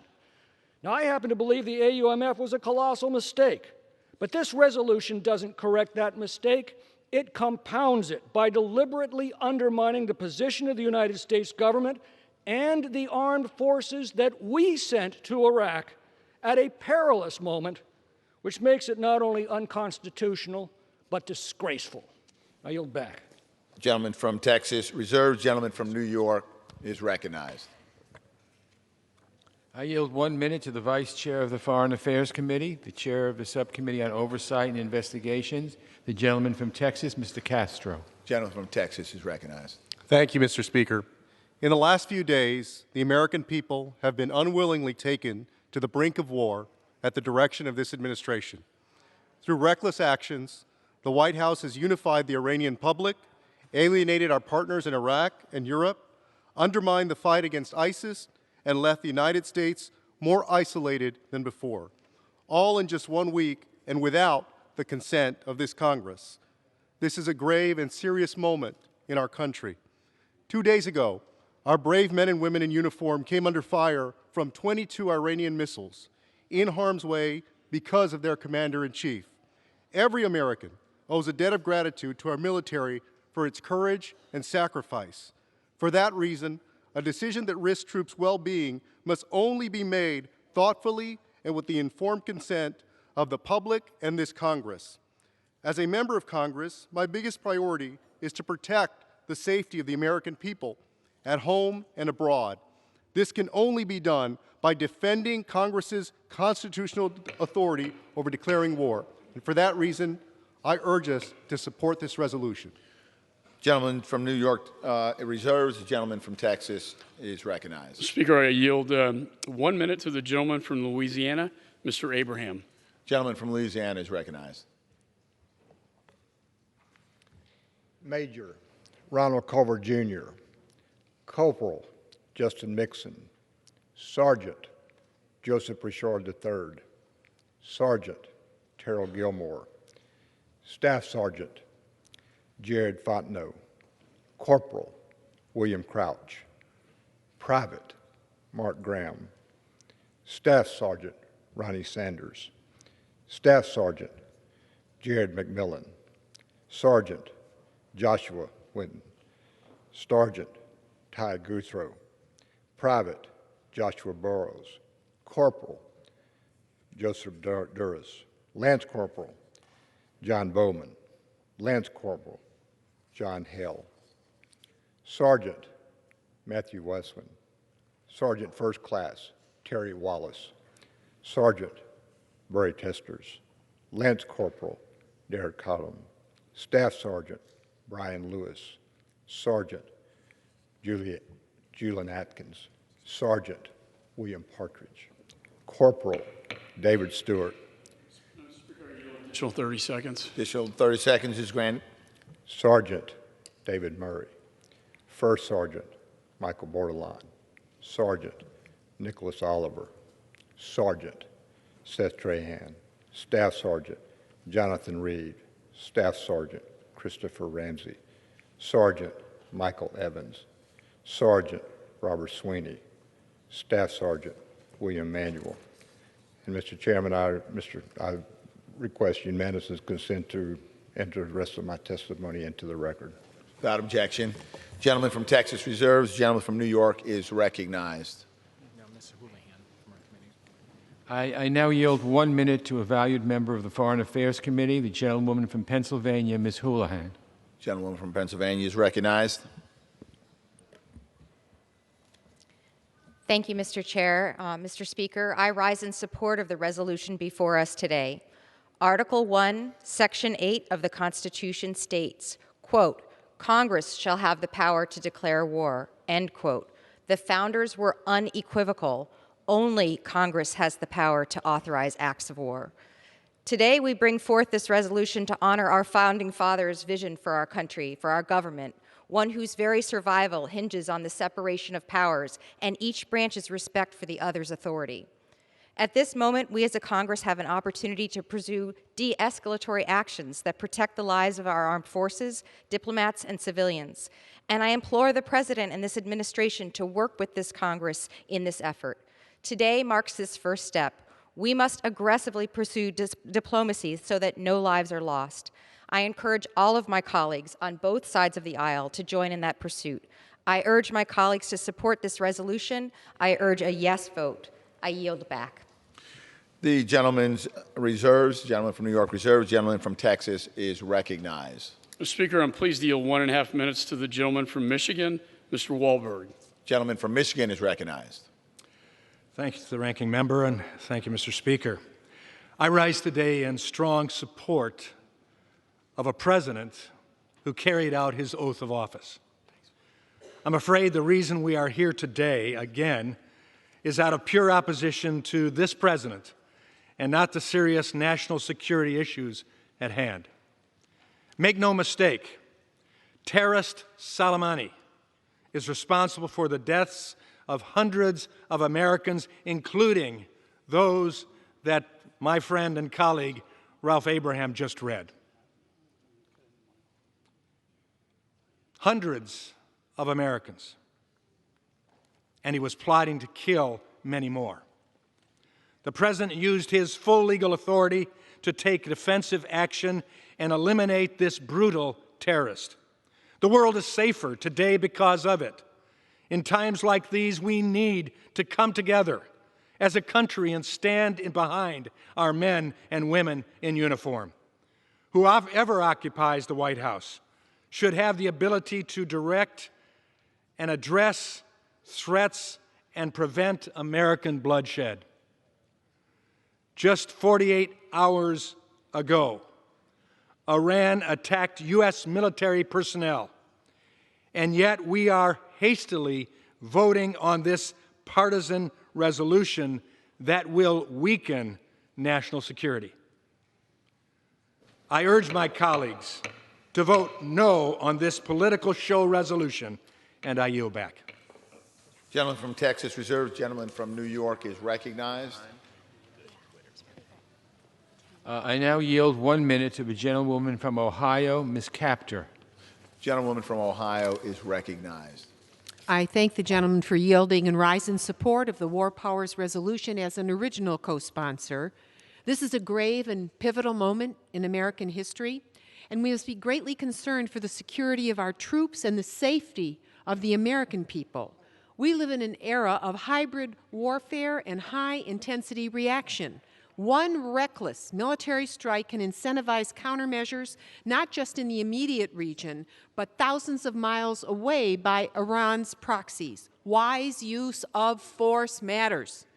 Now, I happen to believe the AUMF was a colossal mistake. But this resolution doesn't correct that mistake. It compounds it by deliberately undermining the position of the United States government and the armed forces that we sent to Iraq at a perilous moment, which makes it not only unconstitutional, but disgraceful. I yield back. Gentleman from Texas reserves. Gentleman from New York is recognized. I yield 1 minute to the Vice Chair of the Foreign Affairs Committee, the Chair of the Subcommittee on Oversight and Investigations, the gentleman from Texas, Mr. Castro. Gentleman from Texas is recognized. Thank you, Mr. Speaker. In the last few days, the American people have been unwillingly taken to the brink of war at the direction of this administration. Through reckless actions, the White House has unified the Iranian public, alienated our partners in Iraq and Europe, undermined the fight against ISIS, and left the United States more isolated than before, all in just 1 week and without the consent of this Congress. This is a grave and serious moment in our country. 2 days ago, our brave men and women in uniform came under fire from 22 Iranian missiles, in harm's way because of their commander-in-chief. Every American owes a debt of gratitude to our military for its courage and sacrifice. For that reason, a decision that risks troops' well-being must only be made thoughtfully and with the informed consent of the public and this Congress. As a member of Congress, my biggest priority is to protect the safety of the American people at home and abroad. This can only be done by defending Congress's constitutional authority over declaring war. And for that reason, I urge us to support this resolution. Gentleman from New York reserves. The gentleman from Texas is recognized. Speaker, I yield 1 minute to the gentleman from Louisiana, Mr. Abraham. Gentleman from Louisiana is recognized. Major Ronald Culver Jr., Corporal Justin Mixon, Sergeant Joseph Richard III, Sergeant Terrell Gilmore, Staff Sergeant Jared Fontenot, Corporal William Crouch, Private Mark Graham, Staff Sergeant Ronnie Sanders, Staff Sergeant Jared McMillan, Sergeant Joshua Winton, Sergeant Ty Guthrow, Private Joshua Burrows, Corporal Joseph Duras, Lance Corporal John Bowman, Lance Corporal John Hale, Sergeant Matthew Westman, Sergeant First Class Terry Wallace, Sergeant Burry Testers, Lance Corporal Derek Cottom, Staff Sergeant Brian Lewis, Sergeant Julian Atkins, Sergeant William Partridge, Corporal David Stewart. Additional 30 seconds. Additional 30 seconds is granted. Sergeant David Murray, First Sergeant Michael Bordelon, Sergeant Nicholas Oliver. Sergeant, Seth Trahan. Staff Sergeant, Jonathan Reed. Staff Sergeant, Christopher Ramsey. Sergeant, Michael Evans. Sergeant, Robert Sweeney. Staff Sergeant, William Manuel. And Mr. Chairman, I request unanimous consent to enter the rest of my testimony into the record. Without objection. Gentleman from Texas reserves. Gentleman from New York is recognized. I now yield 1 minute to a valued member of the Foreign Affairs Committee, the gentlewoman from Pennsylvania, Ms. Houlihan. Gentlewoman from Pennsylvania is recognized. Thank you, Mr. Chair. Mr. Speaker, I rise in support of the resolution before us today. Article 1, Section 8 of the Constitution states, quote, Congress shall have the power to declare war, end quote. The founders were unequivocal. Only Congress has the power to authorize acts of war. Today, we bring forth this resolution to honor our founding fathers' vision for our country, for our government, one whose very survival hinges on the separation of powers and each branch's respect for the other's authority. At this moment, we as a Congress have an opportunity to pursue de-escalatory actions that protect the lives of our armed forces, diplomats, and civilians. And I implore the President and this administration to work with this Congress in this effort. Today marks this first step. We must aggressively pursue diplomacy so that no lives are lost. I encourage all of my colleagues on both sides of the aisle to join in that pursuit. I urge my colleagues to support this resolution. I urge a yes vote. I yield back. The gentleman's reserves. Gentleman from New York reserves. Gentleman from Texas is recognized. Mr. Speaker, I'm pleased to yield 1.5 minutes to the gentleman from Michigan, Mr. Wahlberg. Gentleman from Michigan is recognized. Thank you to the ranking member, and thank you, Mr. Speaker. I rise today in strong support of a president who carried out his oath of office. I'm afraid the reason we are here today, again, is out of pure opposition to this president and not the serious national security issues at hand. Make no mistake, terrorist Soleimani is responsible for the deaths of hundreds of Americans, including those that my friend and colleague Ralph Abraham just read. Hundreds of Americans. And he was plotting to kill many more. The President used his full legal authority to take defensive action and eliminate this brutal terrorist. The world is safer today because of it. In times like these, we need to come together as a country and stand behind our men and women in uniform. Whoever occupies the White House should have the ability to direct and address threats and prevent American bloodshed. Just 48 hours ago, Iran attacked U.S. military personnel, and yet we are hastily voting on this partisan resolution that will weaken national security. I urge my colleagues to vote no on this political show resolution, and I yield back. Gentleman from Texas reserves. Gentleman from New York is recognized. I now yield 1 minute to the gentlewoman from Ohio, Ms. Capter. Gentlewoman from Ohio is recognized. I thank the gentleman for yielding and rise in support of the War Powers Resolution as an original co-sponsor. This is a grave and pivotal moment in American history, and we must be greatly concerned for the security of our troops and the safety of the American people. We live in an era of hybrid warfare and high-intensity reaction. One reckless military strike can incentivize countermeasures, not just in the immediate region, but thousands of miles away by Iran's proxies. Wise use of force matters.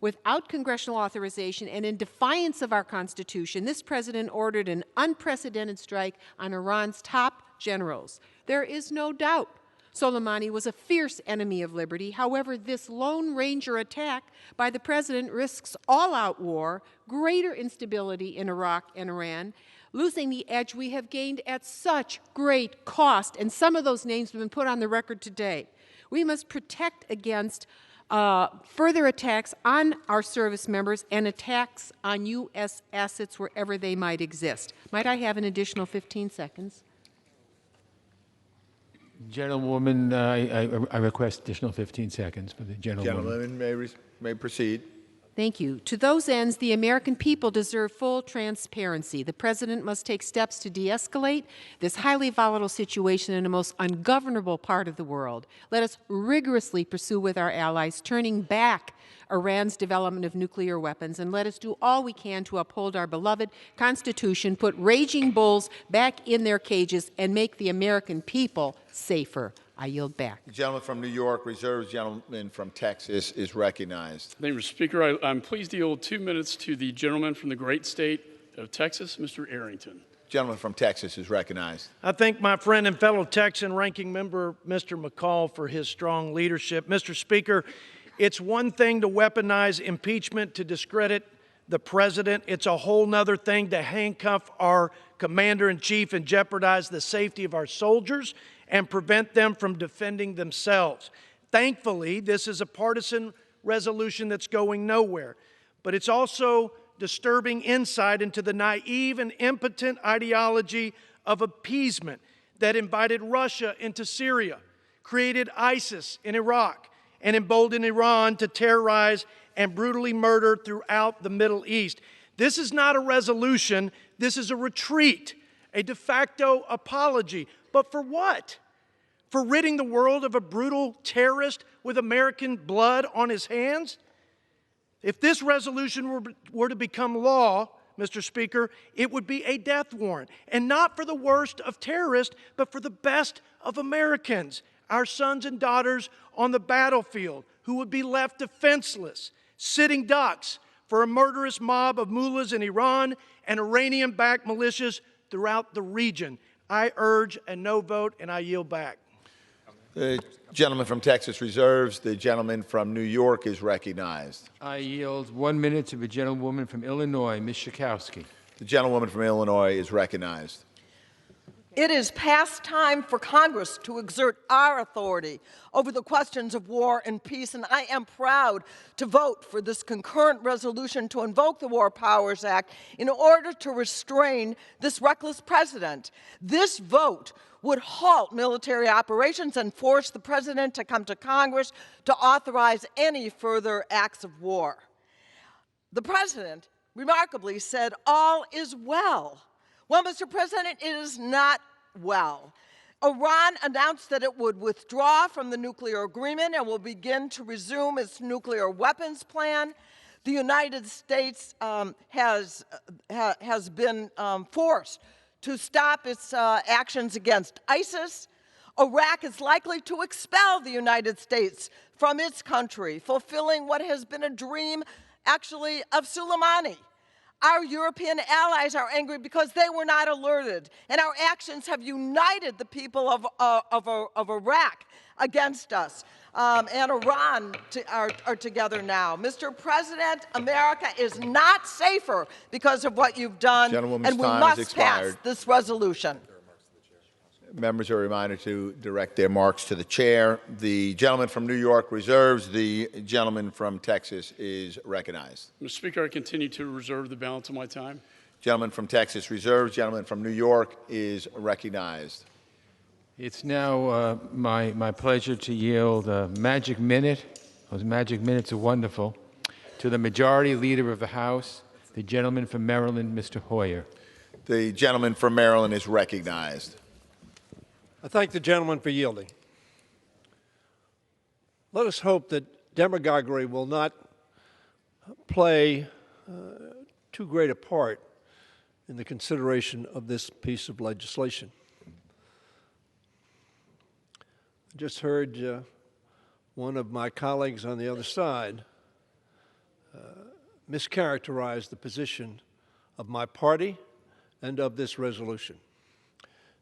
Without congressional authorization and in defiance of our Constitution, this president ordered an unprecedented strike on Iran's top generals. There is no doubt Soleimani was a fierce enemy of liberty. However, this Lone Ranger attack by the president risks all-out war, greater instability in Iraq and Iran, losing the edge we have gained at such great cost, and some of those names have been put on the record today. We must protect against further attacks on our service members and attacks on U.S. assets wherever they might exist. Might I have an additional 15 seconds? Gentlewoman, I request additional 15 seconds for the gentlewoman. Gentleman may proceed. Thank you. To those ends, the American people deserve full transparency. The President must take steps to de-escalate this highly volatile situation in the most ungovernable part of the world. Let us rigorously pursue with our allies turning back Iran's development of nuclear weapons, and let us do all we can to uphold our beloved Constitution, put raging bulls back in their cages, and make the American people safer. I yield back. The gentleman from New York reserves. Gentleman from Texas is recognized. Thank you, Mr. Speaker. I'm pleased to yield 2 minutes to the gentleman from the great state of Texas, Mr. Arrington. Gentleman from Texas is recognized. I thank my friend and fellow Texan ranking member, Mr. McCall, for his strong leadership. Mr. Speaker, it's one thing to weaponize impeachment to discredit the president. It's a whole nother thing to handcuff our commander-in-chief and jeopardize the safety of our soldiers and prevent them from defending themselves. Thankfully, this is a partisan resolution that's going nowhere, but it's also disturbing insight into the naive and impotent ideology of appeasement that invited Russia into Syria, created ISIS in Iraq, and emboldened Iran to terrorize and brutally murder throughout the Middle East. This is not a resolution, this is a retreat, a de facto apology. But for what? For ridding the world of a brutal terrorist with American blood on his hands? If this resolution were to become law, Mr. Speaker, it would be a death warrant, and not for the worst of terrorists, but for the best of Americans, our sons and daughters on the battlefield, who would be left defenseless, sitting ducks for a murderous mob of mullahs in Iran and Iranian-backed militias throughout the region. I urge a no vote, and I yield back. The gentleman from Texas reserves. The gentleman from New York is recognized. I yield 1 minute to the gentlewoman from Illinois, Ms. Schakowsky. The gentlewoman from Illinois is recognized. It is past time for Congress to exert our authority over the questions of war and peace, and I am proud to vote for this concurrent resolution to invoke the War Powers Act in order to restrain this reckless president. This vote would halt military operations and force the president to come to Congress to authorize any further acts of war. The president remarkably said, "All is well." Well, Mr. President, it is not well. Iran announced that it would withdraw from the nuclear agreement and will begin to resume its nuclear weapons plan. The United States has been forced to stop its actions against ISIS. Iraq is likely to expel the United States from its country, fulfilling what has been a dream, actually, of Soleimani. Our European allies are angry because they were not alerted, and our actions have united the people of Iraq against us. And Iran are together now. Mr. President, America is not safer because of what you've done, and we must pass this resolution. Members are reminded to direct their marks to the chair. The gentleman from New York reserves. The gentleman from Texas is recognized. Mr. Speaker, I continue to reserve the balance of my time. Gentleman from Texas reserves. Gentleman from New York is recognized. It's now my pleasure to yield a magic minute. Those magic minutes are wonderful. To the Majority Leader of the House, the gentleman from Maryland, Mr. Hoyer. The gentleman from Maryland is recognized. I thank the gentleman for yielding. Let us hope that demagoguery will not play too great a part in the consideration of this piece of legislation. I just heard one of my colleagues on the other side mischaracterize the position of my party and of this resolution.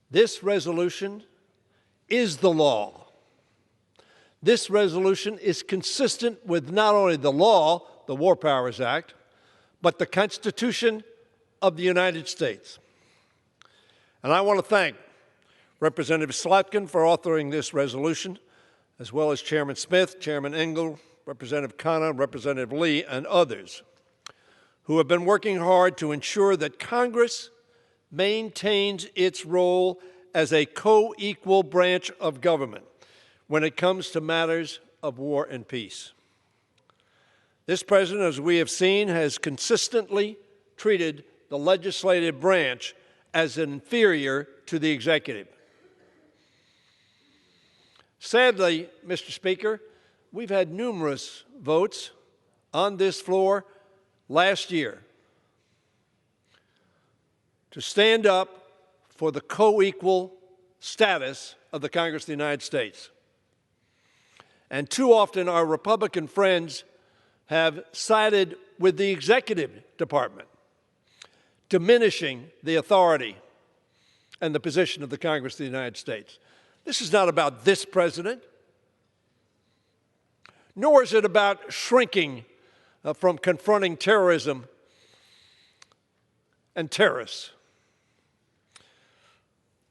This resolution is the law. This resolution is consistent with not only the law, the War Powers Act, but the Constitution of the United States. And I want to thank Representative Slotkin for authoring this resolution, as well as Chairman Smith, Chairman Engel, Representative Khanna, Representative Lee, and others who have been working hard to ensure that Congress maintains its role as a co-equal branch of government when it comes to matters of war and peace. This president, as we have seen, has consistently treated the legislative branch as inferior to the executive. Sadly, Mr. Speaker, we've had numerous votes on this floor last year to stand up for the co-equal status of the Congress of the United States. And too often our Republican friends have sided with the executive department, diminishing the authority and the position of the Congress of the United States. This is not about this president, nor is it about shrinking from confronting terrorism and terrorists.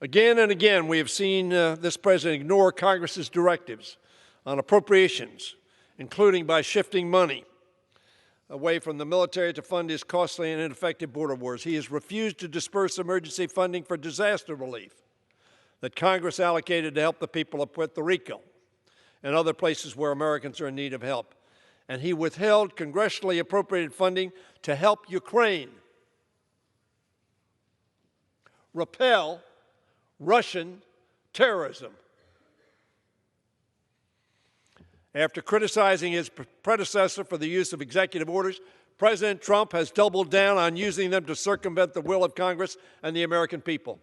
Again and again, we have seen this president ignore Congress's directives on appropriations, including by shifting money away from the military to fund his costly and ineffective border wars. He has refused to disperse emergency funding for disaster relief that Congress allocated to help the people of Puerto Rico and other places where Americans are in need of help. And he withheld congressionally appropriated funding to help Ukraine repel Russian terrorism. After criticizing his predecessor for the use of executive orders, President Trump has doubled down on using them to circumvent the will of Congress and the American people.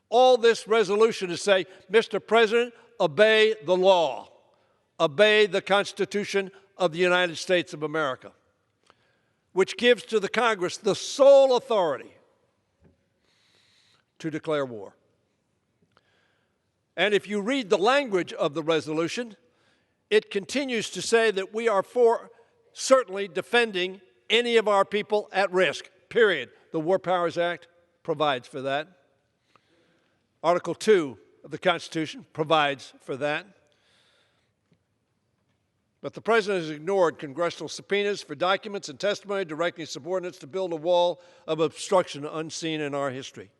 All this resolution is say, Mr. President, obey the law, obey the Constitution of the United States of America, which gives to the Congress the sole authority to declare war. And if you read the language of the resolution, it continues to say that we are for certainly defending any of our people at risk, period. The War Powers Act provides for that. Article 2 of the Constitution provides for that. But the President has ignored congressional subpoenas for documents and testimony directing subordinates to build a wall of obstruction unseen in our history.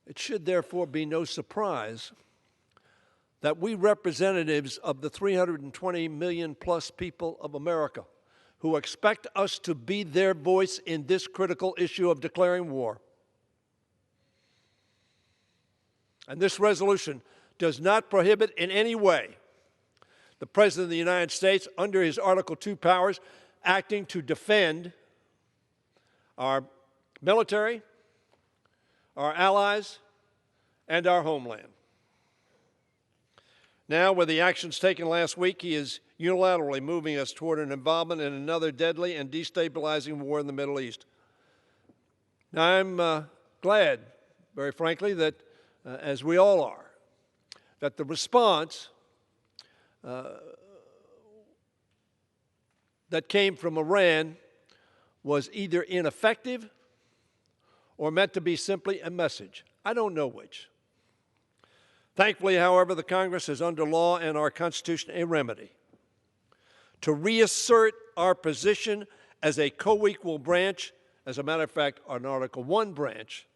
It should therefore be no surprise that we representatives of the 320 million plus people of America who expect us to be their voice in this critical issue of declaring war. And this resolution does not prohibit in any way the President of the United States, under his Article 2 powers, acting to defend our military, our allies, and our homeland. Now, with the actions taken last week, he is unilaterally moving us toward an involvement in another deadly and destabilizing war in the Middle East. Now, I'm glad, very frankly, that, as we all are, that the response that came from Iran was either ineffective or meant to be simply a message. I don't know which. Thankfully, however, the Congress has under law and our Constitution a remedy to reassert our position as a co-equal branch, as a matter of fact, an Article 1 branch,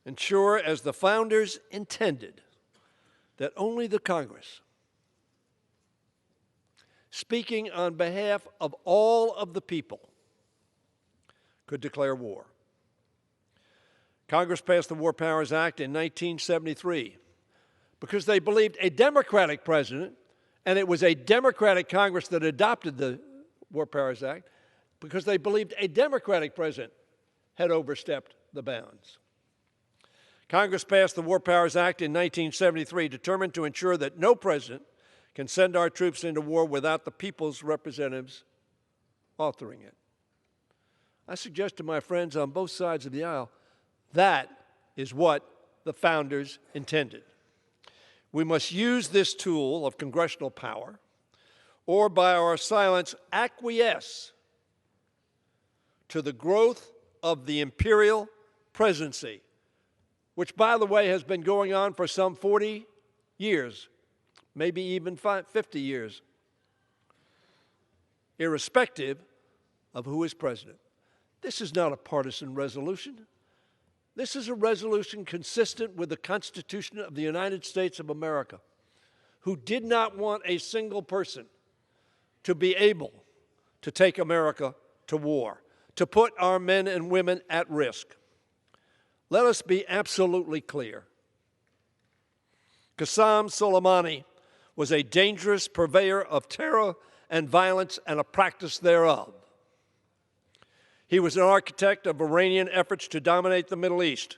ensure, as the founders intended, that only the Congress, speaking on behalf of all of the people, could declare war. Congress passed the War Powers Act in 1973 because they believed a Democratic president, and it was a Democratic Congress that adopted the War Powers Act, because they believed a Democratic president had overstepped the bounds. Congress passed the War Powers Act in 1973, determined to ensure that no president can send our troops into war without the people's representatives authoring it. I suggest to my friends on both sides of the aisle, that is what the founders intended. We must use this tool of congressional power, or by our silence acquiesce to the growth of the imperial presidency, which, by the way, has been going on for some 40 years maybe even 50 years, irrespective of who is president. This is not a partisan resolution. This is a resolution consistent with the Constitution of the United States of America, who did not want a single person to be able to take America to war, to put our men and women at risk. Let us be absolutely clear. Qasem Soleimani was a dangerous purveyor of terror and violence and a practice thereof. He was an architect of Iranian efforts to dominate the Middle East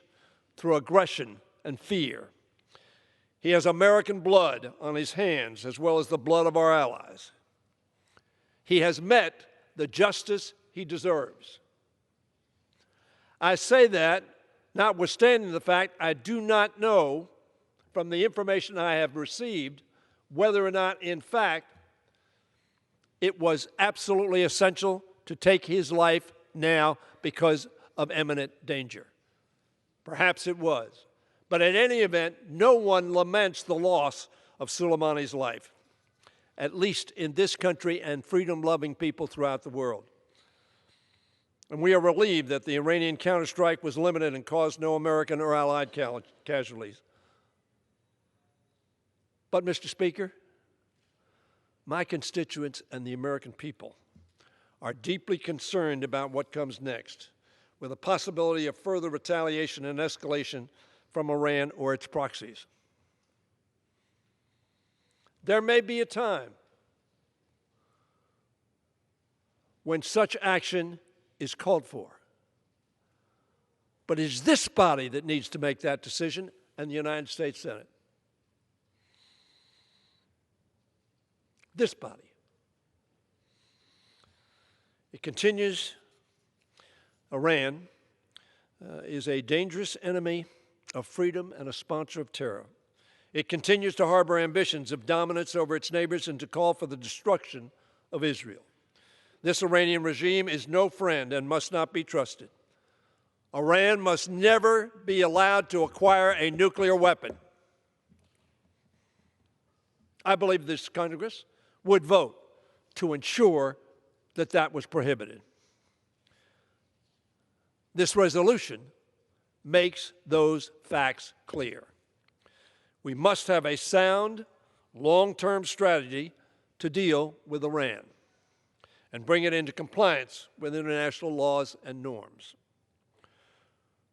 through aggression and fear. He has American blood on his hands as well as the blood of our allies. He has met the justice he deserves. I say that notwithstanding the fact I do not know from the information I have received whether or not, in fact, it was absolutely essential to take his life now because of imminent danger. Perhaps it was. But in any event, no one laments the loss of Soleimani's life, at least in this country and freedom-loving people throughout the world. And we are relieved that the Iranian counterstrike was limited and caused no American or Allied casualties. But, Mr. Speaker, my constituents and the American people are deeply concerned about what comes next, with the possibility of further retaliation and escalation from Iran or its proxies. There may be a time when such action is called for. But it is this body that needs to make that decision, and the United States Senate. This body. It continues, Iran is a dangerous enemy of freedom and a sponsor of terror. It continues to harbor ambitions of dominance over its neighbors and to call for the destruction of Israel. This Iranian regime is no friend and must not be trusted. Iran must never be allowed to acquire a nuclear weapon. I believe this Congress would vote to ensure that that was prohibited. This resolution makes those facts clear. We must have a sound, long-term strategy to deal with Iran and bring it into compliance with international laws and norms.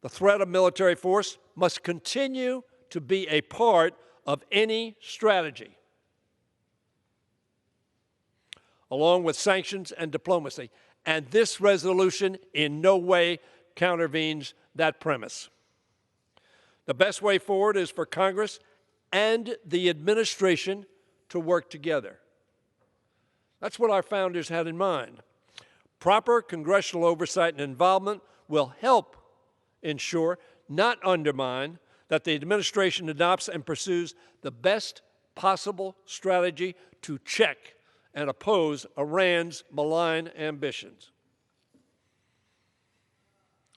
The threat of military force must continue to be a part of any strategy, along with sanctions and diplomacy. And this resolution in no way countervenes that premise. The best way forward is for Congress and the administration to work together. That's what our founders had in mind. Proper congressional oversight and involvement will help ensure, not undermine, that the administration adopts and pursues the best possible strategy to check and oppose Iran's malign ambitions.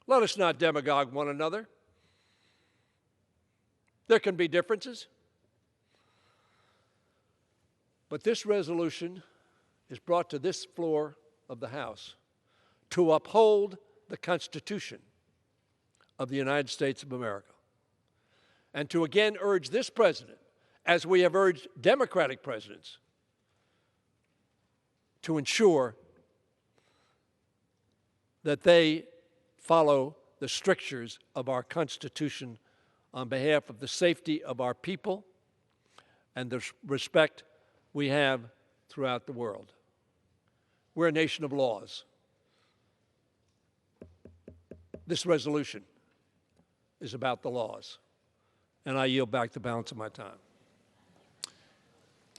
Let us not demagogue one another. There can be differences. But this resolution is brought to this floor of the House to uphold the Constitution of the United States of America and to again urge this president, as we have urged Democratic presidents, to ensure that they follow the strictures of our Constitution on behalf of the safety of our people and the respect we have throughout the world. We're a nation of laws. This resolution is about the laws. And I yield back the balance of my time.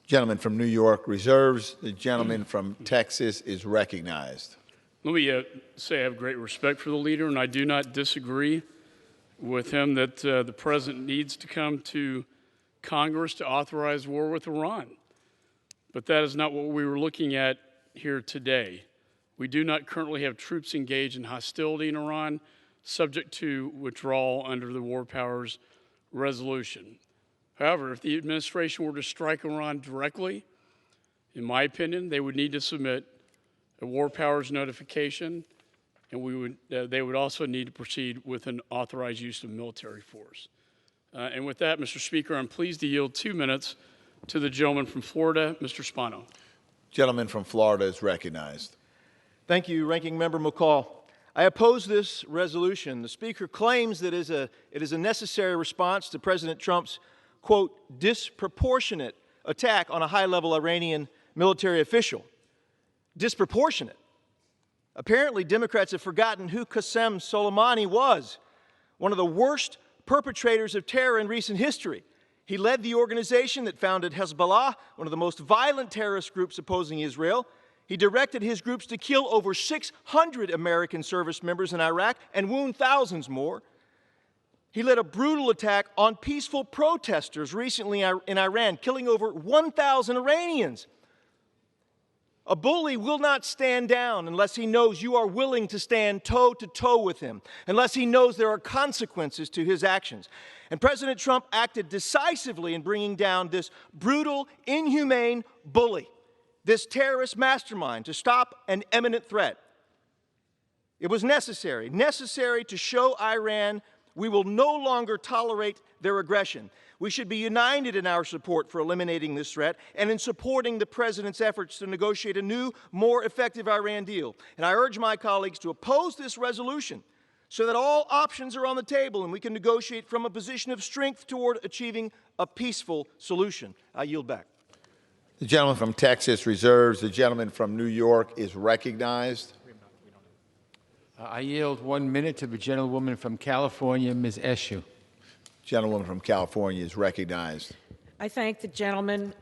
Gentleman from New York reserves. The gentleman from Texas is recognized. Let me say I have great respect for the leader, and I do not disagree with him that the president needs to come to Congress to authorize war with Iran. But that is not what we were looking at here today. We do not currently have troops engaged in hostility in Iran, subject to withdrawal under the War Powers Resolution. However, if the administration were to strike Iran directly, in my opinion, they would need to submit a war powers notification, and they would also need to proceed with an authorized use of military force. And with that, Mr. Speaker, I'm pleased to yield 2 minutes to the gentleman from Florida, Mr. Spano. Gentleman from Florida is recognized. Thank you, Ranking Member McCall. I oppose this resolution. The Speaker claims that it is a necessary response to President Trump's, quote, disproportionate attack on a high-level Iranian military official. Disproportionate. Apparently, Democrats have forgotten who Qasem Soleimani was, one of the worst perpetrators of terror in recent history. He led the organization that founded Hezbollah, one of the most violent terrorist groups opposing Israel. He directed his groups to kill over 600 American service members in Iraq and wound thousands more. He led a brutal attack on peaceful protesters recently in Iran, killing over 1,000 Iranians. A bully will not stand down unless he knows you are willing to stand toe-to-toe with him, unless he knows there are consequences to his actions. And President Trump acted decisively in bringing down this brutal, inhumane bully, this terrorist mastermind, to stop an imminent threat. It was necessary to show Iran we will no longer tolerate their aggression. We should be united in our support for eliminating this threat and in supporting the President's efforts to negotiate a new, more effective Iran deal. And I urge my colleagues to oppose this resolution so that all options are on the table and we can negotiate from a position of strength toward achieving a peaceful solution. I yield back. The gentleman from Texas reserves. The gentleman from New York is recognized. I yield 1 minute to the gentlewoman from California, Ms. Eshoo. Gentlewoman from California is recognized. I thank the gentleman.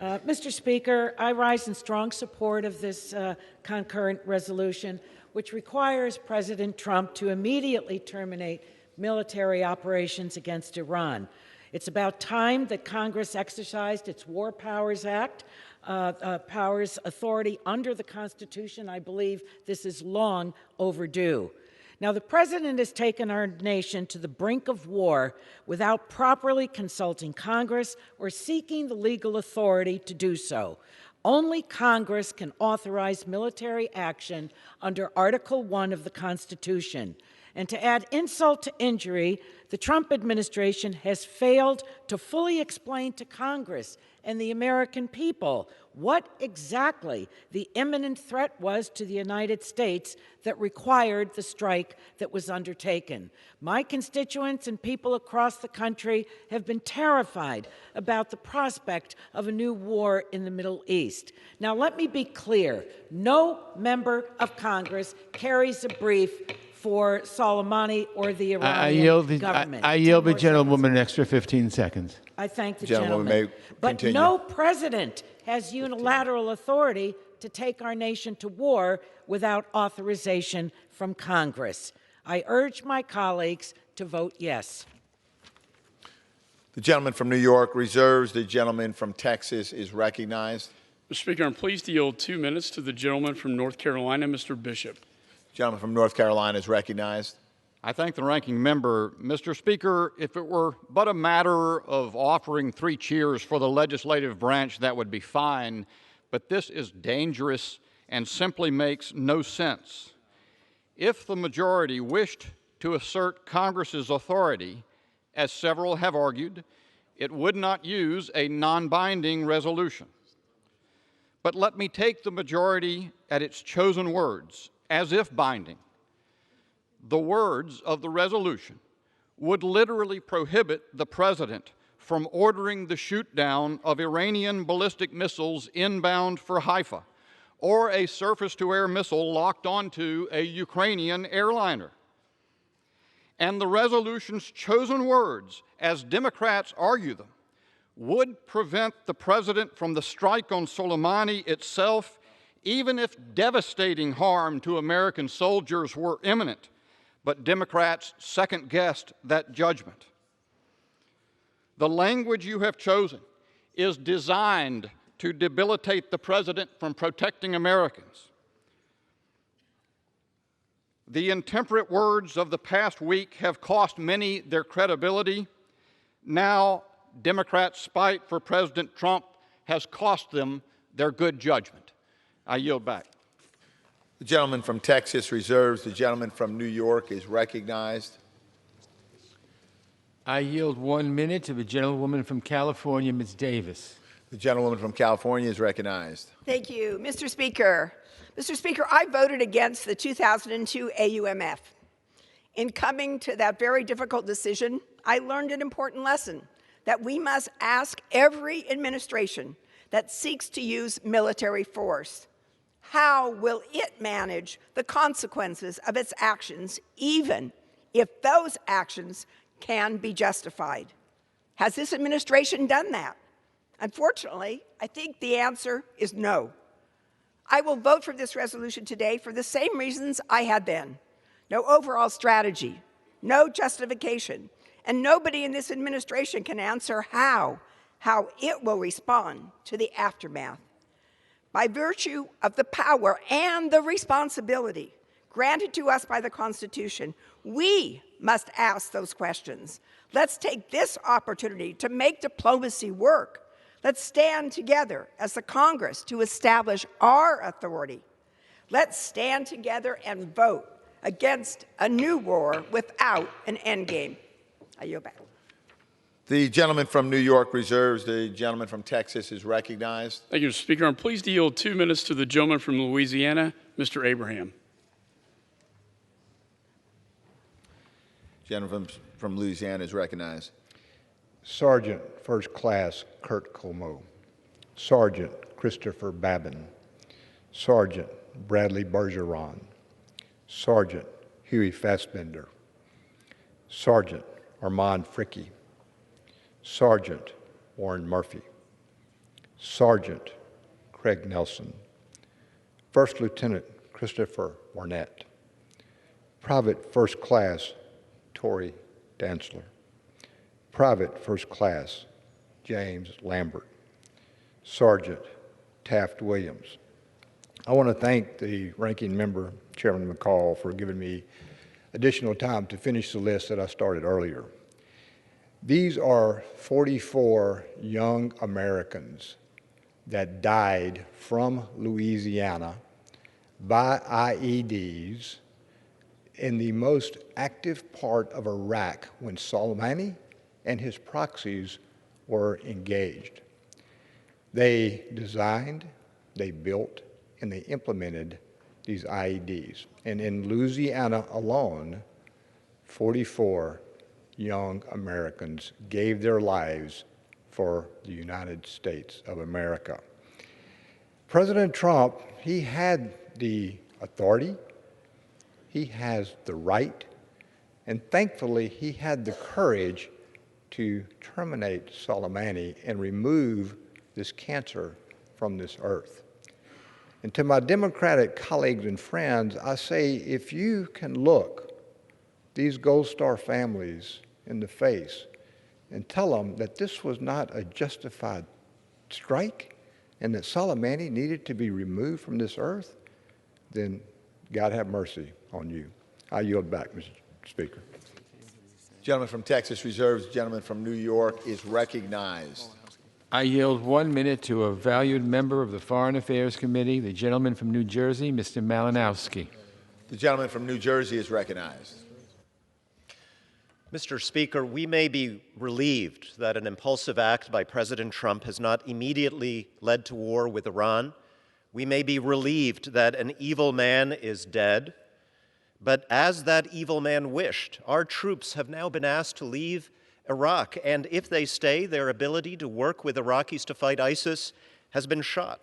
Mr. Speaker, I rise in strong support of this concurrent resolution, which requires President Trump to immediately terminate military operations against Iran. It's about time that Congress exercised its War Powers Act, powers authority under the Constitution. I believe this is long overdue. Now, the President has taken our nation to the brink of war without properly consulting Congress or seeking the legal authority to do so. Only Congress can authorize military action under Article 1 of the Constitution. And to add insult to injury, the Trump administration has failed to fully explain to Congress and the American people what exactly the imminent threat was to the United States that required the strike that was undertaken. My constituents and people across the country have been terrified about the prospect of a new war in the Middle East. Now, let me be clear. No member of Congress carries a brief for Soleimani or the Iranian government. I yield the gentlewoman an extra 15 seconds. I thank the Gentlewoman gentleman. may But continue. no president has unilateral authority to take our nation to war without authorization from Congress. I urge my colleagues to vote yes. The gentleman from New York reserves. The gentleman from Texas is recognized. Mr. Speaker, I'm pleased to yield 2 minutes to the gentleman from North Carolina, Mr. Bishop. Gentleman from North Carolina is recognized. I thank the ranking member. Mr. Speaker, if it were but a matter of offering 3 cheers for the legislative branch, that would be fine, but this is dangerous and simply makes no sense. If the majority wished to assert Congress's authority, as several have argued, it would not use a non-binding resolution. But let me take the majority at its chosen words, as if binding. The words of the resolution would literally prohibit the President from ordering the shoot-down of Iranian ballistic missiles inbound for Haifa, or a surface-to-air missile locked onto a Ukrainian airliner. And the resolution's chosen words, as Democrats argue them, would prevent the President from the strike on Soleimani itself, even if devastating harm to American soldiers were imminent. But Democrats second-guessed that judgment. The language you have chosen is designed to debilitate the President from protecting Americans. The intemperate words of the past week have cost many their credibility. Now, Democrats' spite for President Trump has cost them their good judgment. I yield back. The gentleman from Texas reserves. The gentleman from New York is recognized. I yield 1 minute to the gentlewoman from California, Ms. Davis. The gentlewoman from California is recognized. Thank you, Mr. Speaker. Mr. Speaker, I voted against the 2002 AUMF. In coming to that very difficult decision, I learned an important lesson, that we must ask every administration that seeks to use military force, how will it manage the consequences of its actions, even if those actions can be justified? Has this administration done that? Unfortunately, I think the answer is no. I will vote for this resolution today for the same reasons I had then. No overall strategy, no justification, and nobody in this administration can answer how it will respond to the aftermath. By virtue of the power and the responsibility granted to us by the Constitution, we must ask those questions. Let's take this opportunity to make diplomacy work. Let's stand together as the Congress to establish our authority. Let's stand together and vote against a new war without an endgame. I yield back. The gentleman from New York reserves. The gentleman from Texas is recognized. Thank you, Mr. Speaker. I'm pleased to yield 2 minutes to the gentleman from Louisiana, Mr. Abraham. Gentleman from Louisiana is recognized. Sergeant First Class Kurt Como, Sergeant Christopher Babin, Sergeant Bradley Bergeron, Sergeant Huey Fassbender, Sergeant Armand Fricke, Sergeant Warren Murphy, Sergeant Craig Nelson, First Lieutenant Christopher Barnett, Private First Class Tory Dantzler, Private First Class James Lambert, Sergeant Taft Williams. I want to thank the ranking member, Chairman McCall, for giving me additional time to finish the list that I started earlier. These are 44 young Americans that died from Louisiana by IEDs in the most active part of Iraq when Soleimani and his proxies were engaged. They designed, they built, and they implemented these IEDs. And in Louisiana alone, 44 young Americans gave their lives for the United States of America. President Trump, he had the authority, he has the right, and thankfully he had the courage to terminate Soleimani and remove this cancer from this earth. And to my Democratic colleagues and friends, I say, if you can look these Gold Star families in the face and tell them that this was not a justified strike and that Soleimani needed to be removed from this earth, then God have mercy on you. I yield back, Mr. Speaker. Gentleman from Texas reserves. Gentleman from New York is recognized. I yield 1 minute to a valued member of the Foreign Affairs Committee, the gentleman from New Jersey, Mr. Malinowski. The gentleman from New Jersey is recognized. Mr. Speaker, we may be relieved that an impulsive act by President Trump has not immediately led to war with Iran. We may be relieved that an evil man is dead. But as that evil man wished, our troops have now been asked to leave Iraq, and if they stay, their ability to work with Iraqis to fight ISIS has been shot.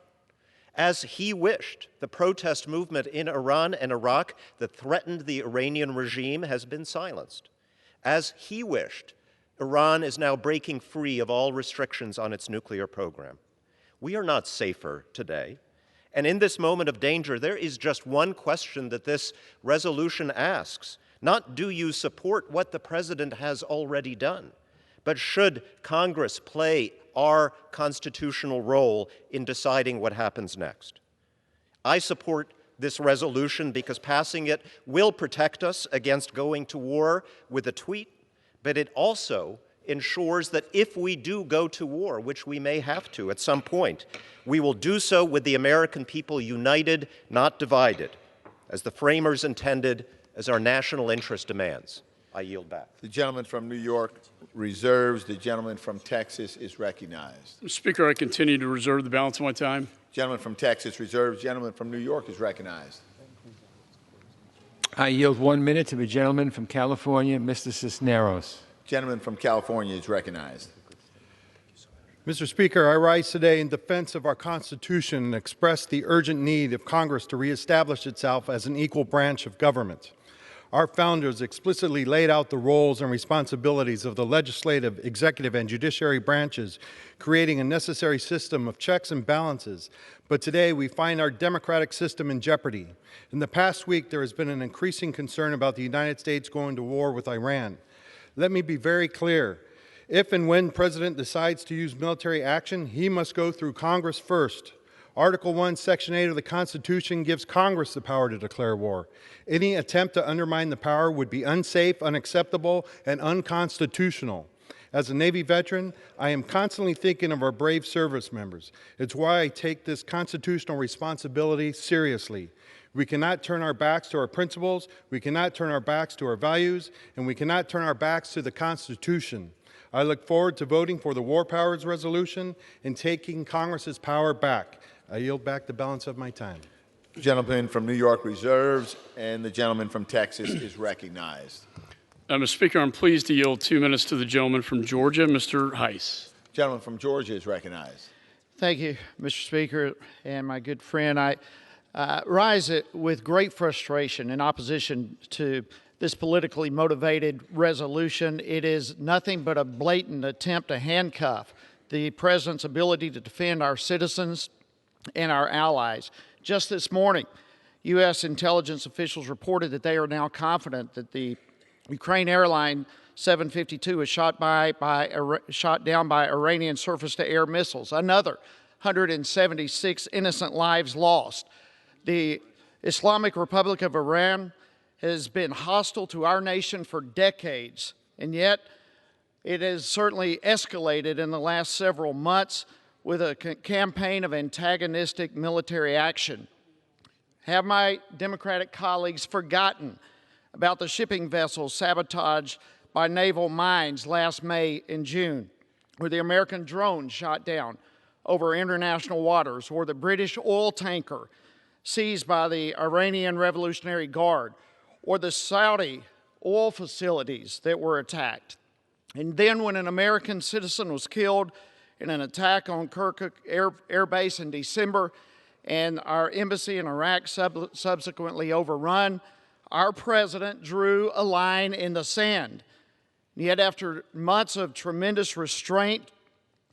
As he wished, the protest movement in Iran and Iraq that threatened the Iranian regime has been silenced. As he wished, Iran is now breaking free of all restrictions on its nuclear program. We are not safer today. And in this moment of danger, there is just one question that this resolution asks. Not do you support what the president has already done, but should Congress play our constitutional role in deciding what happens next? I support this resolution because passing it will protect us against going to war with a tweet, but it also ensures that if we do go to war, which we may have to at some point, we will do so with the American people united, not divided, as the framers intended, as our national interest demands. I yield back. The gentleman from New York reserves. The gentleman from Texas is recognized. Mr. Speaker, I continue to reserve the balance of my time. Gentleman from Texas reserves. Gentleman from New York is recognized. I yield 1 minute to the gentleman from California, Mr. Cisneros. Gentleman from California is recognized. Mr. Speaker, I rise today in defense of our Constitution and express the urgent need of Congress to reestablish itself as an equal branch of government. Our founders explicitly laid out the roles and responsibilities of the legislative, executive, and judiciary branches, creating a necessary system of checks and balances. But today we find our democratic system in jeopardy. In the past week, there has been an increasing concern about the United States going to war with Iran. Let me be very clear. If and when the President decides to use military action, he must go through Congress first. Article 1, Section 8 of the Constitution gives Congress the power to declare war. Any attempt to undermine the power would be unsafe, unacceptable, and unconstitutional. As a Navy veteran, I am constantly thinking of our brave service members. It's why I take this constitutional responsibility seriously. We cannot turn our backs to our principles, we cannot turn our backs to our values, and we cannot turn our backs to the Constitution. I look forward to voting for the War Powers Resolution and taking Congress's power back. I yield back the balance of my time. The gentleman from New York reserves, and the gentleman from Texas is recognized. Mr. Speaker, I'm pleased to yield 2 minutes to the gentleman from Georgia, Mr. Heiss. Gentleman from Georgia is recognized. Thank you, Mr. Speaker, and my good friend. I rise with great frustration in opposition to this politically motivated resolution. It is nothing but a blatant attempt to handcuff the President's ability to defend our citizens and our allies. Just this morning, U.S. intelligence officials reported that they are now confident that the Ukraine airline 752 was shot down by Iranian surface-to-air missiles. Another 176 innocent lives lost. The Islamic Republic of Iran has been hostile to our nation for decades, and yet it has certainly escalated in the last several months with a campaign of antagonistic military action. Have my Democratic colleagues forgotten about the shipping vessels sabotaged by naval mines last May and June, or the American drone shot down over international waters, or the British oil tanker seized by the Iranian Revolutionary Guard, or the Saudi oil facilities that were attacked? And then when an American citizen was killed in an attack on Kirkuk Air Base in December, and our embassy in Iraq subsequently overrun, our president drew a line in the sand. Yet after months of tremendous restraint,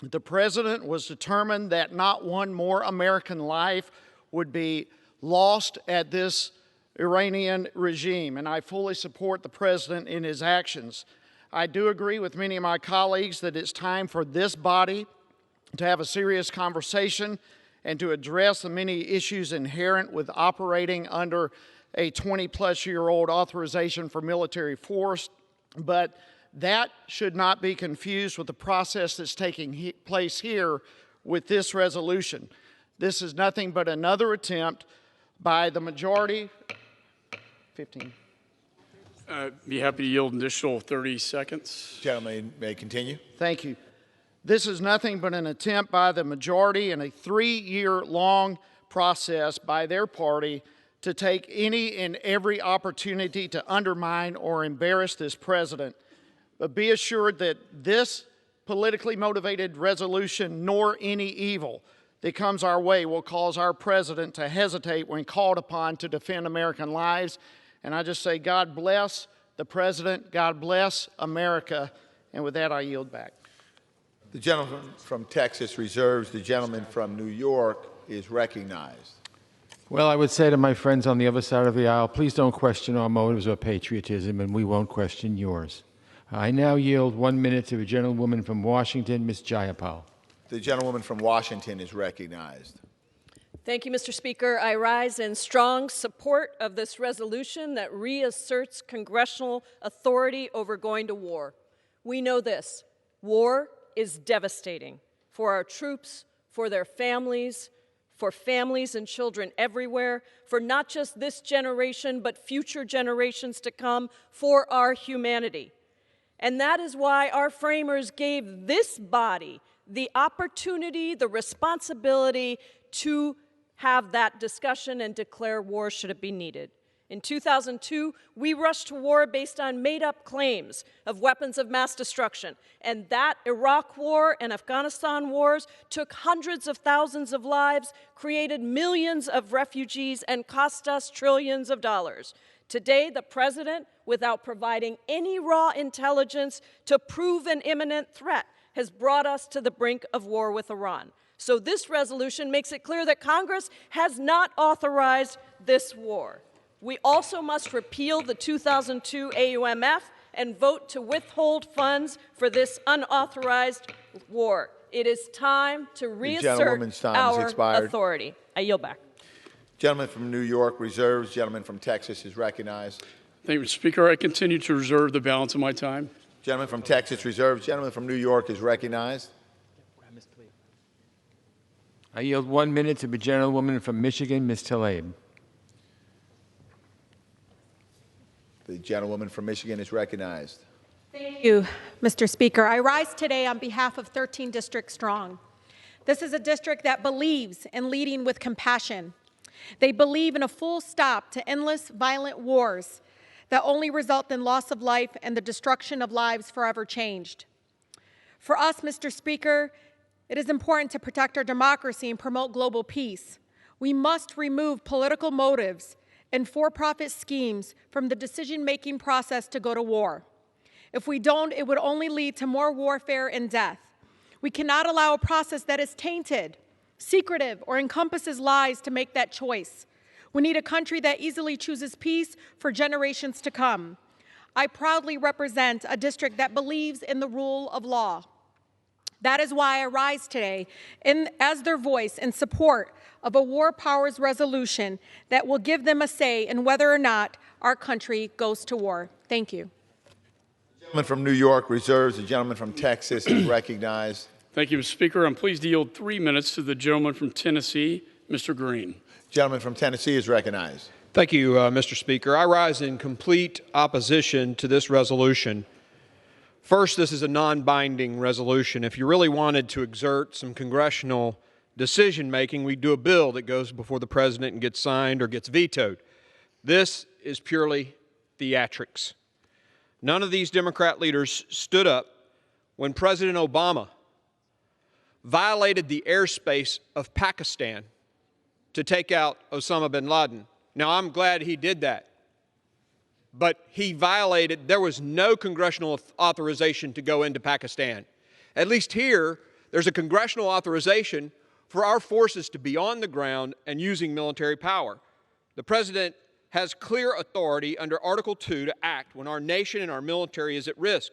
the president was determined that not one more American life would be lost at this Iranian regime, and I fully support the president in his actions. I do agree with many of my colleagues that it's time for this body to have a serious conversation and to address the many issues inherent with operating under a 20-plus-year-old authorization for military force, but that should not be confused with the process that's taking place here with this resolution. This is nothing but another attempt by the majority. 15. Be happy to yield an additional 30 seconds. Gentleman may continue. Thank you. This is nothing but an attempt by the majority in a 3-year-long process by their party to take any and every opportunity to undermine or embarrass this president. But be assured that this politically motivated resolution, nor any evil that comes our way, will cause our president to hesitate when called upon to defend American lives. And I just say, God bless the president, God bless America, and with that I yield back. The gentleman from Texas reserves. The gentleman from New York is recognized. Well, I would say to my friends on the other side of the aisle, please don't question our motives or patriotism, and we won't question yours. I now yield 1 minute to the gentlewoman from Washington, Ms. Jayapal. The gentlewoman from Washington is recognized. Thank you, Mr. Speaker. I rise in strong support of this resolution that reasserts congressional authority over going to war. We know this. War is devastating for our troops, for their families, for families and children everywhere, for not just this generation, but future generations to come, for our humanity. And that is why our framers gave this body the opportunity, the responsibility to have that discussion and declare war should it be needed. In 2002, we rushed to war based on made-up claims of weapons of mass destruction. And that Iraq war and Afghanistan wars took hundreds of thousands of lives, created millions of refugees, and cost us trillions of dollars. Today, the president, without providing any raw intelligence to prove an imminent threat, has brought us to the brink of war with Iran. So this resolution makes it clear that Congress has not authorized this war. We also must repeal the 2002 AUMF and vote to withhold funds for this unauthorized war. It is time to reassert our authority. I yield back. Gentleman from New York reserves. Gentleman from Texas is recognized. Thank you, Mr. Speaker. I continue to reserve the balance of my time. Gentleman from Texas reserves. Gentleman from New York is recognized. I yield 1 minute to the gentlewoman from Michigan, Ms. Tlaib. The gentlewoman from Michigan is recognized. Thank you, Mr. Speaker. I rise today on behalf of 13 District Strong. This is a district that believes in leading with compassion. They believe in a full stop to endless violent wars that only result in loss of life and the destruction of lives forever changed. For us, Mr. Speaker, it is important to protect our democracy and promote global peace. We must remove political motives and for-profit schemes from the decision-making process to go to war. If we don't, it would only lead to more warfare and death. We cannot allow a process that is tainted, secretive, or encompasses lies to make that choice. We need a country that easily chooses peace for generations to come. I proudly represent a district that believes in the rule of law. That is why I rise today as their voice in support of a war powers resolution that will give them a say in whether or not our country goes to war. Thank you. The gentleman from New York reserves. The gentleman from Texas is recognized. Thank you, Mr. Speaker. I'm pleased to yield 3 minutes to the gentleman from Tennessee, Mr. Green. The gentleman from Tennessee is recognized. Thank you, Mr. Speaker. I rise in complete opposition to this resolution. First, this is a non-binding resolution. If you really wanted to exert some congressional decision-making, we'd do a bill that goes before the president and gets signed or gets vetoed. This is purely theatrics. None of these Democrat leaders stood up when President Obama violated the airspace of Pakistan to take out Osama bin Laden. Now, I'm glad he did that. But he violated, there was no congressional authorization to go into Pakistan. At least here, there's a congressional authorization for our forces to be on the ground and using military power. The President has clear authority under Article 2 to act when our nation and our military is at risk.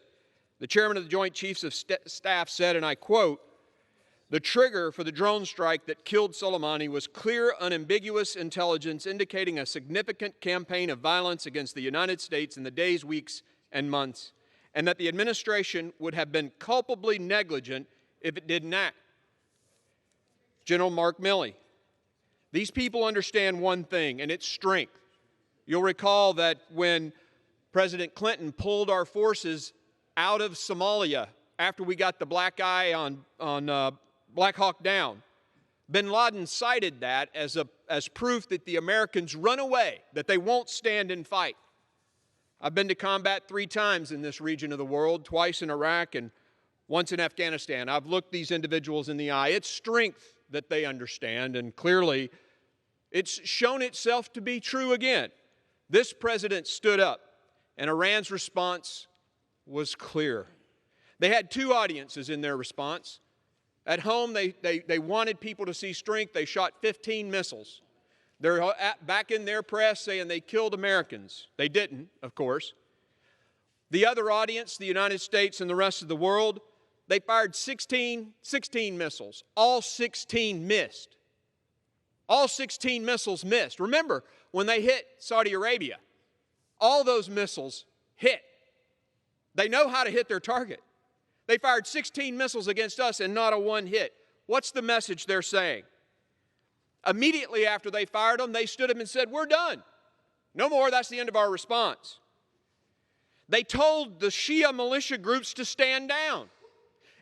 The Chairman of the Joint Chiefs of Staff said, and I quote, "The trigger for the drone strike that killed Soleimani was clear, unambiguous intelligence indicating a significant campaign of violence against the United States in the days, weeks, and months, and that the administration would have been culpably negligent if it didn't act." General Mark Milley, these people understand one thing, and it's strength. You'll recall that when President Clinton pulled our forces out of Somalia after we got the black eye on Black Hawk Down, bin Laden cited that as proof that the Americans run away, that they won't stand and fight. I've been to combat 3 times in this region of the world, twice in Iraq and once in Afghanistan. I've looked these individuals in the eye. It's strength that they understand, and clearly it's shown itself to be true again. This president stood up, and Iran's response was clear. They had 2 audiences in their response. At home, they wanted people to see strength. They shot 15 missiles. They're back in their press saying they killed Americans. They didn't, of course. The other audience, the United States and the rest of the world, they fired 16 missiles. All 16 missed. All 16 missiles missed. Remember, when they hit Saudi Arabia, all those missiles hit. They know how to hit their target. They fired 16 missiles against us and not a one hit. What's the message they're saying? Immediately after they fired them, they stood up and said, we're done. No more, that's the end of our response. They told the Shia militia groups to stand down.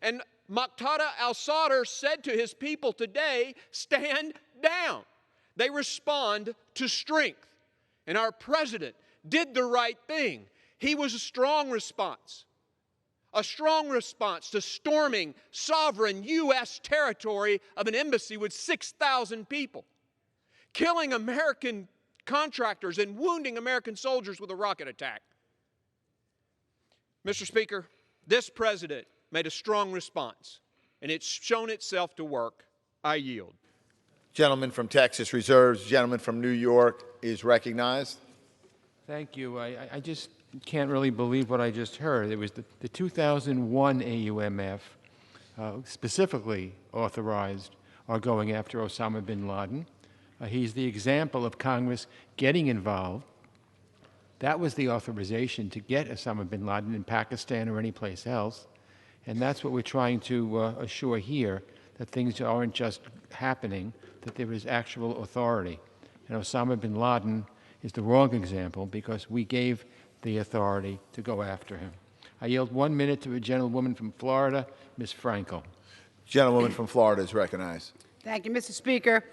And Muqtada al-Sadr said to his people today, stand down. They respond to strength. And our president did the right thing. He was a strong response to storming sovereign U.S. territory of an embassy with 6,000 people, killing American contractors and wounding American soldiers with a rocket attack. Mr. Speaker, this president made a strong response, and it's shown itself to work. I yield. Gentleman from Texas reserves. Gentleman from New York is recognized. Thank you. I just can't really believe what I just heard. It was the 2001 AUMF specifically authorized our going after Osama bin Laden. He's the example of Congress getting involved. That was the authorization to get Osama bin Laden in Pakistan or anyplace else. And that's what we're trying to assure here, that things aren't just happening, that there is actual authority. And Osama bin Laden is the wrong example because we gave the authority to go after him. I yield 1 minute to a gentlewoman from Florida, Ms. Frankel. Gentlewoman from Florida is recognized. Thank you, Mr. Speaker.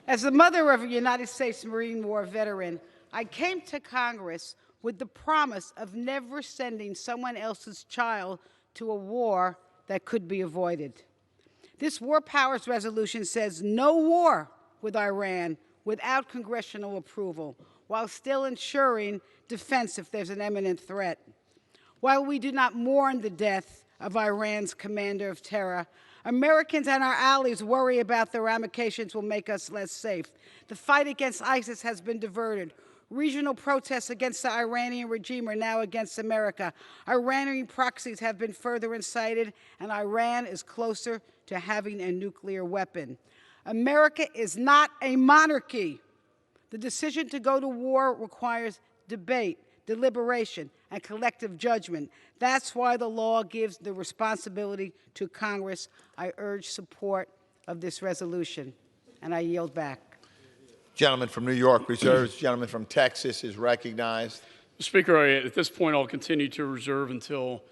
As the mother of a United States Marine War veteran, I came to Congress with the promise of never sending someone else's child to a war that could be avoided. This War Powers Resolution says no war with Iran without congressional approval, while still ensuring defense if there's an imminent threat. While we do not mourn the death of Iran's commander of terror, Americans and our allies worry about the ramifications will make us less safe. The fight against ISIS has been diverted. Regional protests against the Iranian regime are now against America. Iranian proxies have been further incited, and Iran is closer to having a nuclear weapon. America is not a monarchy. The decision to go to war requires debate, deliberation, and collective judgment. That's why the law gives the responsibility to Congress. I urge support of this resolution, and I yield back. Gentleman from New York reserves. Gentleman from Texas is recognized. Speaker, at this point, I'll continue to reserve until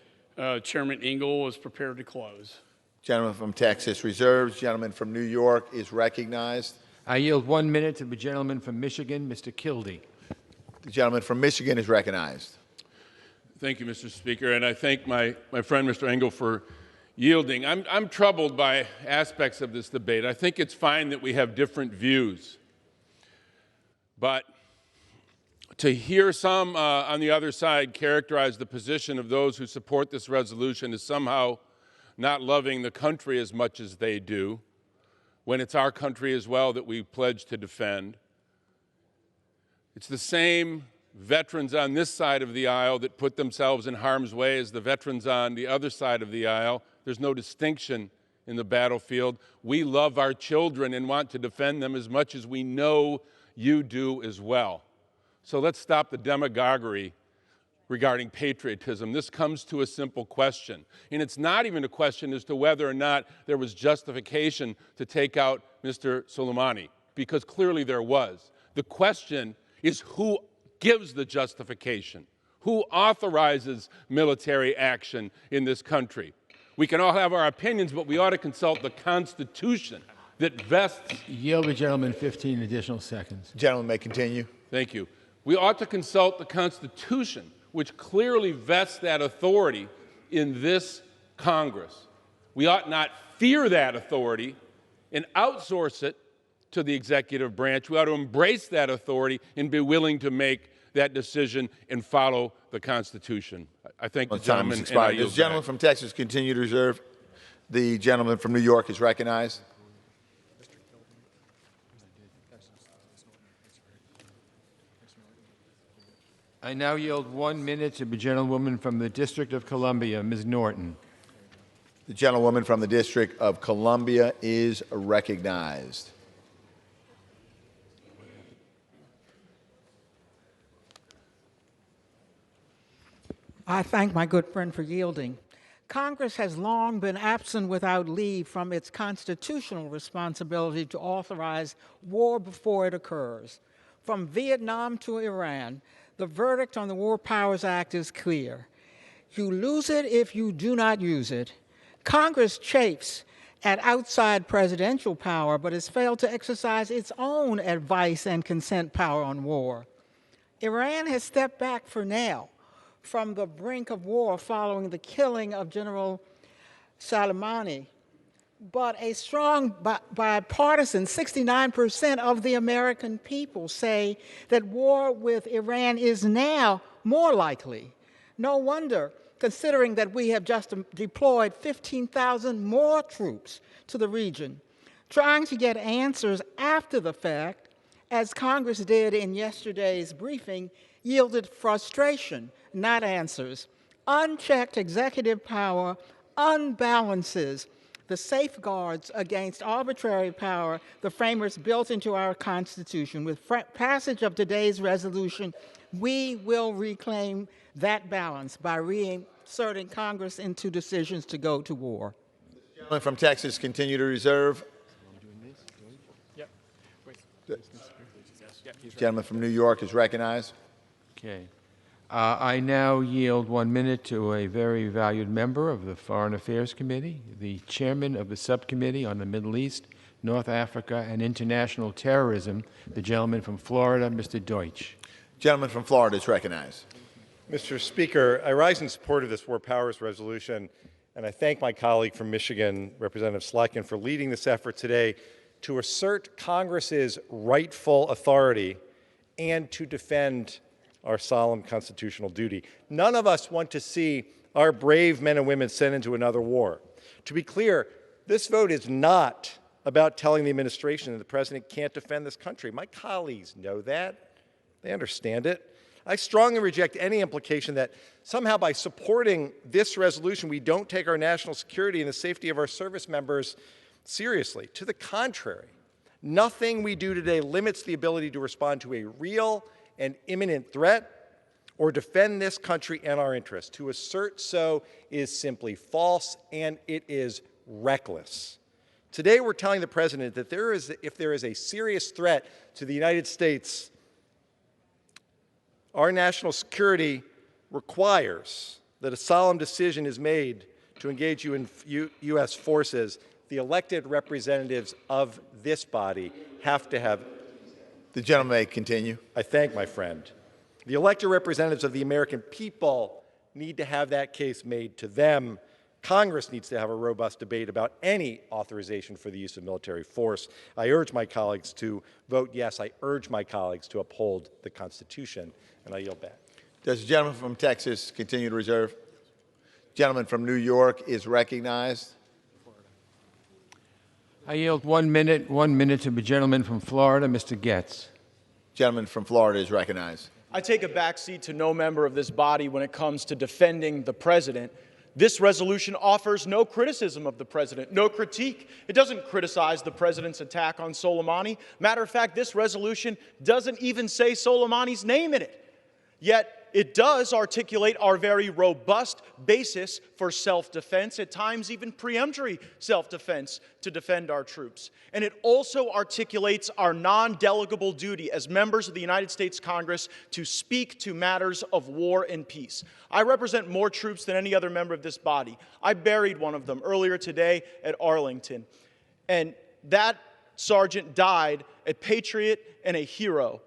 Chairman Engel is prepared to close. Gentleman from Texas reserves. Gentleman from New York is recognized. I yield 1 minute to the gentleman from Michigan, Mr. Kildee. The gentleman from Michigan is recognized. Thank you, Mr. Speaker, and I thank my friend, Mr. Engel, for yielding. I'm troubled by aspects of this debate. I think it's fine that we have different views. But to hear some on the other side characterize the position of those who support this resolution as somehow not loving the country as much as they do, when it's our country as well that we pledge to defend. It's the same veterans on this side of the aisle that put themselves in harm's way as the veterans on the other side of the aisle. There's no distinction in the battlefield. We love our children and want to defend them as much as we know you do as well. So let's stop the demagoguery regarding patriotism. This comes to a simple question. And it's not even a question as to whether or not there was justification to take out Mr. Soleimani, because clearly there was. The question is who gives the justification? Who authorizes military action in this country? We can all have our opinions, but we ought to consult the Constitution that vests. Yield the gentleman 15 additional seconds. Gentleman may continue. Thank you. We ought to consult the Constitution, which clearly vests that authority in this Congress. We ought not fear that authority and outsource it to the executive branch. We ought to embrace that authority and be willing to make that decision and follow the Constitution. I thank the gentleman, and I yield Does the gentleman from Texas continue to reserve? The gentleman from New York is recognized. I now yield 1 minute to the gentlewoman from the District of Columbia, Ms. Norton. The gentlewoman from the District of Columbia is recognized. I thank my good friend for yielding. Congress has long been absent without leave from its constitutional responsibility to authorize war before it occurs. From Vietnam to Iran, the verdict on the War Powers Act is clear. You lose it if you do not use it. Congress chafes at outside presidential power, but has failed to exercise its own advice and consent power on war. Iran has stepped back for now from the brink of war following the killing of General Soleimani, but a strong bipartisan 69% of the American people say that war with Iran is now more likely. No wonder, considering that we have just deployed 15,000 more troops to the region. Trying to get answers after the fact, as Congress did in yesterday's briefing, yielded frustration, not answers. Unchecked executive power unbalances the safeguards against arbitrary power the framers built into our Constitution. With passage of today's resolution, we will reclaim that balance by reinserting Congress into decisions to go to war. The gentleman from Texas continue to reserve. The gentleman from New York is recognized. Okay. I now yield 1 minute to a very valued member of the Foreign Affairs Committee, the chairman of the Subcommittee on the Middle East, North Africa, and International Terrorism, the gentleman from Florida, Mr. Deutsch. Gentleman from Florida is recognized. Mr. Speaker, I rise in support of this War Powers resolution, and I thank my colleague from Michigan, Representative Slotkin, for leading this effort today to assert Congress's rightful authority and to defend our solemn constitutional duty. None of us want to see our brave men and women sent into another war. To be clear, this vote is not about telling the administration that the president can't defend this country. My colleagues know that. They understand it. I strongly reject any implication that somehow by supporting this resolution, we don't take our national security and the safety of our service members seriously. To the contrary, nothing we do today limits the ability to respond to a real and imminent threat or defend this country and our interests. To assert so is simply false, and it is reckless. Today we're telling the president that if there is a serious threat to the United States, our national security requires that a solemn decision is made to engage U.S. forces. The elected representatives of this body have to have. The gentleman may continue. I thank my friend. The elected representatives of the American people need to have that case made to them. Congress needs to have a robust debate about any authorization for the use of military force. I urge my colleagues to vote yes. I urge my colleagues to uphold the Constitution, and I yield back. Does the gentleman from Texas continue to reserve? Gentleman from New York is recognized. I yield 1 minute to the gentleman from Florida, Mr. Getz. Gentleman from Florida is recognized. I take a backseat to no member of this body when it comes to defending the president. This resolution offers no criticism of the president, no critique. It doesn't criticize the president's attack on Soleimani. Matter of fact, this resolution doesn't even say Soleimani's name in it. Yet, it does articulate our very robust basis for self-defense, at times even preemptory self-defense to defend our troops. And it also articulates our non-delegable duty as members of the United States Congress to speak to matters of war and peace. I represent more troops than any other member of this body. I buried one of them earlier today at Arlington. And that sergeant died a patriot and a hero.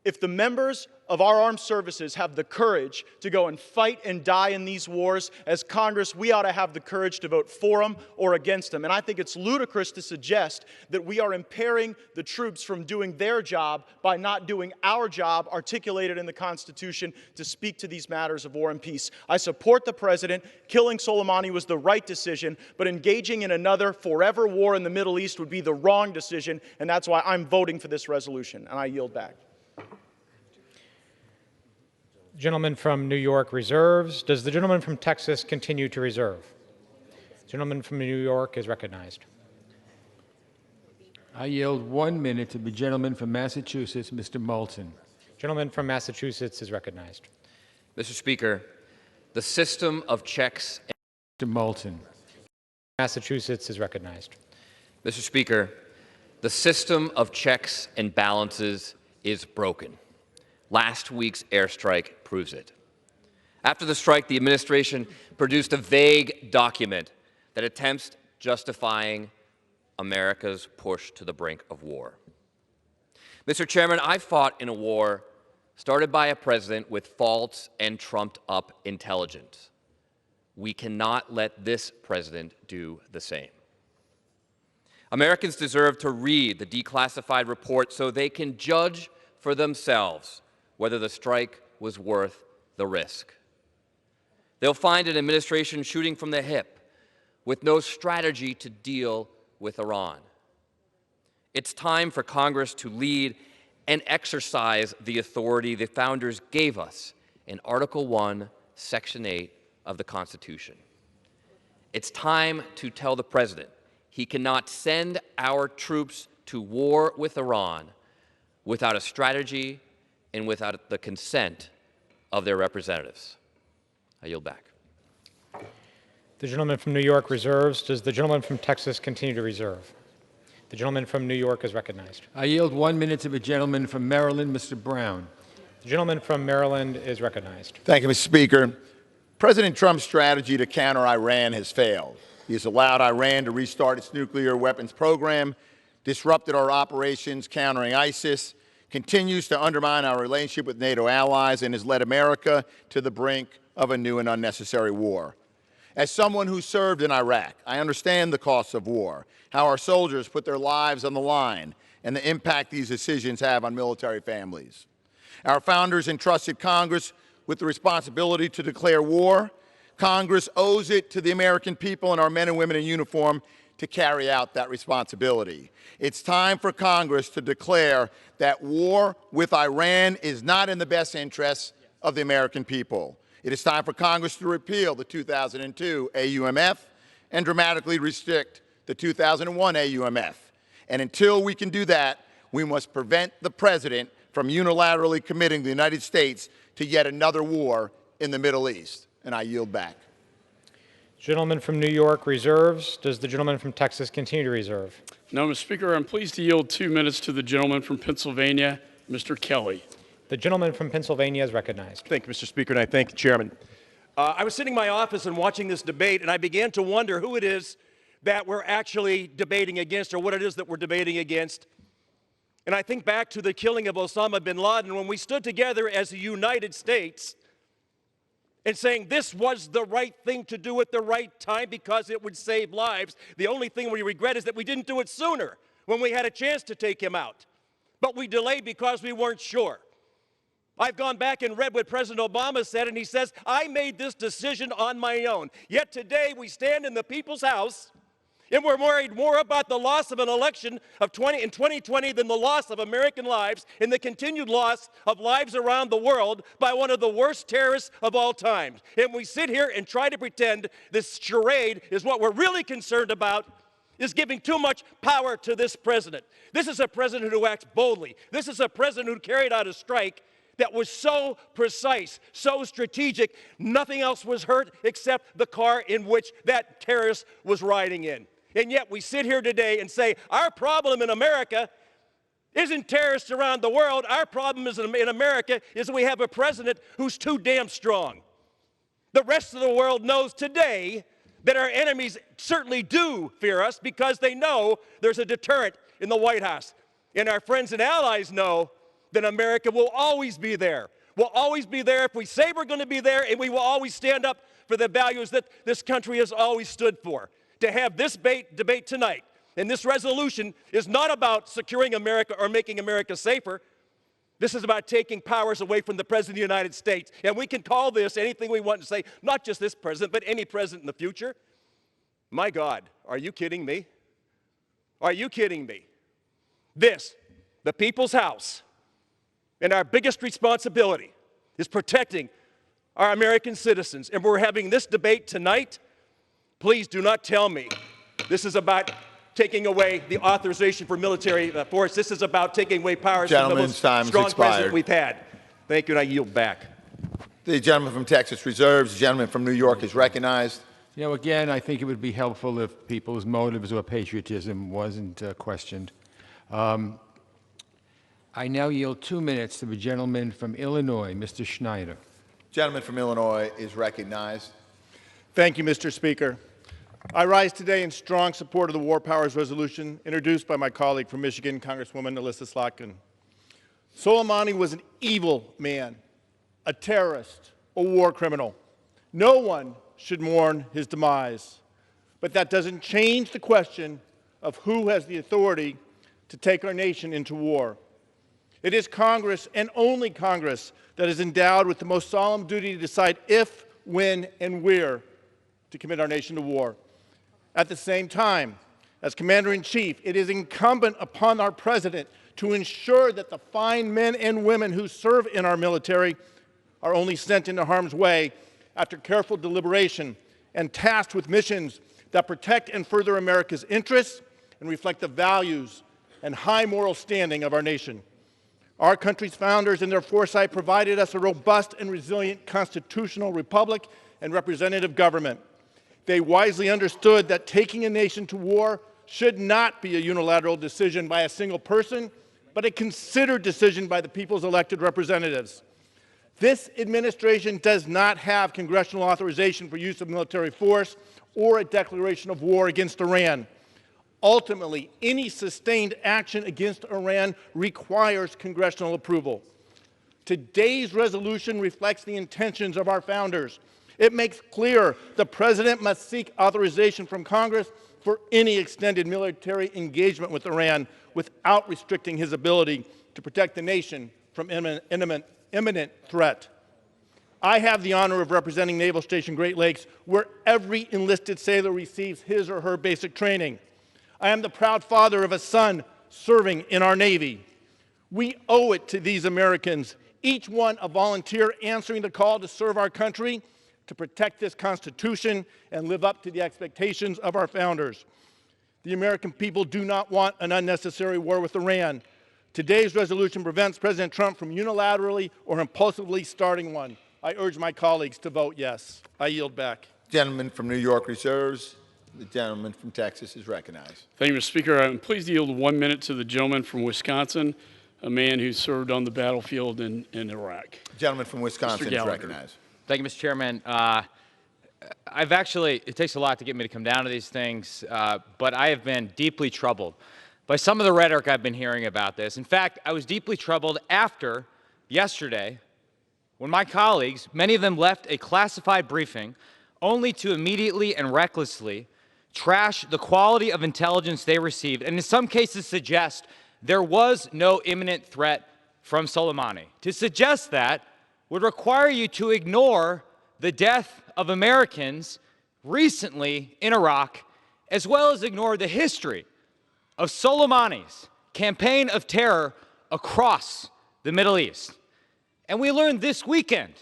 If the members of our armed services have the courage to go and fight and die in these wars, as Congress, we ought to have the courage to vote for them or against them. And I think it's ludicrous to suggest that we are impairing the troops from doing their job by not doing our job articulated in the Constitution to speak to these matters of war and peace. I support the president. Killing Soleimani was the right decision, but engaging in another forever war in the Middle East would be the wrong decision, and that's why I'm voting for this resolution, and I yield back. Gentleman from New York reserves. Does the gentleman from Texas continue to reserve? The gentleman from New York is recognized. I yield 1 minute to the gentleman from Massachusetts, Mr. Moulton. Gentleman from Massachusetts is recognized. Mr. Speaker, the system of checks Mr. Moulton. Massachusetts is recognized. Mr. Speaker, the system of checks and balances is broken. Last week's airstrike proves it. After the strike, the administration produced a vague document that attempts justifying America's push to the brink of war. Mr. Chairman, I fought in a war started by a president with false and trumped-up intelligence. We cannot let this president do the same. Americans deserve to read the declassified report so they can judge for themselves whether the strike was worth the risk. They'll find an administration shooting from the hip with no strategy to deal with Iran. It's time for Congress to lead and exercise the authority the founders gave us in Article 1, Section 8 of the Constitution. It's time to tell the President he cannot send our troops to war with Iran without a strategy and without the consent of their representatives. I yield back. The gentleman from New York reserves. Does the gentleman from Texas continue to reserve? The gentleman from New York is recognized. I yield 1 minute to the gentleman from Maryland, Mr. Brown. The gentleman from Maryland is recognized. Thank you, Mr. Speaker. President Trump's strategy to counter Iran has failed. He has allowed Iran to restart its nuclear weapons program, disrupted our operations countering ISIS, continues to undermine our relationship with NATO allies, and has led America to the brink of a new and unnecessary war. As someone who served in Iraq, I understand the costs of war, how our soldiers put their lives on the line, and the impact these decisions have on military families. Our founders entrusted Congress with the responsibility to declare war. Congress owes it to the American people and our men and women in uniform to carry out that responsibility. It's time for Congress to declare that war with Iran is not in the best interests of the American people. It is time for Congress to repeal the 2002 AUMF and dramatically restrict the 2001 AUMF. And until we can do that, we must prevent the President from unilaterally committing the United States to yet another war in the Middle East. And I yield back. Gentleman from New York reserves. Does the gentleman from Texas continue to reserve? No, Mr. Speaker, I'm pleased to yield 2 minutes to the gentleman from Pennsylvania, Mr. Kelly. The gentleman from Pennsylvania is recognized. Thank you, Mr. Speaker, and I thank the chairman. I was sitting in my office and watching this debate, and I began to wonder who it is that we're actually debating against, or what it is that we're debating against. And I think back to the killing of Osama bin Laden, when we stood together as the United States and saying this was the right thing to do at the right time because it would save lives. The only thing we regret is that we didn't do it sooner when we had a chance to take him out. But we delayed because we weren't sure. I've gone back and read what President Obama said, and he says, I made this decision on my own. Yet today we stand in the people's house, and we're worried more about the loss of an election in 2020 than the loss of American lives and the continued loss of lives around the world by one of the worst terrorists of all time. And we sit here and try to pretend this charade is what we're really concerned about, is giving too much power to this president. This is a president who acts boldly. This is a president who carried out a strike that was so precise, so strategic, nothing else was hurt except the car in which that terrorist was riding in. And yet we sit here today and say, our problem in America isn't terrorists around the world. Our problem is in America is we have a president who's too damn strong. The rest of the world knows today that our enemies certainly do fear us because they know there's a deterrent in the White House. And our friends and allies know that America will always be there. We'll always be there if we say we're going to be there, and we will always stand up for the values that this country has always stood for. To have this debate tonight, and this resolution is not about securing America or making America safer. This is about taking powers away from the President of the United States. And we can call this anything we want to say, not just this president, but any president in the future. My God, are you kidding me? Are you kidding me? This, the people's house, and our biggest responsibility is protecting our American citizens. And we're having this debate tonight. Please do not tell me this is about taking away the authorization for military force. This is about taking away powers from the most strong president we've had. Thank you, and I yield back. The gentleman from Texas reserves. The gentleman from New York is recognized. You know, again, I think it would be helpful if people's motives or patriotism wasn't questioned. I now yield 2 minutes to the gentleman from Illinois, Mr. Schneider. Gentleman from Illinois is recognized. Thank you, Mr. Speaker. I rise today in strong support of the War Powers Resolution introduced by my colleague from Michigan, Congresswoman Alyssa Slotkin. Soleimani was an evil man, a terrorist, a war criminal. No one should mourn his demise. But that doesn't change the question of who has the authority to take our nation into war. It is Congress, and only Congress, that is endowed with the most solemn duty to decide if, when, and where to commit our nation to war. At the same time, as Commander-in-Chief, it is incumbent upon our President to ensure that the fine men and women who serve in our military are only sent into harm's way after careful deliberation and tasked with missions that protect and further America's interests and reflect the values and high moral standing of our nation. Our country's founders, in their foresight, provided us a robust and resilient constitutional republic and representative government. They wisely understood that taking a nation to war should not be a unilateral decision by a single person, but a considered decision by the people's elected representatives. This administration does not have congressional authorization for use of military force or a declaration of war against Iran. Ultimately, any sustained action against Iran requires congressional approval. Today's resolution reflects the intentions of our founders. It makes clear the President must seek authorization from Congress for any extended military engagement with Iran without restricting his ability to protect the nation from imminent threat. I have the honor of representing Naval Station Great Lakes, where every enlisted sailor receives his or her basic training. I am the proud father of a son serving in our Navy. We owe it to these Americans, each one a volunteer answering the call to serve our country, to protect this Constitution, and live up to the expectations of our founders. The American people do not want an unnecessary war with Iran. Today's resolution prevents President Trump from unilaterally or impulsively starting one. I urge my colleagues to vote yes. I yield back. Gentleman from New York reserves. The gentleman from Texas is recognized. Thank you, Mr. Speaker. I'm pleased to yield 1 minute to the gentleman from Wisconsin, a man who served on the battlefield in Iraq. Gentleman from Wisconsin is recognized. Thank you, Mr. Chairman. It takes a lot to get me to come down to these things, but I have been deeply troubled by some of the rhetoric I've been hearing about this. In fact, I was deeply troubled after yesterday when my colleagues, many of them left a classified briefing only to immediately and recklessly trash the quality of intelligence they received, and in some cases suggest there was no imminent threat from Soleimani. To suggest that would require you to ignore the death of Americans recently in Iraq, as well as ignore the history of Soleimani's campaign of terror across the Middle East. And we learned this weekend,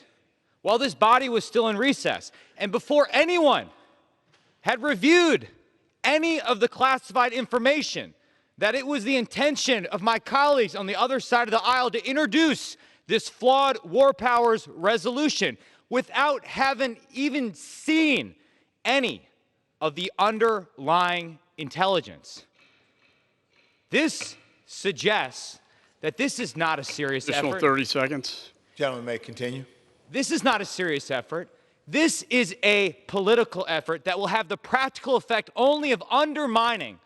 while this body was still in recess, and before anyone had reviewed any of the classified information, that it was the intention of my colleagues on the other side of the aisle to introduce this flawed War Powers resolution without having even seen any of the underlying intelligence. This suggests that this is not a serious effort. Additional 30 seconds. Gentleman may continue. This is not a serious effort. This is a political effort that will have the practical effect only of undermining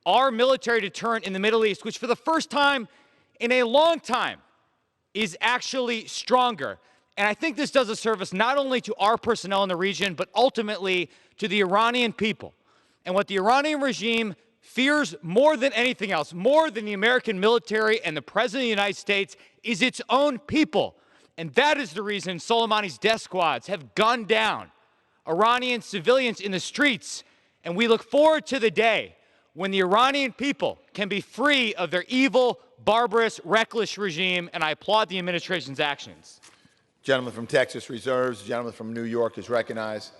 our military deterrent in the Middle East, which for the first time in a long time is actually stronger. And I think this does a service not only to our personnel in the region, but ultimately to the Iranian people. And what the Iranian regime fears more than anything else, more than the American military and the President of the United States, is its own people. And that is the reason Soleimani's death squads have gunned down Iranian civilians in the streets. And we look forward to the day when the Iranian people can be free of their evil, barbarous, reckless regime. And I applaud the administration's actions. Gentleman from Texas reserves. The gentleman from New York is recognized.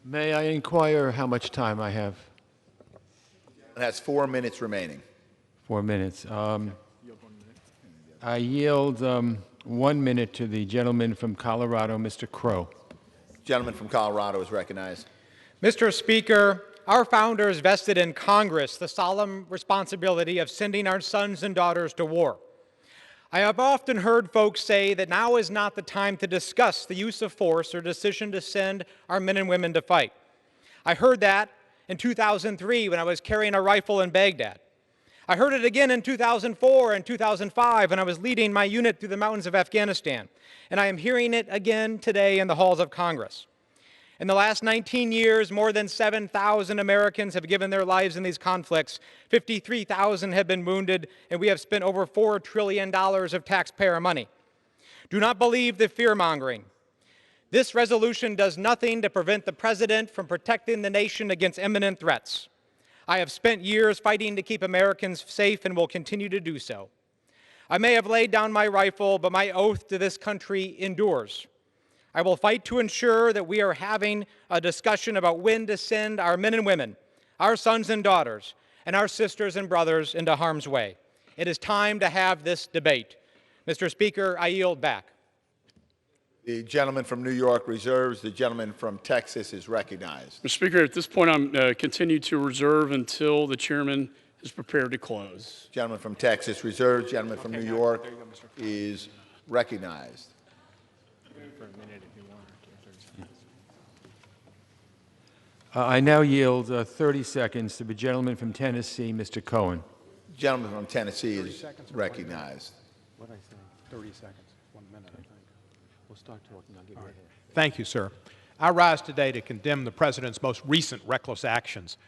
May I inquire how much time I have? It has 4 minutes remaining. 4 minutes. I yield 1 minute to the gentleman from Colorado, Mr. Crow. Gentleman from Colorado is recognized. Mr. Speaker, our founders vested in Congress the solemn responsibility of sending our sons and daughters to war. I have often heard folks say that now is not the time to discuss the use of force or decision to send our men and women to fight. I heard that in 2003 when I was carrying a rifle in Baghdad. I heard it again in 2004 and 2005 when I was leading my unit through the mountains of Afghanistan. And I am hearing it again today in the halls of Congress. In the last 19 years, more than 7,000 Americans have given their lives in these conflicts. 53,000 have been wounded, and we have spent over $4 trillion of taxpayer money. Do not believe the fear-mongering. This resolution does nothing to prevent the President from protecting the nation against imminent threats. I have spent years fighting to keep Americans safe and will continue to do so. I may have laid down my rifle, but my oath to this country endures. I will fight to ensure that we are having a discussion about when to send our men and women, our sons and daughters, and our sisters and brothers into harm's way. It is time to have this debate. Mr. Speaker, I yield back. The gentleman from New York reserves. The gentleman from Texas is recognized. Mr. Speaker, at this point, I'm continue to reserve until the chairman is prepared to close. Gentleman from Texas reserves. Gentleman from New York is recognized. I now yield 30 seconds to the gentleman from Tennessee, Mr. Cohen. Gentleman from Tennessee is recognized. What did I say? 30 seconds. 1 minute, I think. We'll start talking. I'll give you a hand. Thank you, sir. I rise today to condemn the President's most recent reckless actions.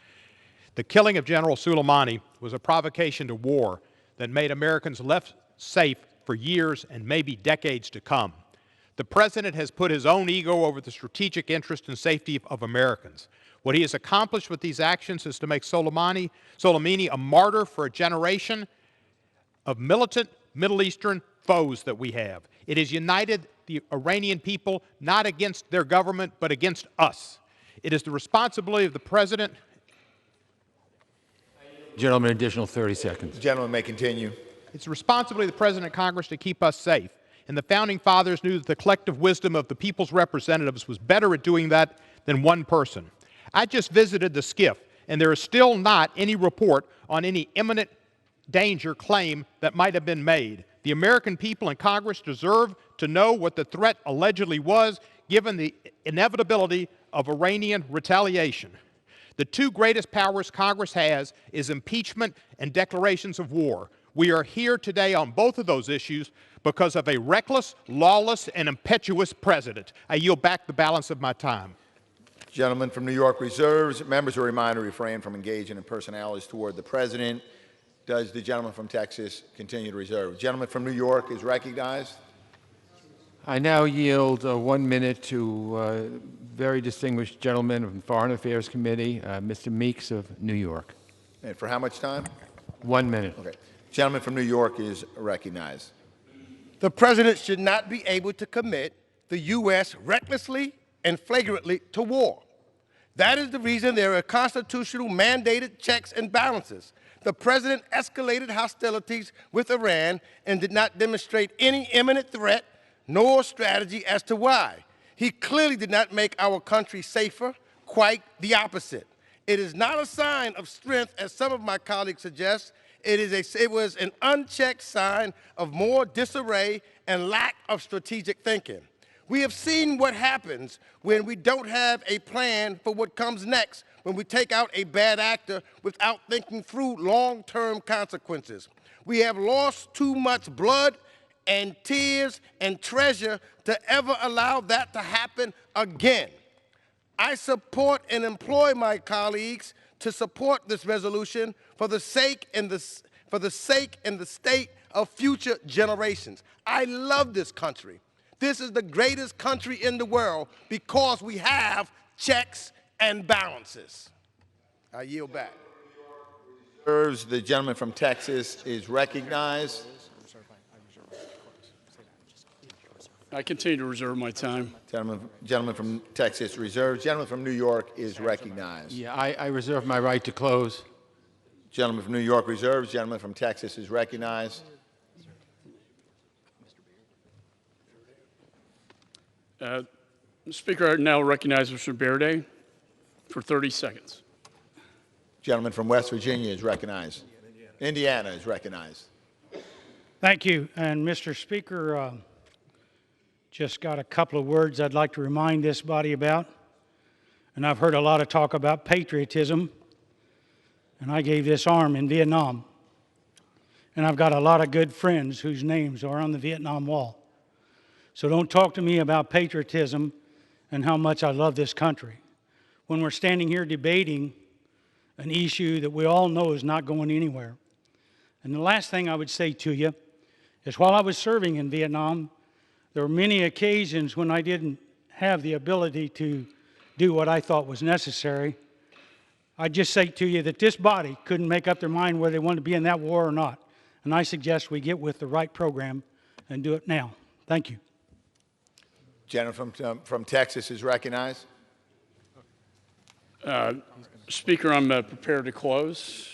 The killing of General Soleimani was a provocation to war that made Americans less safe for years and maybe decades to come. The President has put his own ego over the strategic interest and safety of Americans. What he has accomplished with these actions is to make Soleimani a martyr for a generation of militant Middle Eastern foes that we have. It has united the Iranian people not against their government, but against us. It is the responsibility of the President. Gentleman, additional 30 seconds. The gentleman may continue. It's the responsibility of the President and Congress to keep us safe. And the Founding Fathers knew that the collective wisdom of the people's representatives was better at doing that than one person. I just visited the SCIF, and there is still not any report on any imminent danger claim that might have been made. The American people and Congress deserve to know what the threat allegedly was, given the inevitability of Iranian retaliation. The two greatest powers Congress has is impeachment and declarations of war. We are here today on both of those issues because of a reckless, lawless, and impetuous President. I yield back the balance of my time. Gentleman from New York reserves. Members are reminded to refrain from engaging in personalities toward the President. Does the gentleman from Texas continue to reserve? The gentleman from New York is recognized. I now yield 1 minute to very distinguished gentleman from Foreign Affairs Committee, Mr. Meeks of New York. And for how much time? 1 minute. Okay. Gentleman from New York is recognized. The President should not be able to commit the U.S. recklessly and flagrantly to war. That is the reason there are constitutional mandated checks and balances. The President escalated hostilities with Iran and did not demonstrate any imminent threat nor strategy as to why. He clearly did not make our country safer, quite the opposite. It is not a sign of strength, as some of my colleagues suggest. It was an unchecked sign of more disarray and lack of strategic thinking. We have seen what happens when we don't have a plan for what comes next, when we take out a bad actor without thinking through long-term consequences. We have lost too much blood and tears and treasure to ever allow that to happen again. I support and employ my colleagues to support this resolution for the sake and the state of future generations. I love this country. This is the greatest country in the world because we have checks and balances. I yield back. The gentleman from Texas is recognized. I continue to reserve my time. Gentleman from Texas reserves. Gentleman from New York is recognized. Yeah, I reserve my right to close. Gentleman from New York reserves. Gentleman from Texas is recognized. Speaker, I now recognize Mr. Berde. For 30 seconds. Gentleman from West Virginia is recognized. Indiana is recognized. Thank you. And Mr. Speaker, just got a couple of words I'd like to remind this body about. And I've heard a lot of talk about patriotism. And I gave this arm in Vietnam. And I've got a lot of good friends whose names are on the Vietnam Wall. So don't talk to me about patriotism and how much I love this country when we're standing here debating an issue that we all know is not going anywhere. And the last thing I would say to you is while I was serving in Vietnam, there were many occasions when I didn't have the ability to do what I thought was necessary. I'd just say to you that this body couldn't make up their mind whether they wanted to be in that war or not. And I suggest we get with the right program and do it now. Thank you. Gentleman from Texas is recognized. Speaker, I'm prepared to close.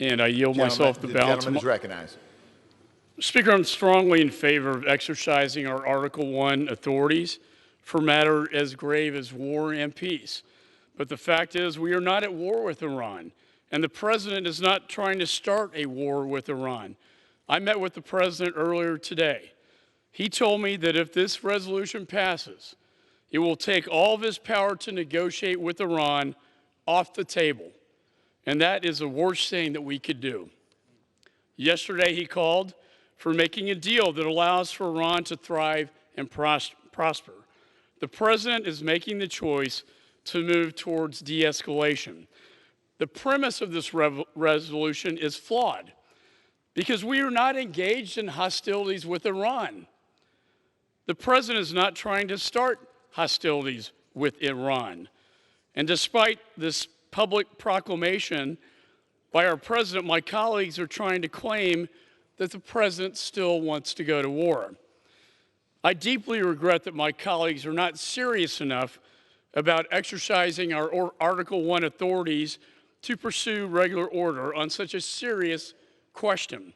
And I yield myself the balance. The gentleman is recognized. Speaker, I'm strongly in favor of exercising our Article I authorities for matter as grave as war and peace. But the fact is we are not at war with Iran, and the President is not trying to start a war with Iran. I met with the President earlier today. He told me that if this resolution passes, it will take all of his power to negotiate with Iran off the table. And that is the worst thing that we could do. Yesterday, he called for making a deal that allows for Iran to thrive and prosper. The President is making the choice to move towards de-escalation. The premise of this resolution is flawed because we are not engaged in hostilities with Iran. The President is not trying to start hostilities with Iran. And despite this public proclamation by our President, my colleagues are trying to claim that the President still wants to go to war. I deeply regret that my colleagues are not serious enough about exercising our Article I authorities to pursue regular order on such a serious question.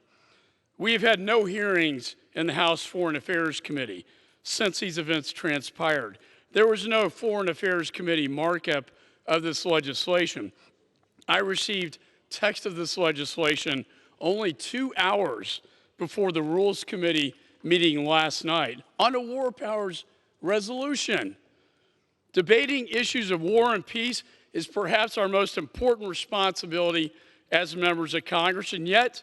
We have had no hearings in the House Foreign Affairs Committee since these events transpired. There was no Foreign Affairs Committee markup of this legislation. I received text of this legislation only 2 hours before the Rules Committee meeting last night on a war powers resolution. Debating issues of war and peace is perhaps our most important responsibility as members of Congress, and yet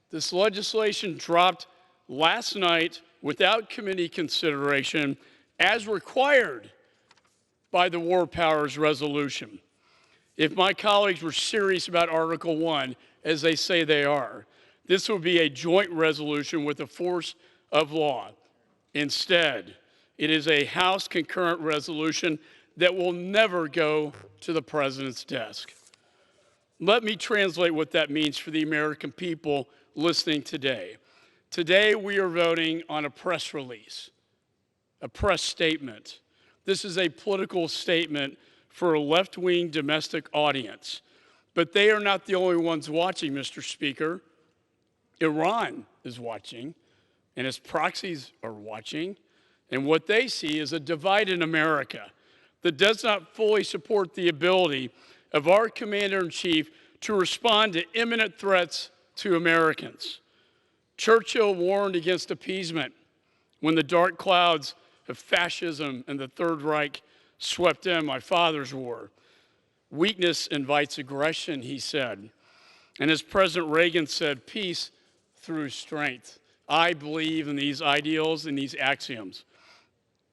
this legislation dropped last night without committee consideration as required by the War Powers Resolution. If my colleagues were serious about Article I, as they say they are, this would be a joint resolution with the force of law. Instead, it is a House concurrent resolution that will never go to the President's desk. Let me translate what that means for the American people listening today. Today, we are voting on a press release, a press statement. This is a political statement for a left-wing domestic audience. But they are not the only ones watching, Mr. Speaker. Iran is watching, and its proxies are watching. And what they see is a divided America that does not fully support the ability of our Commander-in-Chief to respond to imminent threats to Americans. Churchill warned against appeasement when the dark clouds of fascism and the Third Reich swept in my father's war. Weakness invites aggression, he said. And as President Reagan said, peace through strength. I believe in these ideals and these axioms.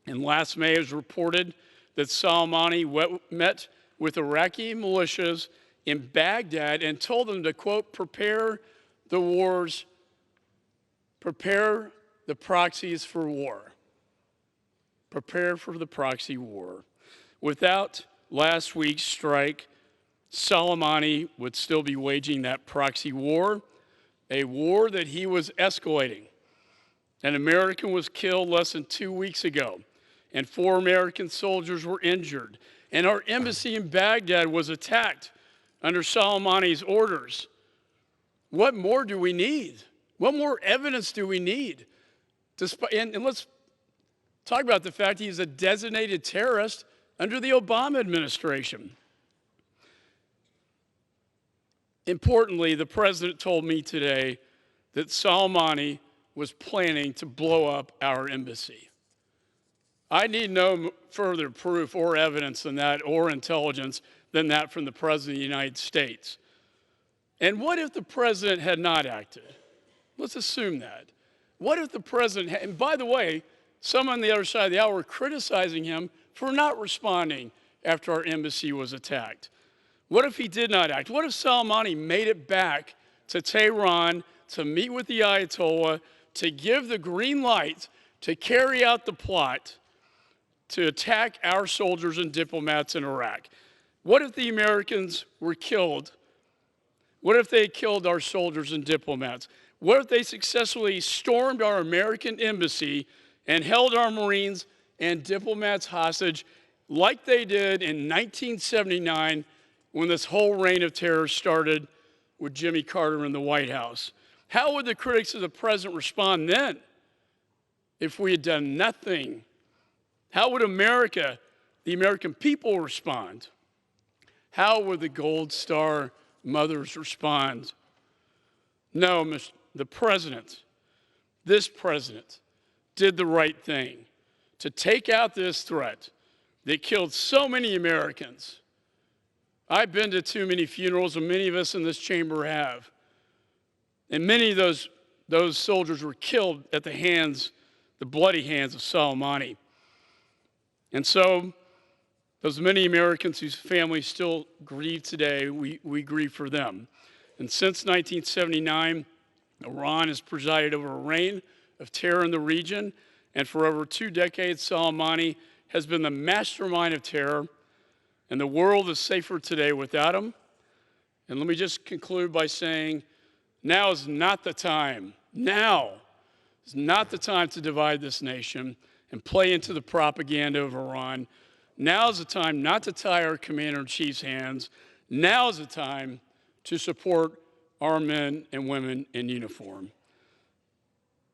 And last May it was reported that Soleimani met with Iraqi militias in Baghdad and told them to, quote, prepare the proxies for war. Prepare for the proxy war. Without last week's strike, Soleimani would still be waging that proxy war, a war that he was escalating. An American was killed less than 2 weeks ago, and 4 American soldiers were injured. And our embassy in Baghdad was attacked under Soleimani's orders. What more do we need? What more evidence do we need? And let's Talk about the fact he's a designated terrorist under the Obama administration. Importantly, the president told me today that Soleimani was planning to blow up our embassy. I need no further proof or evidence than that, or intelligence than that from the President of the United States. And what if the president had not acted? Let's assume that. What if the president had, and by the way, some on the other side of the aisle were criticizing him for not responding after our embassy was attacked. What if he did not act? What if Soleimani made it back to Tehran to meet with the Ayatollah, to give the green light to carry out the plot to attack our soldiers and diplomats in Iraq? What if the Americans were killed? What if they killed our soldiers and diplomats? What if they successfully stormed our American embassy and held our Marines and diplomats hostage like they did in 1979 when this whole reign of terror started with Jimmy Carter in the White House? How would the critics of the president respond then if we had done nothing? How would America, the American people, respond? How would the Gold Star mothers respond? No, the president, this president, did the right thing to take out this threat that killed so many Americans. I've been to too many funerals, and many of us in this chamber have. And many of those soldiers were killed at the hands, the bloody hands of Soleimani. And so, those many Americans whose families still grieve today, we grieve for them. And since 1979, Iran has presided over a reign of terror in the region, and for over 2 decades, Soleimani has been the mastermind of terror, and the world is safer today without him. And let me just conclude by saying, now is not the time. Now is not the time to divide this nation and play into the propaganda of Iran. Now is the time not to tie our commander-in-chief's hands. Now is the time to support our men and women in uniform.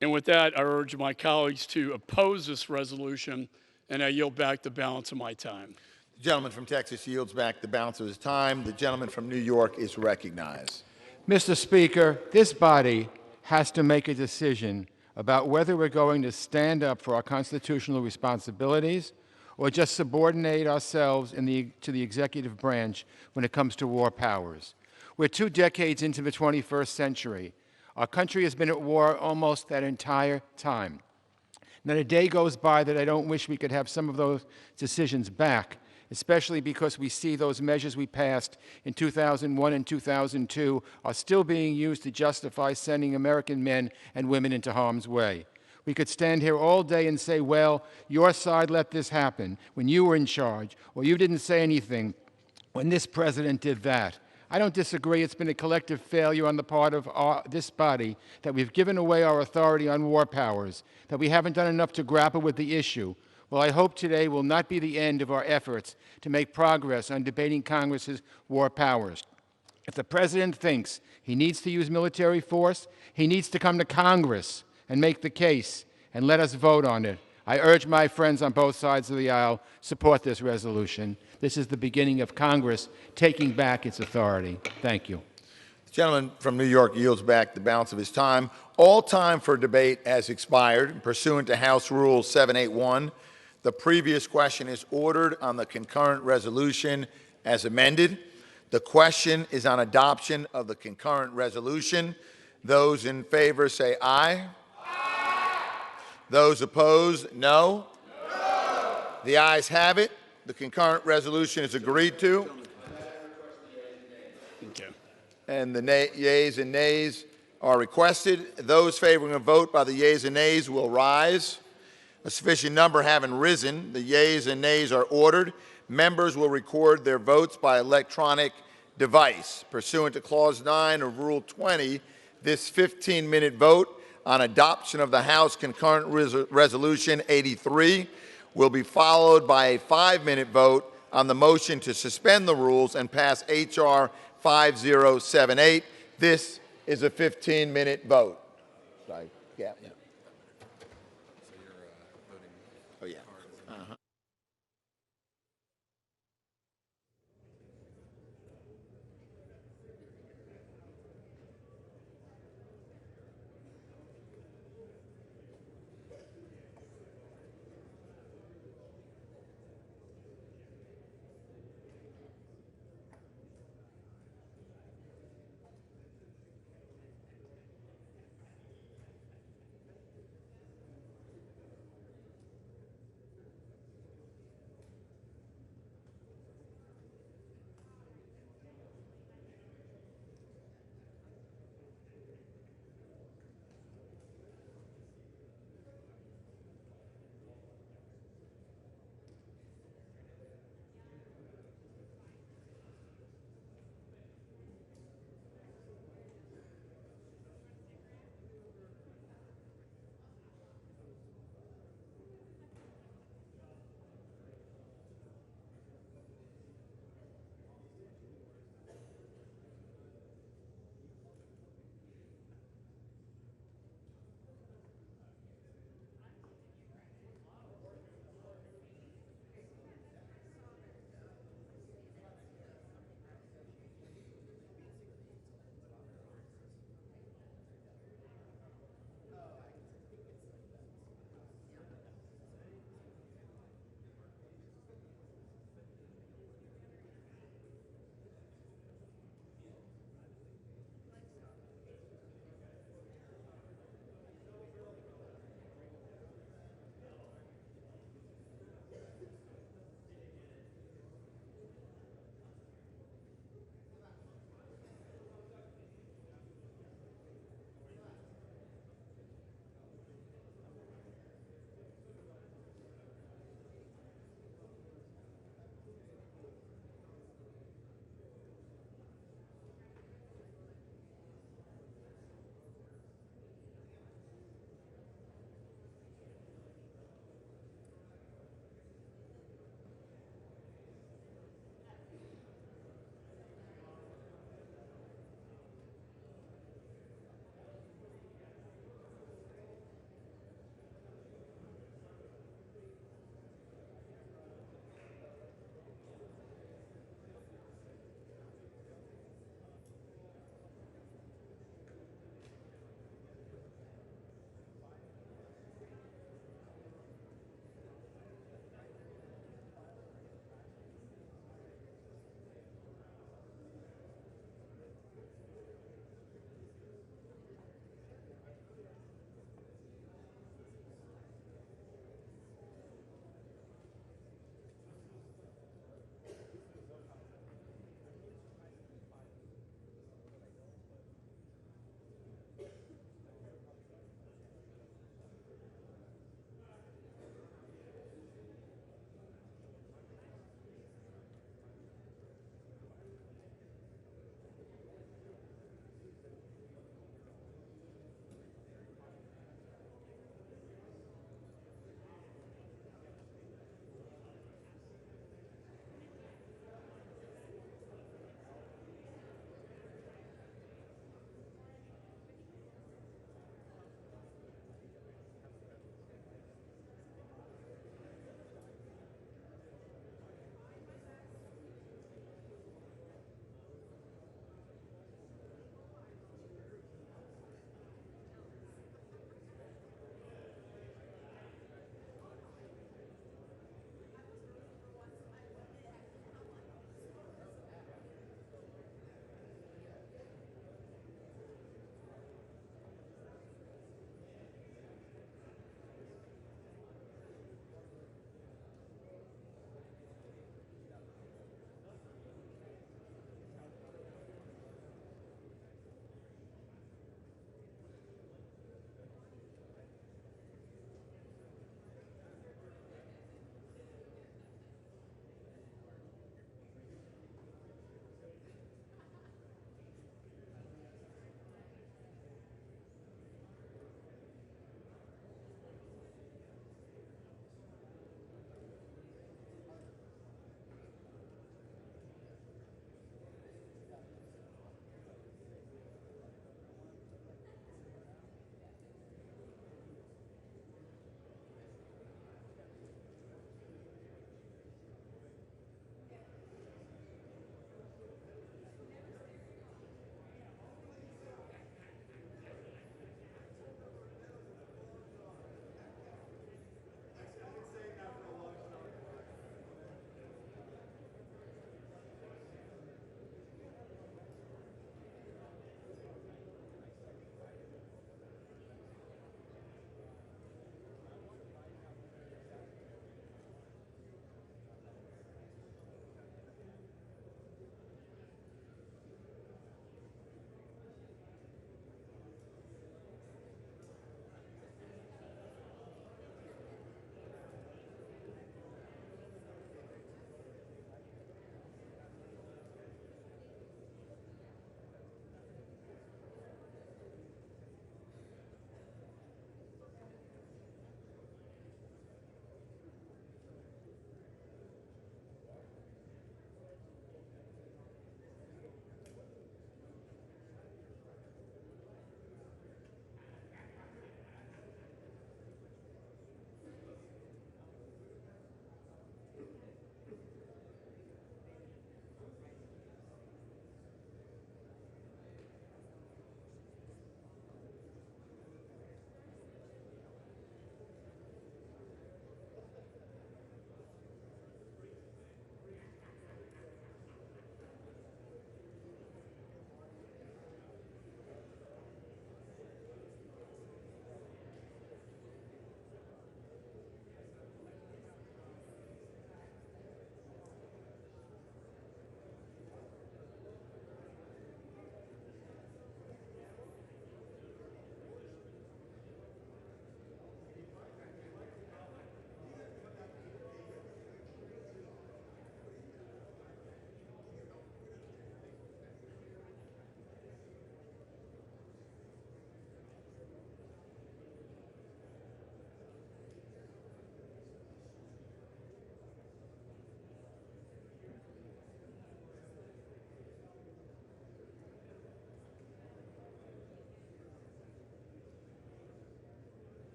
And with that, I urge my colleagues to oppose this resolution, and I yield back the balance of my time. The gentleman from Texas yields back the balance of his time. The gentleman from New York is recognized. Mr. Speaker, this body has to make a decision about whether we're going to stand up for our constitutional responsibilities or just subordinate ourselves to the executive branch when it comes to war powers. We're 2 decades into the 21st century. Our country has been at war almost that entire time. Not a day goes by that I don't wish we could have some of those decisions back, especially because we see those measures we passed in 2001 and 2002 are still being used to justify sending American men and women into harm's way. We could stand here all day and say, well, your side let this happen when you were in charge, or you didn't say anything when this president did that. I don't disagree. It's been a collective failure on the part of this body that we've given away our authority on war powers, that we haven't done enough to grapple with the issue. Well, I hope today will not be the end of our efforts to make progress on debating Congress's war powers. If the president thinks he needs to use military force, he needs to come to Congress and make the case and let us vote on it. I urge my friends on both sides of the aisle, support this resolution. This is the beginning of Congress taking back its authority. Thank you. The gentleman from New York yields back the balance of his time. All time for debate has expired. Pursuant to House Rule 781, the previous question is ordered on the concurrent resolution as amended. The question is on adoption of the concurrent resolution. Those in favor say aye. Aye. Those opposed, no. No. The ayes have it. The concurrent resolution is agreed to. Okay. And the yeas and nays are requested. Those favoring a vote by the yeas and nays will rise. A sufficient number having risen, the yeas and nays are ordered. Members will record their votes by electronic device. Pursuant to Clause 9 of Rule 20, this 15-minute vote on adoption of the House Concurrent Resolution 83 will be followed by a 5-minute vote on the motion to suspend the rules and pass H.R. 5078. This is a 15-minute vote. Sorry. Yeah.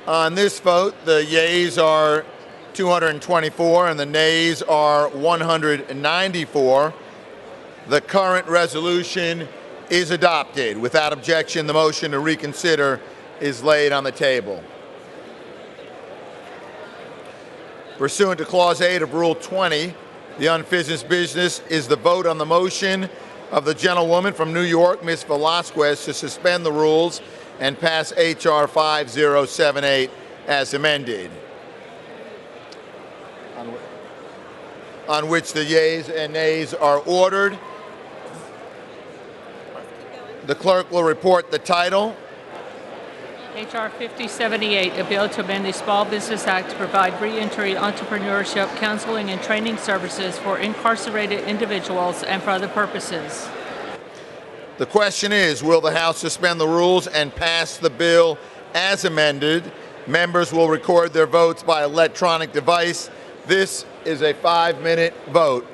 On this vote, the yeas are 224 and the nays are 194. The current resolution is adopted. Without objection, the motion to reconsider is laid on the table. Pursuant to Clause 8 of Rule 20, the unfinished business is the vote on the motion of the gentlewoman from New York, Ms. Velasquez, to suspend the rules and pass H.R. 5078 as amended, on which the yeas and nays are ordered. The clerk will report the title. H.R. 5078, a bill to amend the Small Business Act to provide reentry, entrepreneurship, counseling, and training services for incarcerated individuals and for other purposes. The question is, will the House suspend the rules and pass the bill as amended? Members will record their votes by electronic device. This is a 5-minute vote.